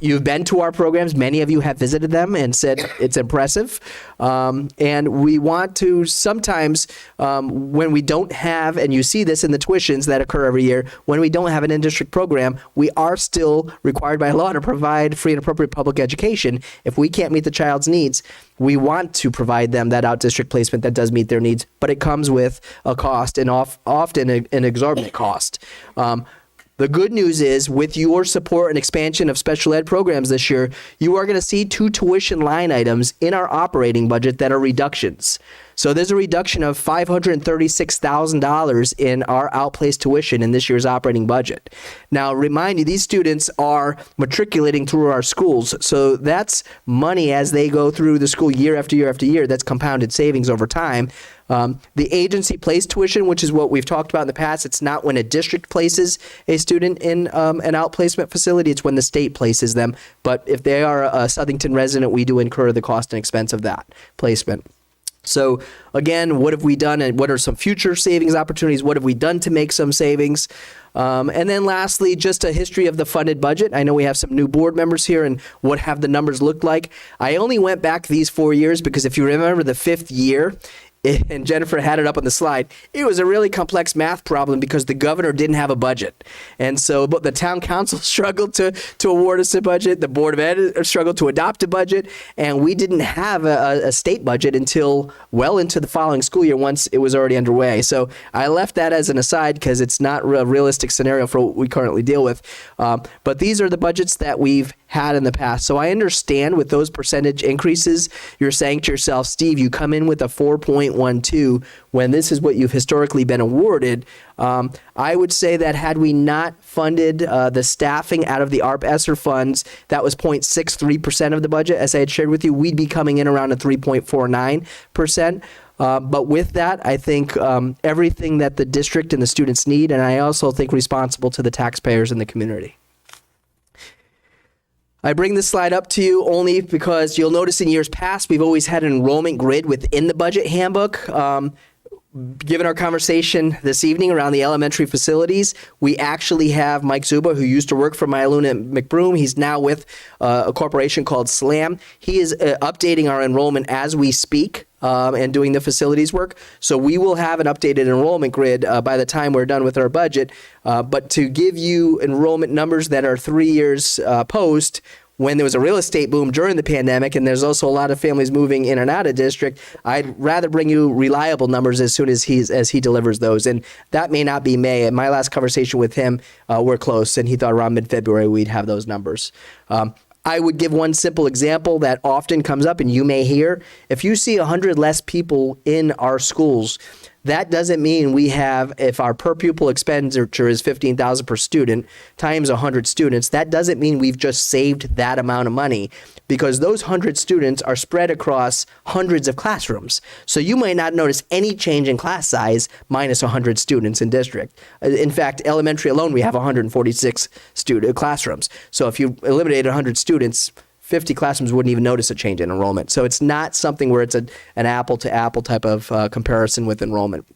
You've been to our programs. Many of you have visited them and said it's impressive. And we want to sometimes, when we don't have, and you see this in the tuitions that occur every year, when we don't have an in-district program, we are still required by law to provide free and appropriate public education. If we can't meet the child's needs, we want to provide them that out-district placement that does meet their needs, but it comes with a cost, and often an exorbitant cost. The good news is, with your support and expansion of special ed programs this year, you are going to see 2 tuition line items in our operating budget that are reductions. So there's a reduction of $536,000 in our outplaced tuition in this year's operating budget. Now, remind you, these students are matriculating through our schools, so that's money as they go through the school year after year after year. That's compounded savings over time. The agency placed tuition, which is what we've talked about in the past, it's not when a district places a student in an outplacement facility, it's when the state places them. But if they are a Southington resident, we do incur the cost and expense of that placement. So again, what have we done, and what are some future savings opportunities? What have we done to make some savings? And then lastly, just a history of the funded budget. I know we have some new board members here, and what have the numbers looked like. I only went back these 4 years because if you remember the 5th year, and Jennifer had it up on the slide, it was a really complex math problem because the governor didn't have a budget. And so but the town council struggled to award us a budget. The Board of Ed struggled to adopt a budget. And we didn't have a state budget until well into the following school year once it was already underway. So I left that as an aside because it's not a realistic scenario for what we currently deal with. But these are the budgets that we've had in the past. So I understand with those percentage increases, you're saying to yourself, Steve, you come in with a 4.12 when this is what you've historically been awarded. I would say that had we not funded the staffing out of the ARP ESSER funds, that was 0.63% of the budget. As I had shared with you, we'd be coming in around a 3.49%. But with that, I think everything that the district and the students need, and I also think responsible to the taxpayers in the community. I bring this slide up to you only because you'll notice in years past, we've always had an enrollment grid within the budget handbook. Given our conversation this evening around the elementary facilities, we actually have Mike Zuba, who used to work for Myaluna McBroom. He's now with a corporation called SLAM. He is updating our enrollment as we speak. And doing the facilities work. So we will have an updated enrollment grid by the time we're done with our budget. But to give you enrollment numbers that are 3 years post, when there was a real estate boom during the pandemic, and there's also a lot of families moving in and out of district, I'd rather bring you reliable numbers as soon as he delivers those. And that may not be May. In my last conversation with him, we're close, and he thought around mid-February we'd have those numbers. I would give one simple example that often comes up, and you may hear. If you see 100 less people in our schools, that doesn't mean we have, if our per pupil expenditure is $15,000 per student times 100 students, that doesn't mean we've just saved that amount of money, because those 100 students are spread across hundreds of classrooms. So you might not notice any change in class size minus 100 students in district. In fact, elementary alone, we have 146 classrooms. So if you eliminate 100 students, 50 classrooms wouldn't even notice a change in enrollment. So it's not something where it's an apple-to-apple type of comparison with enrollment.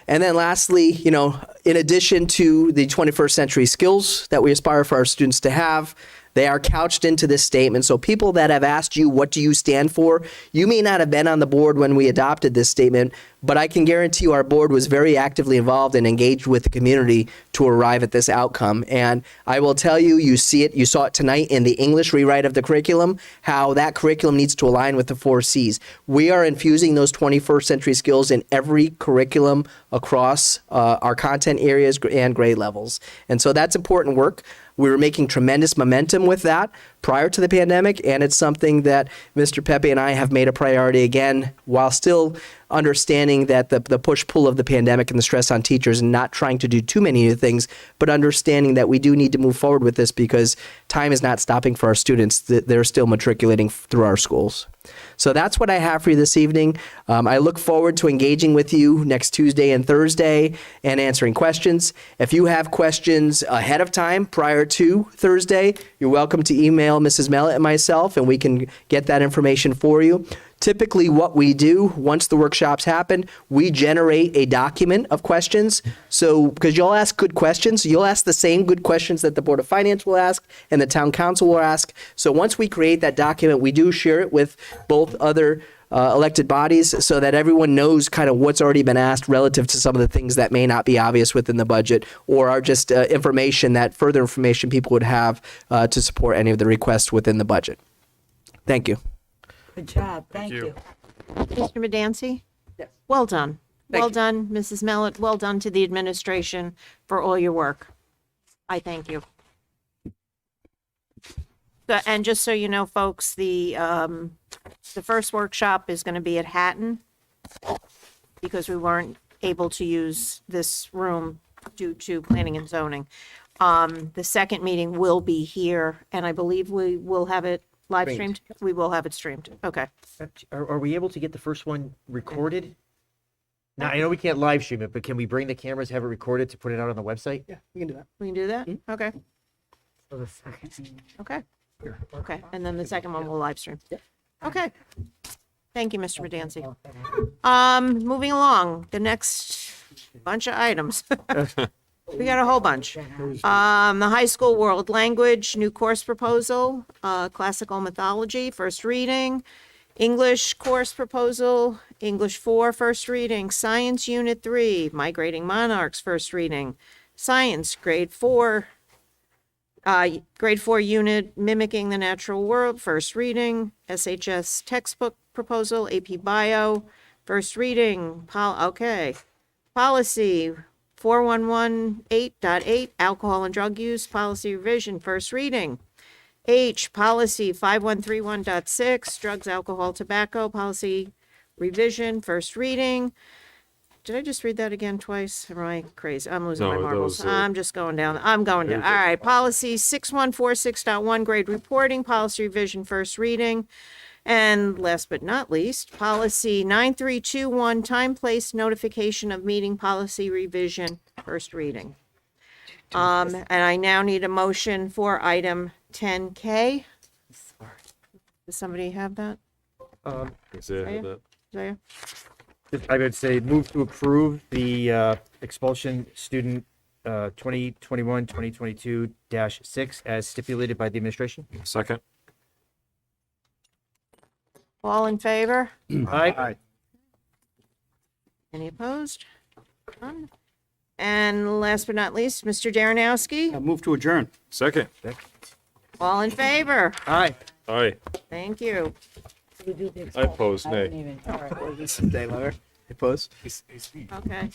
And then lastly, in addition to the 21st century skills that we aspire for our students to have, they are couched into this statement. So people that have asked you, what do you stand for? You may not have been on the board when we adopted this statement, but I can guarantee you our board was very actively involved and engaged with the community to arrive at this outcome. And I will tell you, you saw it tonight in the English rewrite of the curriculum, how that curriculum needs to align with the 4 C's. We are infusing those 21st century skills in every curriculum across our content areas and grade levels. And so that's important work. We were making tremendous momentum with that prior to the pandemic, and it's something that Mr. Pepe and I have made a priority again, while still understanding that the push-pull of the pandemic and the stress on teachers, and not trying to do too many new things, but understanding that we do need to move forward with this because time is not stopping for our students. They're still matriculating through our schools. So that's what I have for you this evening. I look forward to engaging with you next Tuesday and Thursday and answering questions. If you have questions ahead of time prior to Thursday, you're welcome to email Mrs. Mellett and myself, and we can get that information for you. Typically, what we do once the workshops happen, we generate a document of questions. So, because you'll ask good questions, you'll ask the same good questions that the Board of Finance will ask and the Town Council will ask. So once we create that document, we do share it with both other elected bodies so that everyone knows kind of what's already been asked relative to some of the things that may not be obvious within the budget, or are just further information people would have to support any of the requests within the budget. Thank you. Good job. Thank you. you. Mr. Medancy? Yes. Well done. Well done, Mrs. Mellett. Well done to the administration for all your work. I thank you. And just so you know, folks, the first workshop is going to be at Hatton because we weren't able to use this room due to planning and zoning. The second meeting will be here, and I believe we will have it live streamed. We will have it streamed. Okay. Are we able to get the first one recorded? Now, I know we can't live stream it, but can we bring the cameras, have it recorded to put it out on the website? Yeah, we can do that. We can do that? Okay. For the second. Okay. Okay. And then the second one will live stream. Okay. Thank you, Mr. Medancy. Moving along, the next bunch of items. We got a whole bunch. The high school world language, new course proposal, classical mythology, first reading, English course proposal, English 4, first reading, science unit 3, migrating monarchs, first reading, science grade 4 unit, mimicking the natural world, first reading, SHS textbook proposal, AP bio, first reading, policy 4118.8, alcohol and drug use, policy revision, first reading. H, policy 5131.6, drugs, alcohol, tobacco, policy revision, first reading. Did I just read that again twice? Am I crazy? I'm losing my marbles. I'm just going down. I'm going down. All right, policy 6146.1, grade reporting, policy revision, first reading. And last but not least, policy 9321, time, place, notification of meeting, policy revision, first reading. And I now need a motion for item 10K. Does somebody have that? Isaiah? I would say move to approve the expulsion student 2021-2022-6 as stipulated by the administration. Second. All in favor? Aye. Any opposed? None. And last but not least, Mr. Darrenowski. Move to adjourn. Second. All in favor? Aye. Aye. Thank you. I oppose, nay. All right. Day letter. Opposed? Okay.